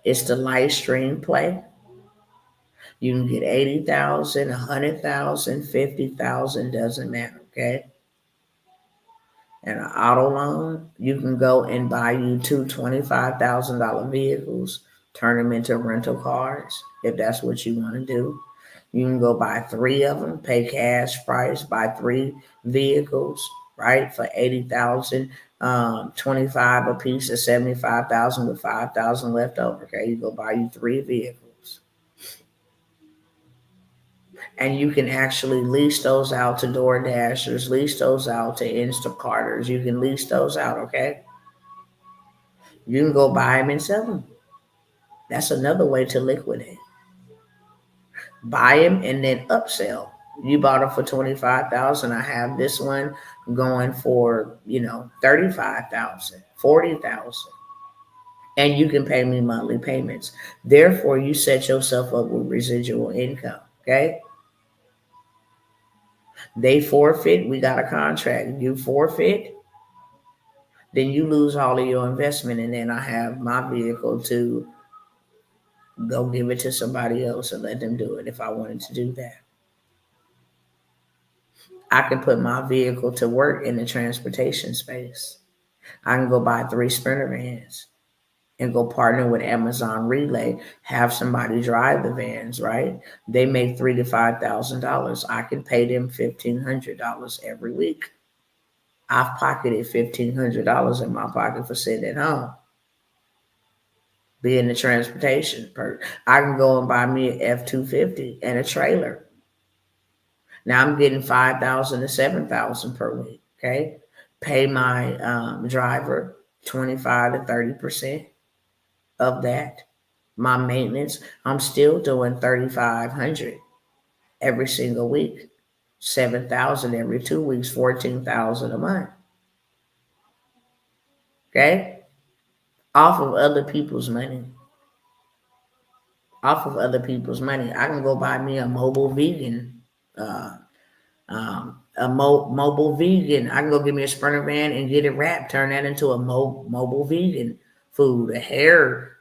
It's the live stream play. You can get 80,000, 100,000, 50,000, doesn't matter, okay? And an auto loan, you can go and buy you two $25,000 vehicles, turn them into rental cars if that's what you want to do. You can go buy three of them, pay cash price, buy three vehicles, right, for 80,000, 25 a piece of 75,000 with 5,000 left over. Okay, you go buy you three vehicles. And you can actually lease those out to Door Dashers, lease those out to Instacarters. You can lease those out, okay? You can go buy them and sell them. That's another way to liquidate. Buy them and then upsell. You bought them for 25,000. I have this one going for 35,000, 40,000, and you can pay me monthly payments. Therefore, you set yourself up with residual income. Okay. They forfeit. We got a contract. You forfeit, then you lose all of your investment, and then I have my vehicle to go give it to somebody else and let them do it if I wanted to do that. I can put my vehicle to work in the transportation space. I can go buy three Sprinter vans and go partner with Amazon Relay, have somebody drive the vans, right? They make $3,000 to $5,000. I can pay them $1,500 every week. I've pocketed $1,500 in my pocket for sitting at home. Being the transportation part, I can go and buy me an F-250 and a trailer. Now I'm getting 5,000 to 7,000 per week. Okay, pay my driver 25 to 30% of that. My maintenance, I'm still doing 3,500 every single week, 7,000 every 2 weeks, 14,000 a month. Okay, off of other people's money. Off of other people's money. I can go buy me a mobile vegan, mobile vegan. I can go get me a Sprinter van and get it wrapped, turn that into a mobile vegan food, a hair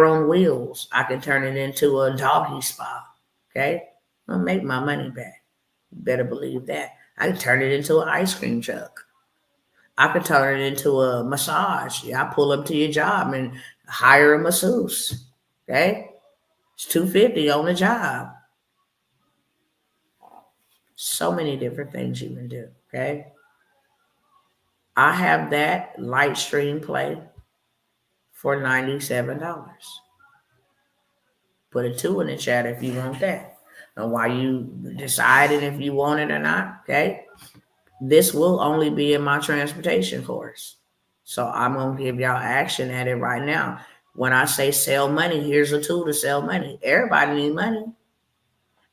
on wheels. I can turn it into a doggy spa. Okay, I'll make my money back. You better believe that. I can turn it into an ice cream truck. I could turn it into a massage. Yeah, I pull up to your job and hire a masseuse. Okay. It's $250 on the job. So many different things you can do. Okay. I have that light stream play for $97. Put a 2 in the chat if you want that. And while you deciding if you want it or not, okay, this will only be in my transportation course. So I'm going to give y'all action at it right now. When I say sell money, here's a tool to sell money. Everybody needs money.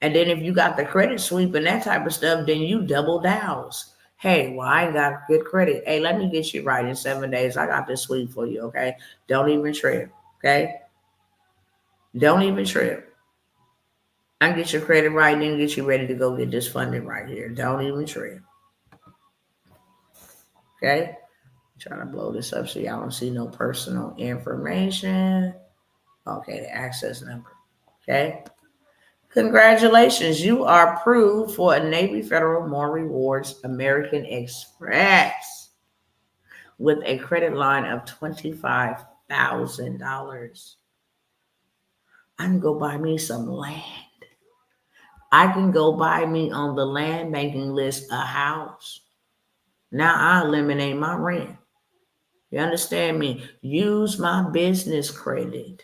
And then if you got the credit sweep and that type of stuff, then you double downs. Hey, well, I ain't got good credit. Hey, let me get you right in 7 days. I got this sweep for you, okay? Don't even trip, okay? Don't even trip. I can get your credit right and then get you ready to go get this funding right here. Don't even trip. Okay? I'm trying to blow this up so y'all don't see no personal information. Okay, the access number. Okay? Congratulations, you are approved for a Navy Federal More Rewards American Express with a credit line of $25,000. I can go buy me some land. I can go buy me on the land banking list a house. Now I eliminate my rent. You understand me? Use my business credit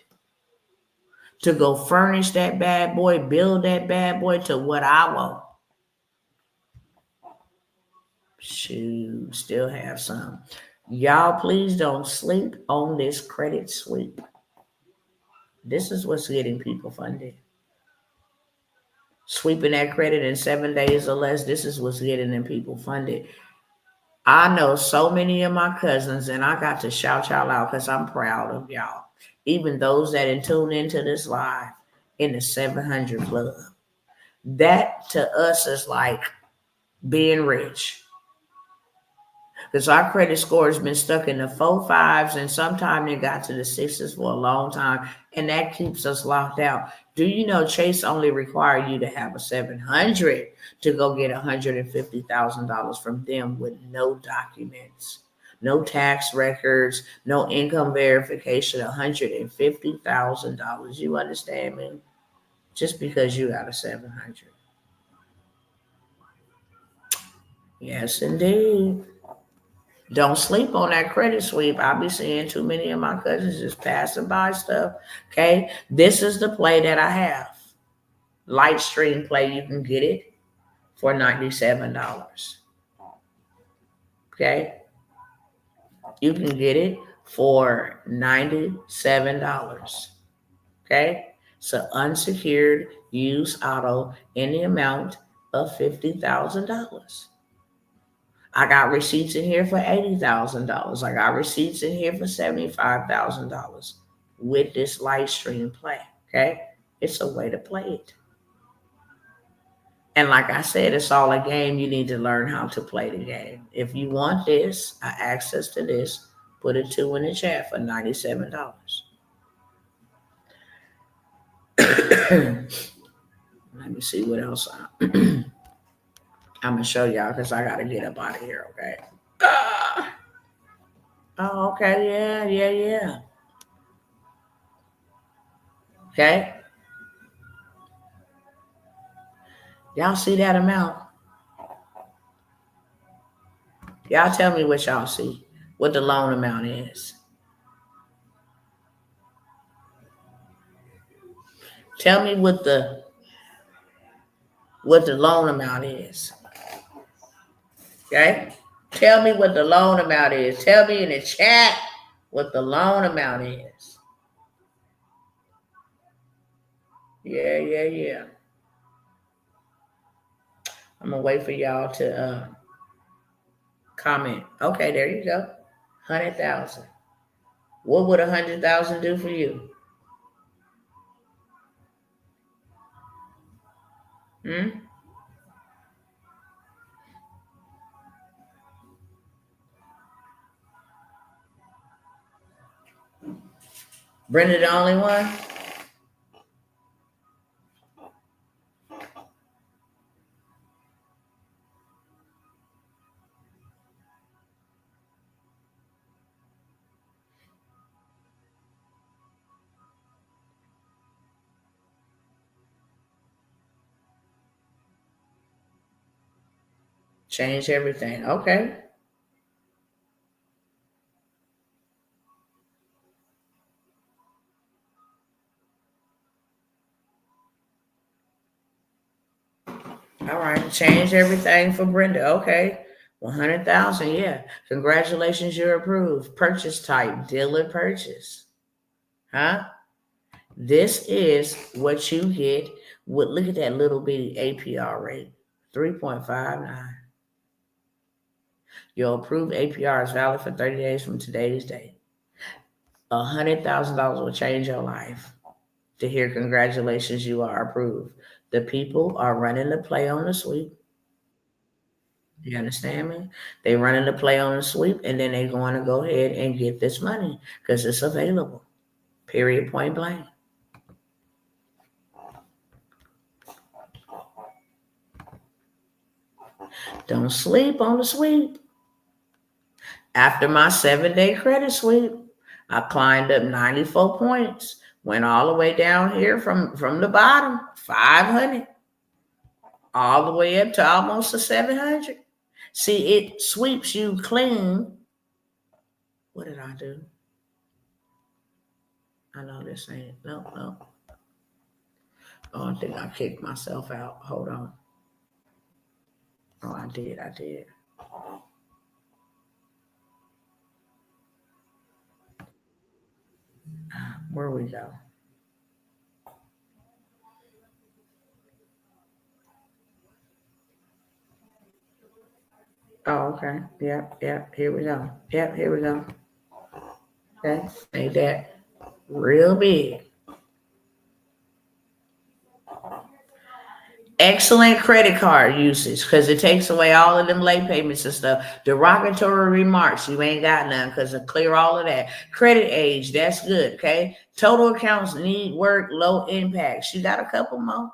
to go furnish that bad boy, build that bad boy to what I want. Shoot, still have some. Y'all, please don't sleep on this credit sweep. This is what's getting people funded. Sweeping that credit in 7 days or less, this is what's getting them people funded. I know so many of my cousins, and I got to shout y'all out because I'm proud of y'all. Even those that tune into this live in the 700 club. That to us is like being rich. Because our credit score has been stuck in the 4.5s, and sometimes it got to the 6s for a long time, and that keeps us locked out. Do you know Chase only require you to have a 700 to go get $150,000 from them with no documents, no tax records, no income verification, $150,000. You understand me? Just because you got a 700. Yes, indeed. Don't sleep on that credit sweep. I be seeing too many of my cousins just passing by stuff. Okay. This is the play that I have. Light stream play. You can get it for $97. Okay. You can get it for $97. Okay. So unsecured used auto in the amount of $50,000. I got receipts in here for $80,000. I got receipts in here for $75,000 with this live stream play. Okay. It's a way to play it. And like I said, it's all a game. You need to learn how to play the game. If you want this, access to this, put a 2 in the chat for $97. Let me see what else I'm going to show y'all because I got to get up out of here. Okay. Oh, okay. Yeah. Okay. Y'all see that amount? Y'all tell me what y'all see, what the loan amount is. Tell me what the loan amount is. Okay? Tell me what the loan amount is. Tell me in the chat what the loan amount is. Yeah. I'm gonna wait for y'all to comment. Okay, there you go. 100,000. What would 100,000 do for you? Brenda the only one? Change everything. Okay. All right. Change everything for Brenda. Okay. 100,000. Yeah. Congratulations. You're approved. Purchase type, dealer purchase. Huh? This is what you get with, look at that little bitty APR rate, 3.59. Your approved APR is valid for 30 days from today's date. $100,000 will change your life. To hear congratulations, you are approved. The people are running the play on the sweep. You understand me? They running the play on the sweep, and then they're going to go ahead and get this money because it's available. Period, point blank. Don't sleep on the sweep. After my 7-day credit sweep, I climbed up 94 points Went all the way down here from the bottom, 500, all the way up to almost a 700. See, it sweeps you clean. What did I do? I know this ain't, no. Oh, I think I kicked myself out. Hold on. Oh, I did. Where we go? Oh, okay. Yep. Here we go. Yep, here we go. Okay. Made that real big. Excellent credit card usage because it takes away all of them late payments and stuff. Derogatory remarks, you ain't got none because it clear all of that. Credit age, that's good. Okay. Total accounts need work, low impact. She got a couple more.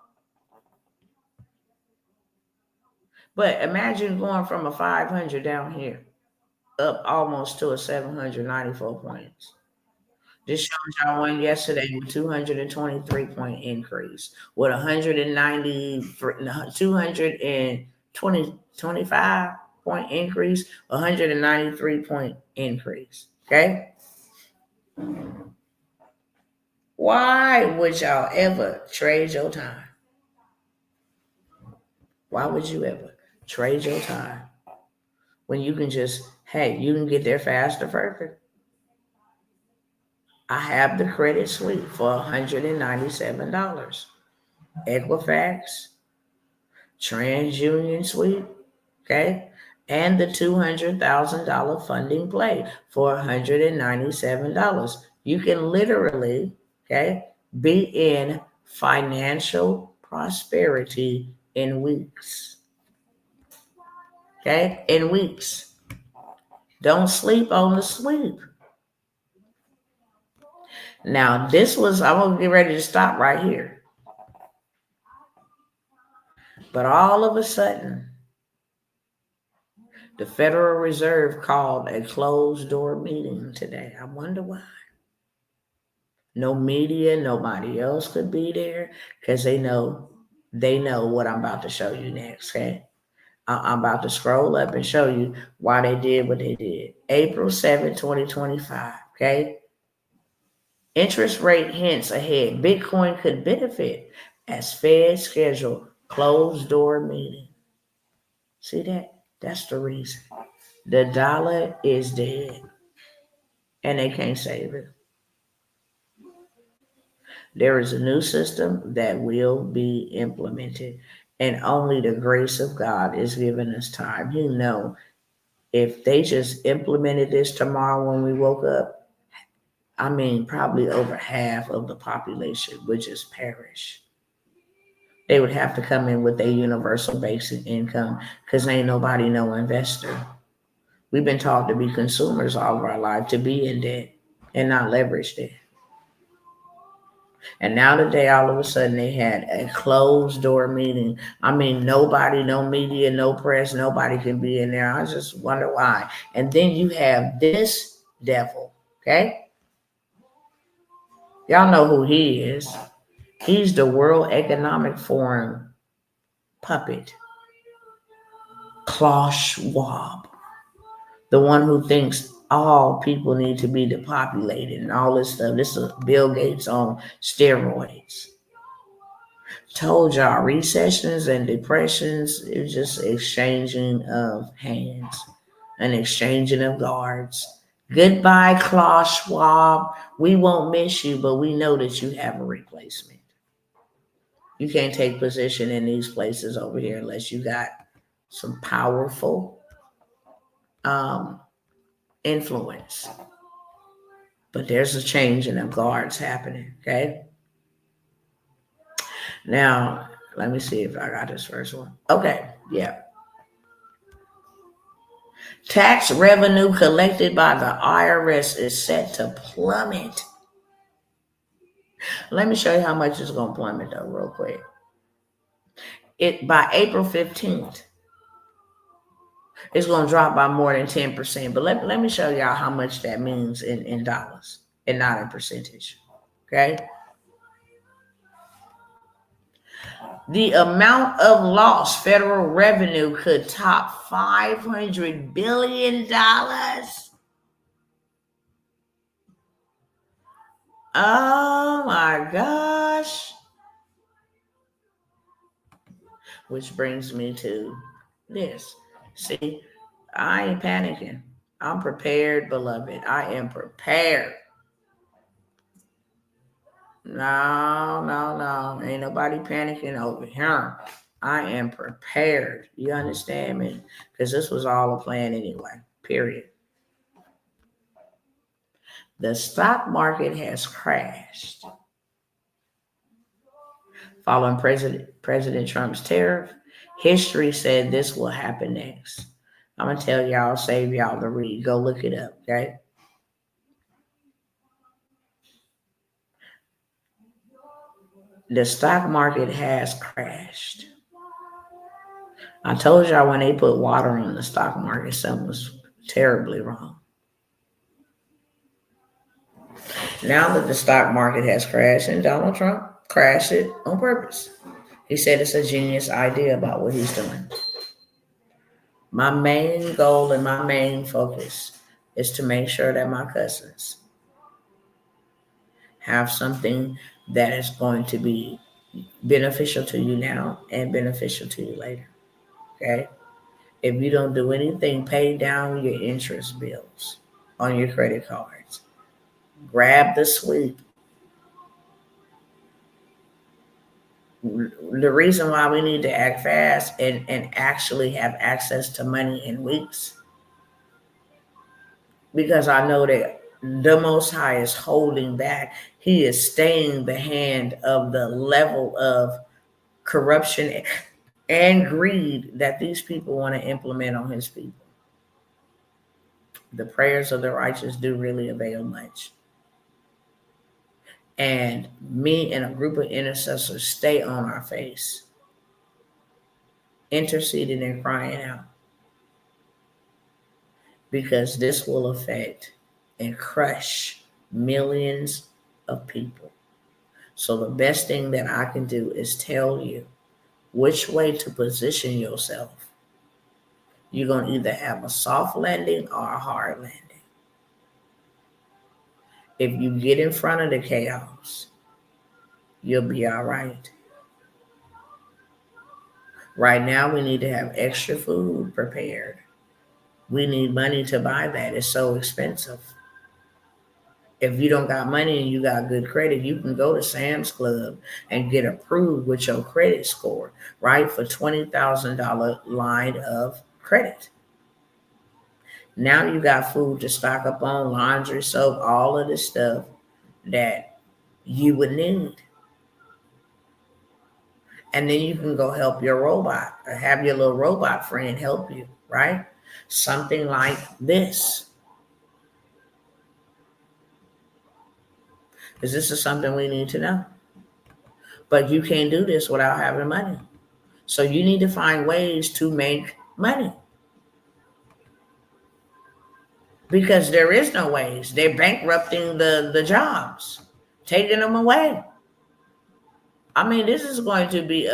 But imagine going from a 500 down here up almost to a 794 points. This shows y'all one yesterday with 223-point increase with 190 for 225-point increase, 193-point increase. Okay. Why would y'all ever trade your time? Why would you ever trade your time when you can just, hey, you can get there faster, further? I have the credit suite for $197. Equifax, TransUnion suite, okay, and the $200,000 funding play for $197. You can literally, okay, be in financial prosperity in weeks. Okay, in weeks. Don't sleep on the sweep. Now, I'm going to get ready to stop right here. But all of a sudden, the Federal Reserve called a closed door meeting today. I wonder why. No media, nobody else could be there because they know what I'm about to show you next. Okay. I'm about to scroll up and show you why they did what they did. April 7, 2025. Okay. Interest rate hints ahead. Bitcoin could benefit as Fed schedule closed door meeting. See that? That's the reason. The dollar is dead and they can't save it. There is a new system that will be implemented, and only the grace of God is giving us time. You know, if they just implemented this tomorrow when we woke up, I mean, probably over half of the population would just perish. They would have to come in with a universal basic income because ain't nobody no investor. We've been taught to be consumers all of our life, to be in debt and not leverage debt. And now today, all of a sudden, they had a closed door meeting. I mean, nobody, no media, no press, nobody can be in there. I just wonder why. And then you have this devil, okay? Y'all know who he is. He's the World Economic Forum puppet, Klaus Schwab, the one who thinks all people need to be depopulated and all this stuff. This is Bill Gates on steroids. Told y'all, recessions and depressions is just exchanging of hands, an exchanging of guards. Goodbye, Klaus Schwab. We won't miss you, but we know that you have a replacement. You can't take position in these places over here unless you got some powerful influence. But there's a changing of guards happening, okay? Now, let me see if I got this first one. Okay, yeah. Tax revenue collected by the IRS is set to plummet. Let me show you how much it's going to plummet, though, real quick. By April 15th, it's going to drop by more than 10%. But let me show y'all how much that means in dollars and not in percentage. Okay? The amount of lost federal revenue could top $500 billion. Oh my gosh. Which brings me to this. See, I ain't panicking. I'm prepared, beloved. I am prepared. No, no, no. Ain't nobody panicking over here. I am prepared. You understand me? Because this was all a plan anyway. Period. The stock market has crashed following President Trump's tariff. History said this will happen next. I'm going to tell y'all, save y'all the read. Go look it up, okay? The stock market has crashed. I told y'all when they put water on the stock market, something was terribly wrong. Now that the stock market has crashed, and Donald Trump crashed it on purpose. He said it's a genius idea about what he's doing. My main goal and my main focus is to make sure that my cousins have something that is going to be beneficial to you now and beneficial to you later. Okay? If you don't do anything, pay down your interest bills on your credit cards. Grab the sweep. The reason why we need to act fast and actually have access to money in weeks, because I know that the Most High is holding back. He is staying the hand of the level of corruption and greed that these people want to implement on his people. The prayers of the righteous do really avail much. And me and a group of intercessors stay on our face, interceding and crying out, because this will affect and crush millions of people. So the best thing that I can do is tell you which way to position yourself. You're going to either have a soft landing or a hard landing. If you get in front of the chaos, you'll be all right. Right now, we need to have extra food prepared. We need money to buy that. It's so expensive. If you don't got money and you got good credit, you can go to Sam's Club and get approved with your credit score, right? For $20,000 line of credit. Now you got food to stock up on, laundry, soap, all of the stuff that you would need. And then you can go help your robot or have your little robot friend help you, right? Something like this. Because this is something we need to know. But you can't do this without having money. So you need to find ways to make money. Because there is no ways. They're bankrupting the jobs, taking them away. I mean, this is going to be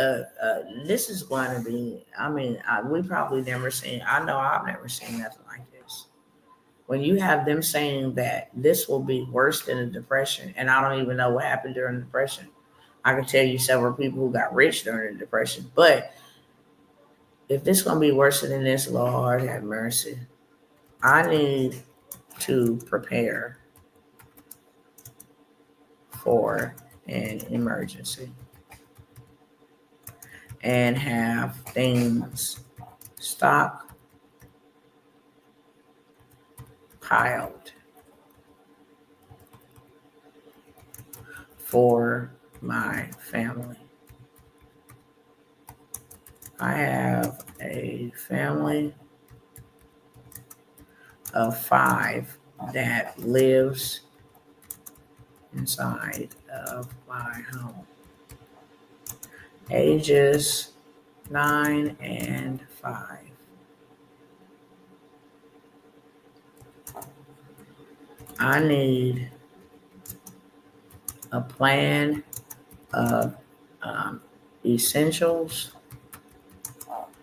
we probably never seen, I know I've never seen nothing like this. When you have them saying that this will be worse than a depression, and I don't even know what happened during the depression. I can tell you several people who got rich during the depression, but if this is going to be worse than this, Lord have mercy. I need to prepare for an emergency and have things stock piled for my family. I have a family of 5 that lives inside of my home. Ages 9 and 5. I need a plan of essentials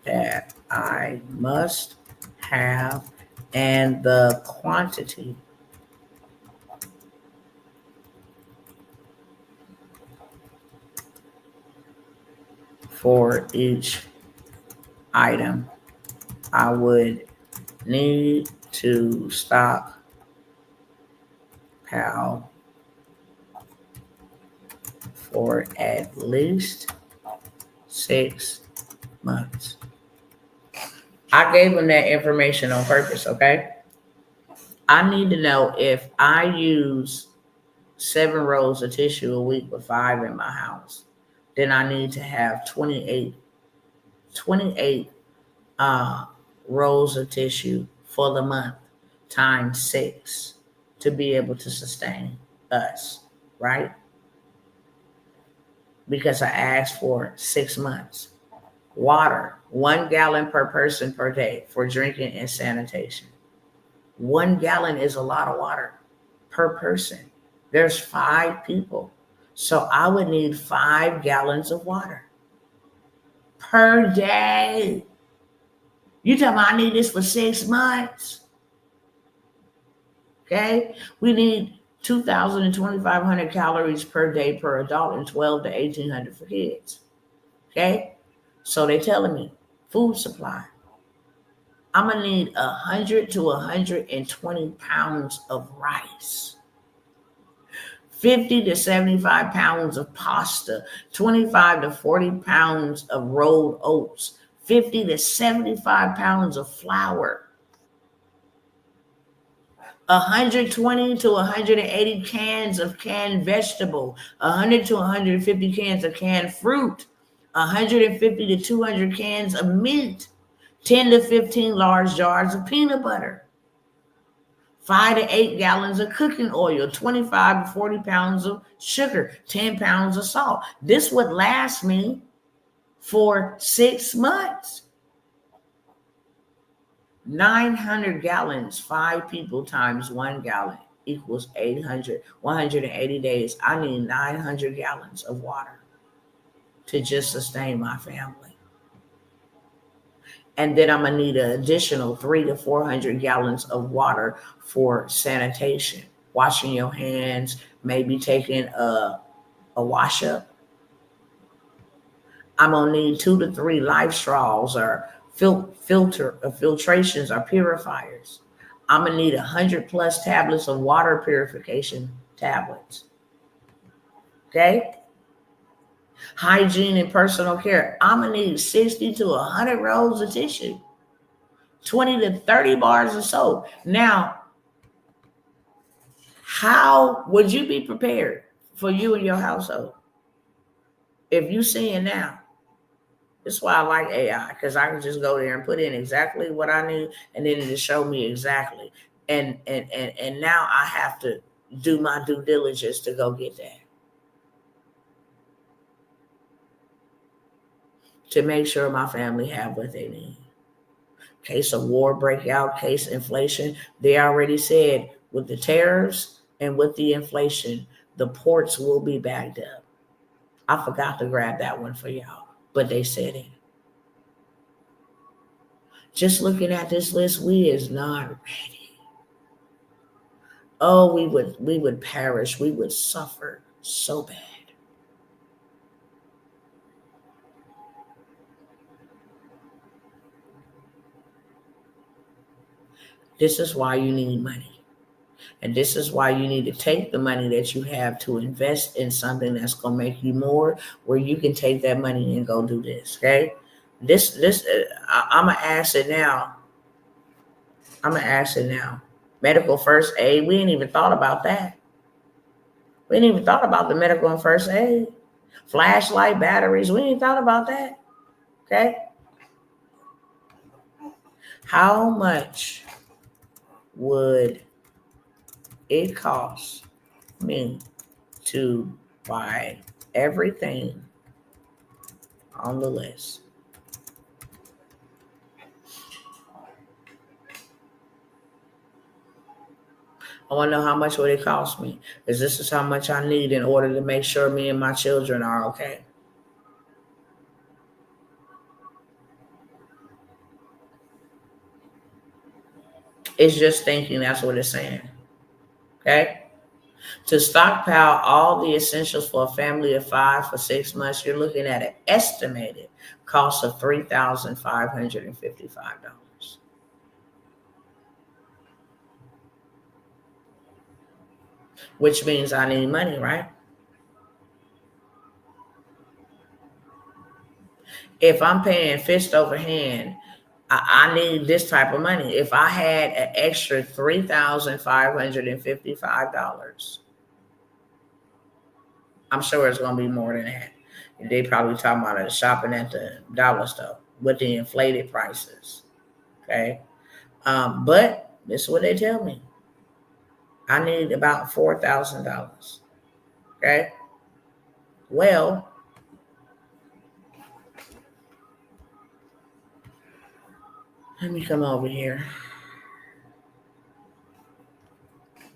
that I must have and the quantity for each item I would need to stockpile for at least 6 months. I gave them that information on purpose, okay? I need to know if I use 7 rolls of tissue a week with 5 in my house, then I need to have 28 uh, rolls of tissue for the month times 6 to be able to sustain us, right? Because I asked for 6 months. Water, 1 gallon per person per day for drinking and sanitation. 1 gallon is a lot of water per person. There's 5 people. So I would need 5 gallons of water per day. You tell me I need this for 6 months. Okay? We need 2,000 to 2,500 calories per day per adult and 12 to 1,800 for kids. Okay? So they're telling me food supply. I'm going to need 100 to 120 pounds of rice, 50 to 75 pounds of pasta, 25 to 40 pounds of rolled oats, 50 to 75 pounds of flour, 120 to 180 cans of canned vegetable, 100 to 150 cans of canned fruit, 150 to 200 cans of meat, 10 to 15 large jars of peanut butter, 5 to 8 gallons of cooking oil, 25 to 40 pounds of sugar, 10 pounds of salt. This would last me for 6 months. 900 gallons, 5 people times 1 gallon equals 800, 180 days. I need 900 gallons of water to just sustain my family. And then I'm going to need an additional 300 to 400 gallons of water for sanitation, washing your hands, maybe taking a wash up. I'm going to need 2 to 3 life straws or filtrations or purifiers. I'm going to need 100 plus tablets of water purification tablets. Okay? Hygiene and personal care. I'm going to need 60 to 100 rolls of tissue, 20 to 30 bars of soap. Now, how would you be prepared for you and your household? If you seeing now, that's why I like AI, because I can just go there and put in exactly what I need, and then it'll show me exactly. And now I have to do my due diligence to go get that, to make sure my family have what they need. Case of war breakout, case inflation. They already said with the tariffs and with the inflation, the ports will be backed up. I forgot to grab that one for y'all, but they said it. Just looking at this list, we is not ready. Oh, we would perish. We would suffer so bad. This is why you need money. And this is why you need to take the money that you have to invest in something that's going to make you more, where you can take that money and go do this. Okay. I'm going to ask it now. Medical first aid. We ain't even thought about that. We ain't even thought about the medical and first aid. Flashlight batteries. We ain't thought about that. Okay. How much would it cost me to buy everything on the list? I want to know how much would it cost me, because this is how much I need in order to make sure me and my children are okay. It's just thinking. That's what it's saying. Okay. To stockpile all the essentials for a family of 5 for 6 months, you're looking at an estimated cost of $3,555. Which means I need money, right? If I'm paying fist over hand, I need this type of money. If I had an extra $3,555, I'm sure it's going to be more than that. They probably talking about it shopping at the dollar store with the inflated prices. Okay. But this is what they tell me. I need about $4,000. Okay. Well, let me come over here.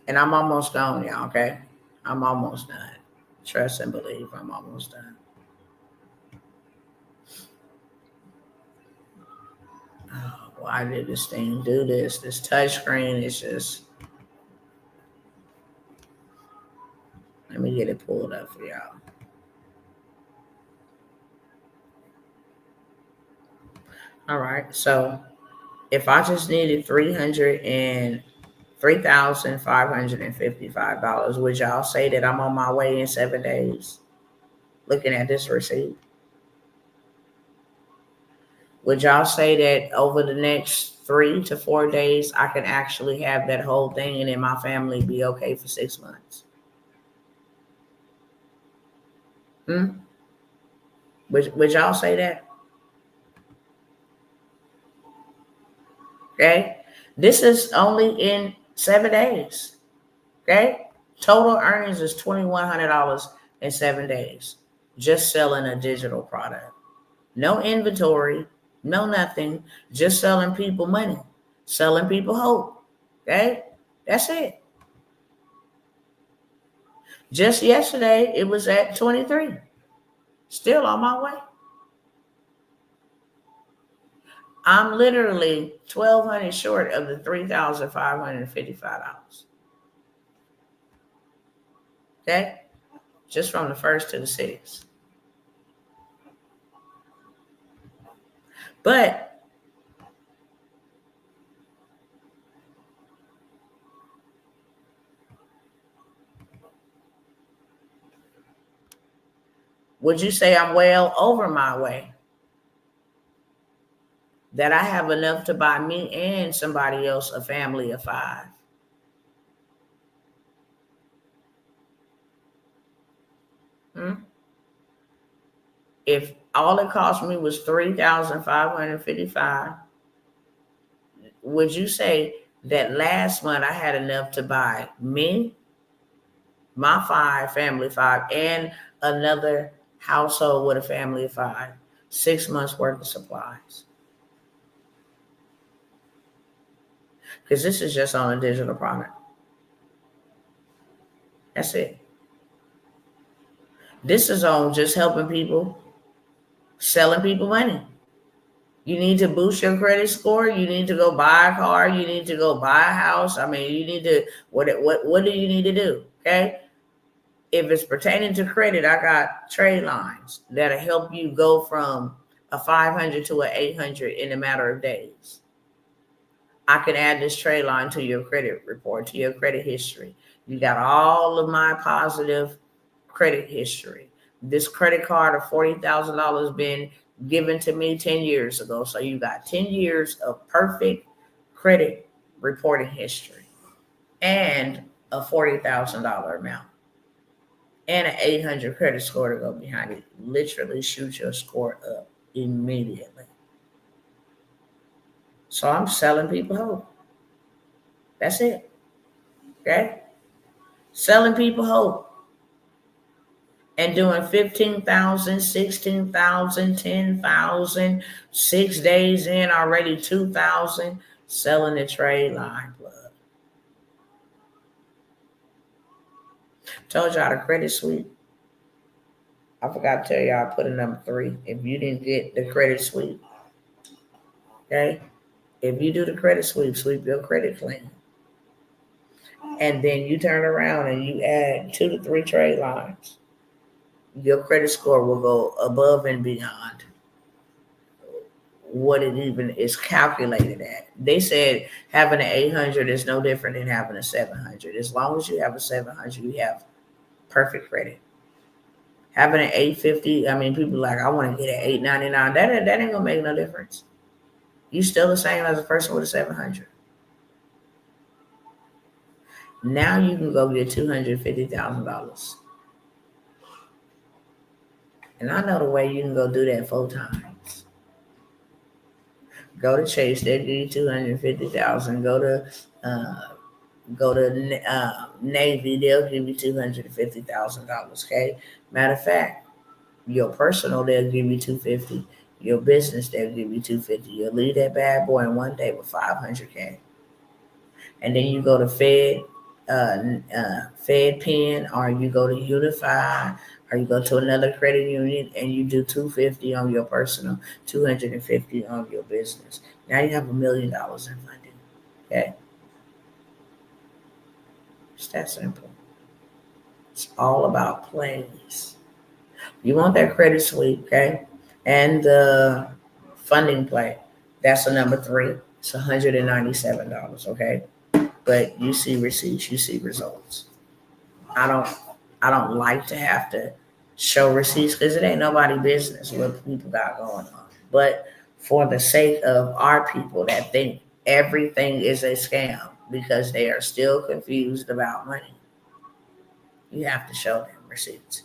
And I'm almost gone, y'all. Okay. I'm almost done. Trust and believe I'm almost done. Oh, why did this thing do this? This touchscreen is just. Let me get it pulled up for y'all. All right. So if I just needed $3,555, would y'all say that I'm on my way in 7 days? Looking at this receipt. Would y'all say that over the next 3 to 4 days, I can actually have that whole thing and then my family be okay for 6 months? Would y'all say that? Okay. This is only in 7 days. Okay. Total earnings is $2,100 in 7 days. Just selling a digital product. No inventory, no nothing. Just selling people money. Selling people hope. Okay. That's it. Just yesterday, it was at 23. Still on my way. I'm literally $1,200 short of the $3,555. Okay? Just from the 1st to the 6th. But would you say I'm well over my way? That I have enough to buy me and somebody else a family of 5? If all it cost me was $3,555, would you say that last month I had enough to buy me, my 5, family 5, and another household with a family of 5, 6 months worth of supplies? Because this is just on a digital product. That's it. This is on just helping people, selling people money. You need to boost your credit score. You need to go buy a car. You need to go buy a house. I mean, you need to, what do you need to do? Okay. If it's pertaining to credit, I got trade lines that'll help you go from a 500 to an 800 in a matter of days. I can add this trade line to your credit report, to your credit history. You got all of my positive credit history. This credit card of $40,000 been given to me 10 years ago. So you got 10 years of perfect credit reporting history and a $40,000 amount and an 800 credit score to go behind it. Literally shoot your score up immediately. So I'm selling people hope. That's it. Okay? Selling people hope. And doing 15,000, 16,000, 10,000, 6 days in, already 2,000, selling the trade line plug. Told y'all the credit suite. I forgot to tell y'all I put a number 3. If you didn't get the credit suite, okay? If you do the credit sweep your credit clean. And then you turn around and you add 2 to 3 trade lines, your credit score will go above and beyond what it even is calculated at. They said having an 800 is no different than having a 700. As long as you have a 700, you have perfect credit. Having an 850, I mean, people like, I want to get an 899. That ain't gonna make no difference. You still the same as a person with a 700. Now you can go get $250,000. And I know the way you can go do that 4 times. Go to Chase, they'll give you 250,000. Go to Navy, they'll give you $250,000. Okay. Matter of fact, your personal they'll give you 250. Your business they'll give you 250. You'll leave that bad boy in one day with 500K. And then you go to Fed Pen, or you go to Unify, or you go to another credit union and you do 250 on your personal, 250 on your business. Now you have $1 million in funding. Okay, it's that simple. It's all about plays. You want that credit sweep, okay, and the funding play. That's a number 3. It's $197. Okay, but you see receipts, you see results. I don't like to have to show receipts because it ain't nobody business what people got going on. But for the sake of our people that think everything is a scam because they are still confused about money, you have to show them receipts.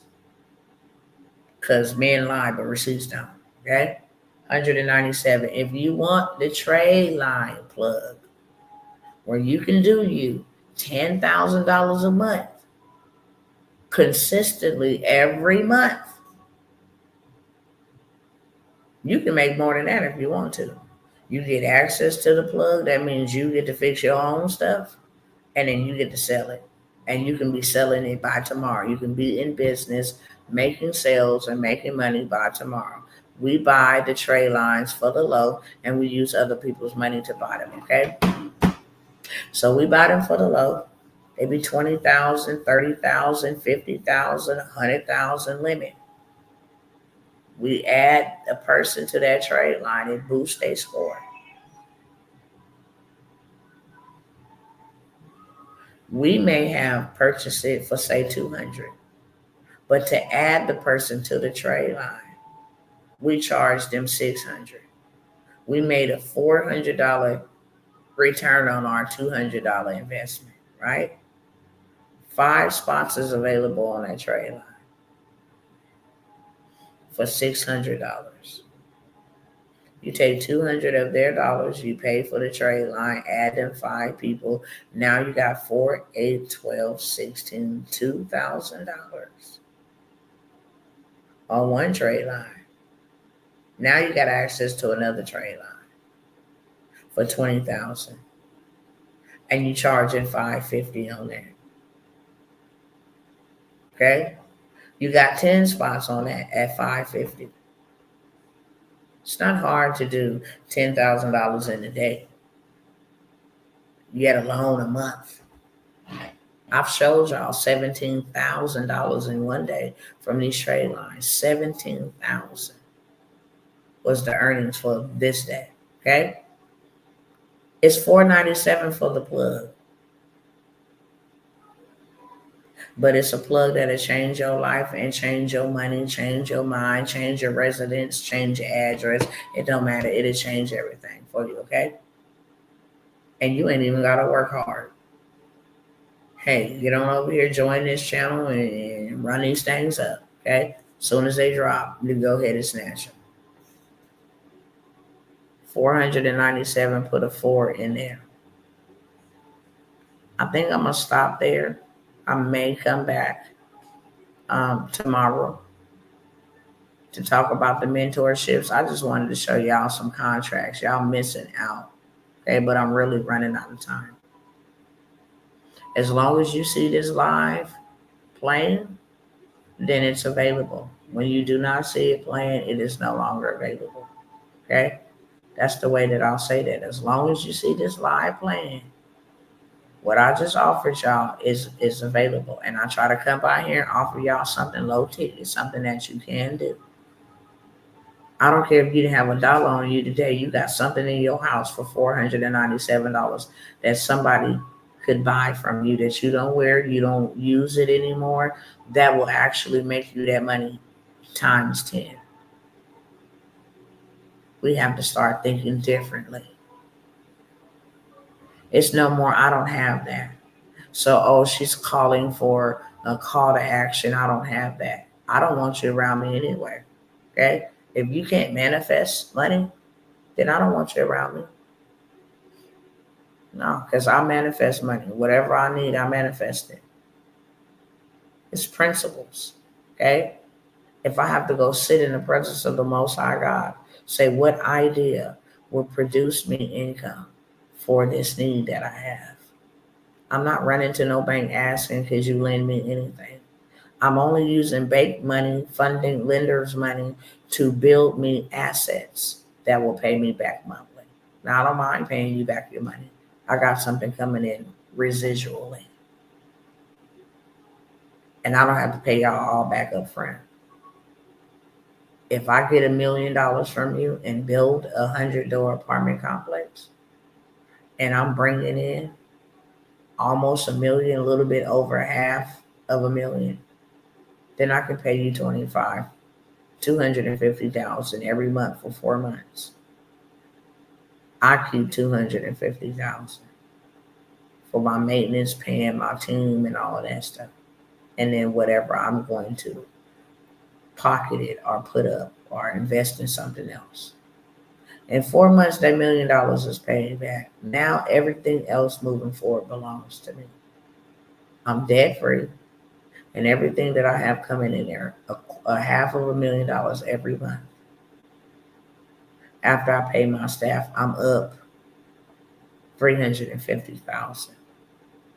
Because men lie, but receipts don't. Okay? 197. If you want the trade line plug, where you can do you $10,000 a month consistently every month, you can make more than that if you want to. You get access to the plug. That means you get to fix your own stuff, and then you get to sell it. And you can be selling it by tomorrow. You can be in business making sales and making money by tomorrow. We buy the tray lines for the low, and we use other people's money to buy them, okay? So we buy them for the low. They be 20,000, 30,000, 50,000, 100,000 limit. We add a person to that trade line, it boosts their score. We may have purchased it for say 200, but to add the person to the trade line, we charged them 600. We made a $400 return on our $200 investment, right? 5 spots is available on that trade line for $600. You take 200 of their dollars, you pay for the trade line, add them 5 people. Now you got 4, 8, 12, 16, $2,000 on one trade line. Now you got access to another trade line for 20,000, and you charging $550 on that. Okay, you got 10 spots on that at $550. It's not hard to do $10,000 in a day, yet alone a month. I've showed y'all $17,000 in one day from these trade lines. 17,000 was the earnings for this day. Okay, it's $497 for the plug, but it's a plug that'll change your life and change your money, change your mind, change your residence, change your address. It don't matter. It'll change everything for you. Okay, and you ain't even gotta work hard. Hey, get on over here, join this channel, and run these things up. Okay, as soon as they drop, you go ahead and snatch them. 497, put a 4 in there. I think I'm gonna stop there. I may come back tomorrow to talk about the mentorships. I just wanted to show y'all some contracts. Y'all missing out. Okay, but I'm really running out of time. As long as you see this live playing, then it's available. When you do not see it playing, it is no longer available. Okay? That's the way that I'll say that. As long as you see this live playing, what I just offered y'all is available. And I try to come by here and offer y'all something low ticket, something that you can do. I don't care if you didn't have $1 on you today. You got something in your house for $497 that somebody could buy from you that you don't wear, you don't use it anymore. That will actually make you that money times 10. We have to start thinking differently. It's no more, I don't have that. So, oh, she's calling for a call to action. I don't have that. I don't want you around me anyway. Okay? If you can't manifest money, then I don't want you around me. No, because I manifest money. Whatever I need, I manifest it. It's principles. Okay? If I have to go sit in the presence of the Most High God, say what idea will produce me income for this need that I have. I'm not running to no bank asking, could you lend me anything? I'm only using bank money, funding, lenders' money to build me assets that will pay me back monthly. Now, I don't mind paying you back your money. I got something coming in residually. And I don't have to pay y'all all back up front. If I get $1 million from you and build a 100-door apartment complex, and I'm bringing in almost $1 million, a little bit over half of $1 million, then I can pay you $250,000 every month for 4 months. I keep $250,000 for my maintenance, paying my team and all of that stuff. And then whatever I'm going to pocket it or put up or invest in something else. In 4 months, that $1 million is paid back. Now everything else moving forward belongs to me. I'm debt free. And everything that I have coming in there, a $500,000 every month. After I pay my staff, I'm up $350,000.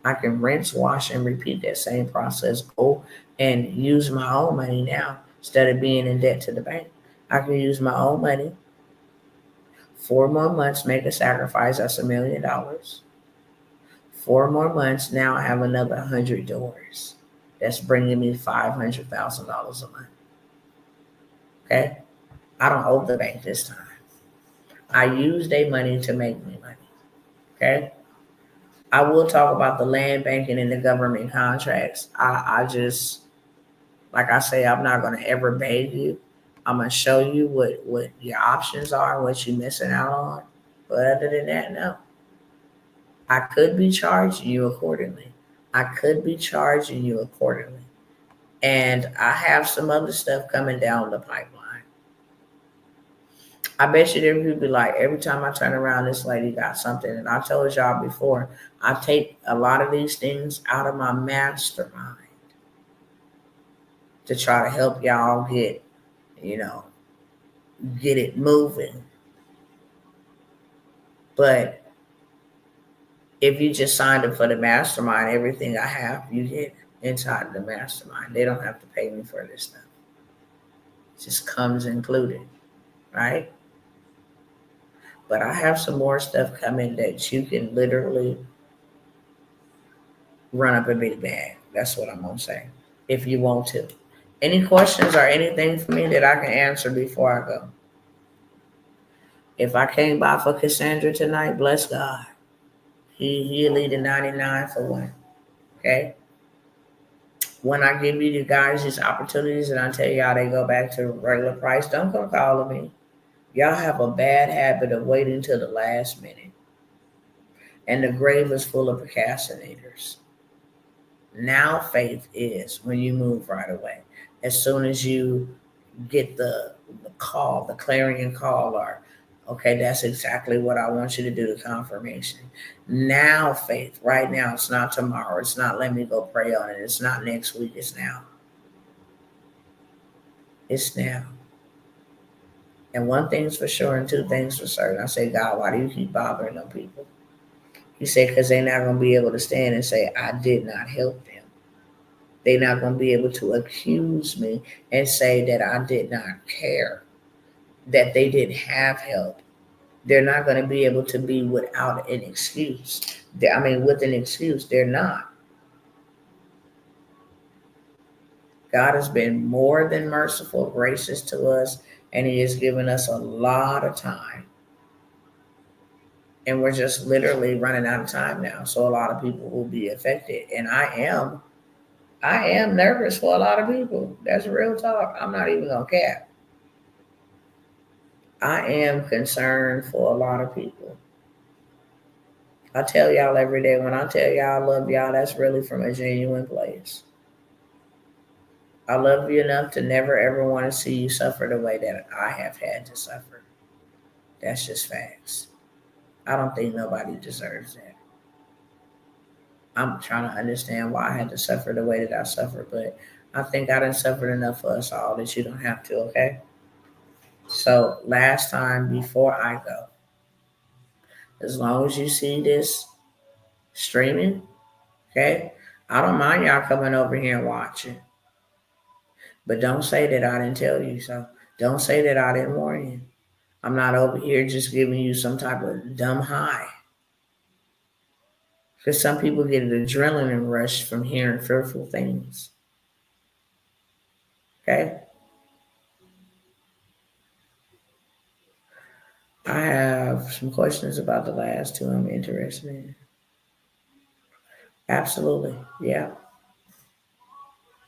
I can rinse, wash, and repeat that same process. Go and use my own money now instead of being in debt to the bank. I can use my own money. 4 more months, make a sacrifice. That's $1 million. 4 more months, now I have another 100 doors. That's bringing me $500,000 a month. Okay? I don't owe the bank this time. I use their money to make me money. Okay? I will talk about the land banking and the government contracts. I just, like I say, I'm not going to ever beg you. I'm going to show you what your options are, what you're missing out on. But other than that, no. I could be charging you accordingly. And I have some other stuff coming down the pipeline. I bet you there would be like, every time I turn around, this lady got something. And I told y'all before, I take a lot of these things out of my mastermind to try to help y'all get it moving. But if you just signed up for the mastermind, everything I have, you get inside the mastermind. They don't have to pay me for this stuff. It just comes included, right? But I have some more stuff coming that you can literally run up a big bag. That's what I'm going to say, if you want to. Any questions or anything for me that I can answer before I go? If I came by for Cassandra tonight, bless God. He'll lead the 99 for one. Okay? When I give you guys these opportunities and I tell y'all they go back to regular price, don't come calling me. Y'all have a bad habit of waiting till the last minute. And the grave is full of procrastinators. Now faith is when you move right away. As soon as you get the call, the clarion call, or okay, that's exactly what I want you to do, the confirmation. Now faith, right now, it's not tomorrow. It's not let me go pray on it. It's not next week. It's now. It's now. And one thing's for sure and two things for certain. I say, God, why do you keep bothering them people? He said, because they're not going to be able to stand and say, I did not help them. They're not going to be able to accuse me and say that I did not care, that they didn't have help, They're not going to be able to be without an excuse. With an excuse, they're not. God has been more than merciful, gracious to us, and He has given us a lot of time. And we're just literally running out of time now. So a lot of people will be affected. And I am nervous for a lot of people. That's real talk. I'm not even gonna cap. I am concerned for a lot of people. I tell y'all every day, when I tell y'all I love y'all, that's really from a genuine place. I love you enough to never ever want to see you suffer the way that I have had to suffer. That's just facts. I don't think nobody deserves that. I'm trying to understand why I had to suffer the way that I suffered, but I think I done suffered enough for us all that you don't have to, okay? So last time before I go, as long as you see this streaming, okay? I don't mind y'all coming over here and watching. But don't say that I didn't tell you so. Don't say that I didn't warn you. I'm not over here just giving you some type of dumb high. Because some people get an adrenaline rush from hearing fearful things. Okay? I have some questions about the last two I'm interested in. Absolutely. Yeah.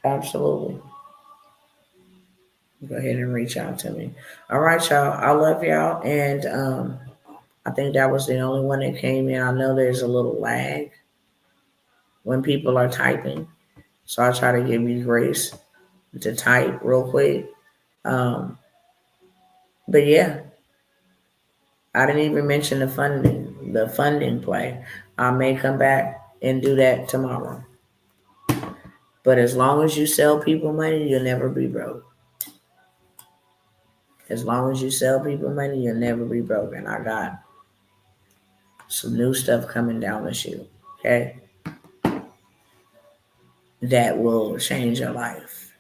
Absolutely. Go ahead and reach out to me. All right, y'all. I love y'all. And I think that was the only one that came in. I know there's a little lag when people are typing. So I try to give you grace to type real quick. Um, but yeah, I didn't even mention the funding play. I may come back and do that tomorrow. But as long as you sell people money, you'll never be broke. As long as you sell people money, you'll never be broke. And I got some new stuff coming down the chute, okay? That will change your life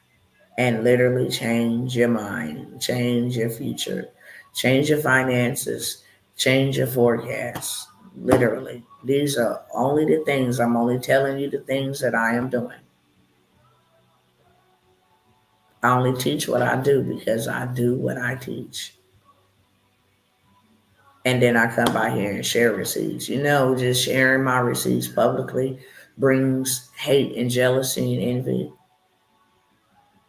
and literally change your mind, change your future, change your finances, change your forecast. Literally. These are only the things, I'm only telling you the things that I am doing. I only teach what I do because I do what I teach. And then I come by here and share receipts. Just sharing my receipts publicly brings hate and jealousy and envy.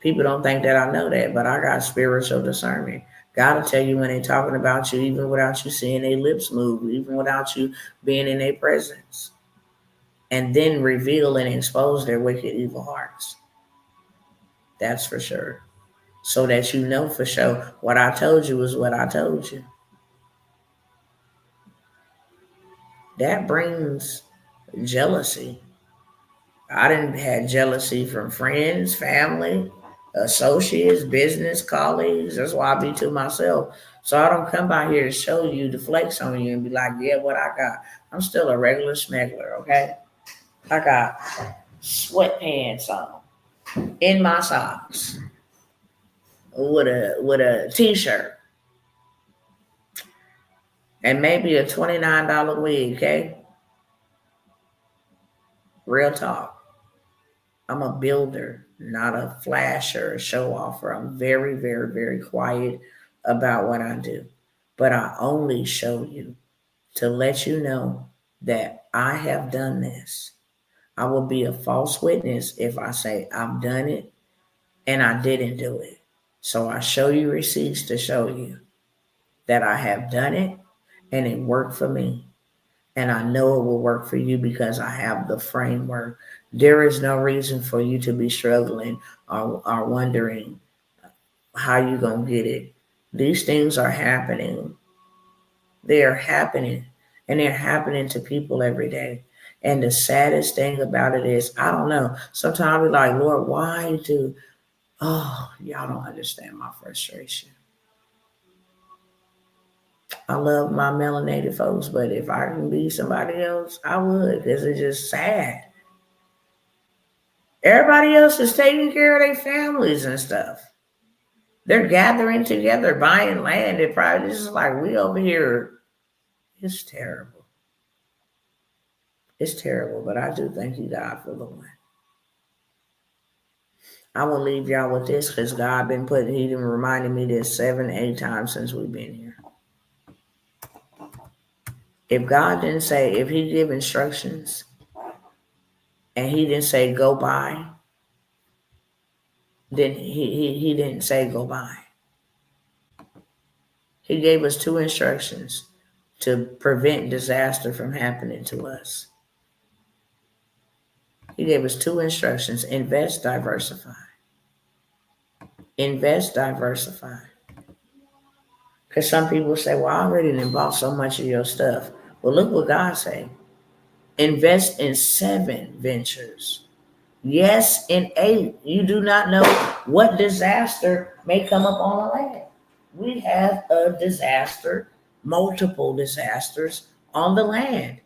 People don't think that I know that, but I got spiritual discernment. God will tell you when they're talking about you, even without you seeing their lips move, even without you being in their presence. And then reveal and expose their wicked, evil hearts. That's for sure. So that you know for sure what I told you is what I told you. That brings jealousy. I didn't have jealousy from friends, family, associates, business colleagues. That's why I be to myself. So I don't come by here to show you the flex on you and be like, yeah, what I got. I'm still a regular smuggler, okay? I got sweatpants on in my socks with a t-shirt and maybe a $29 wig, okay? Real talk. I'm a builder, not a flasher, show offer. I'm very, very, very quiet about what I do. But I only show you to let you know that I have done this. I will be a false witness if I say I've done it and I didn't do it. So I show you receipts to show you that I have done it and it worked for me. And I know it will work for you because I have the framework. There is no reason for you to be struggling or wondering how you going to get it. These things are happening. They are happening. And they're happening to people every day. And the saddest thing about it is, I don't know. Sometimes we're like, Lord, why do... Oh, y'all don't understand my frustration. I love my melanated folks, but if I can be somebody else, I would, because it's just sad. Everybody else is taking care of their families and stuff. They're gathering together, buying land. They're probably just like we over here It's terrible. It's terrible, but I do thank you, God, for the one. I will leave y'all with this because he done reminded me this 7, 8 times since we've been here. If God didn't say, if he give instructions and he didn't say go buy, then he didn't say go buy. He gave us 2 instructions to prevent disaster from happening to us. He gave us 2 instructions: invest, diversify. Invest, diversify. Because some people say, well, I already bought so much of your stuff. Well, look what God said. Invest in 7 ventures. Yes, in 8. You do not know what disaster may come up on the land. We have a disaster, multiple disasters on the land.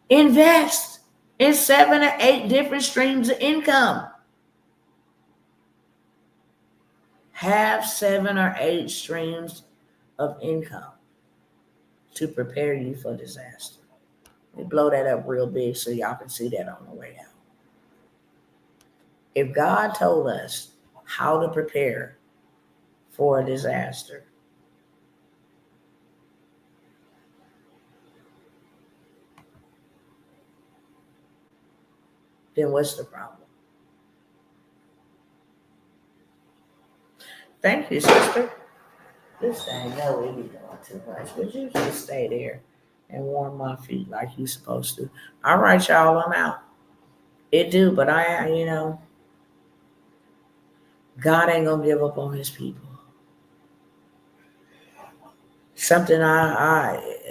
Invest in 7 or 8 different streams of income. Have 7 or 8 streams of income to prepare you for disaster. Let me blow that up real big so y'all can see that on the way out. If God told us how to prepare for a disaster, then what's the problem? Thank you, sister. This thing know we be doing too much. Would you just stay there and warm my feet like you supposed to? All right, y'all, I'm out. It do, but God ain't gonna give up on his people. Something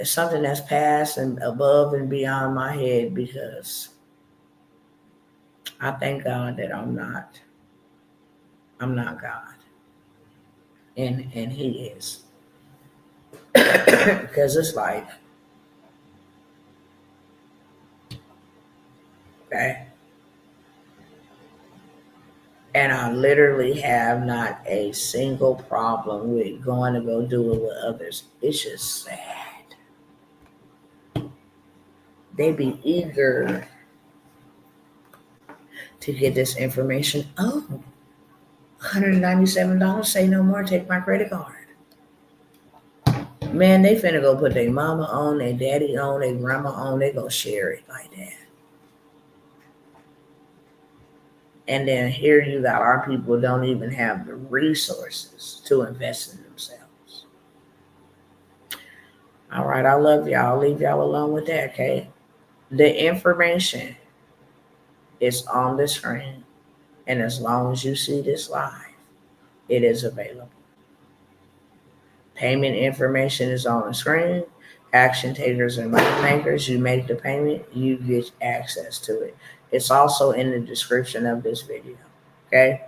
something that's past and above and beyond my head, because I thank God that I'm not God. And he is. Because it's like, okay. And I literally have not a single problem with going to go do it with others. It's just sad. They be eager to get this information. Oh, $197, say no more, take my credit card. Man, they finna go put their mama on, their daddy on, their grandma on. They go share it like that. And then here you got our people don't even have the resources to invest in themselves. All right, I love y'all. I'll leave y'all alone with that, okay? The information is on the screen. And as long as you see this live, it is available. Payment information is on the screen. Action takers and money makers, you make the payment, you get access to it. It's also in the description of this video. Okay?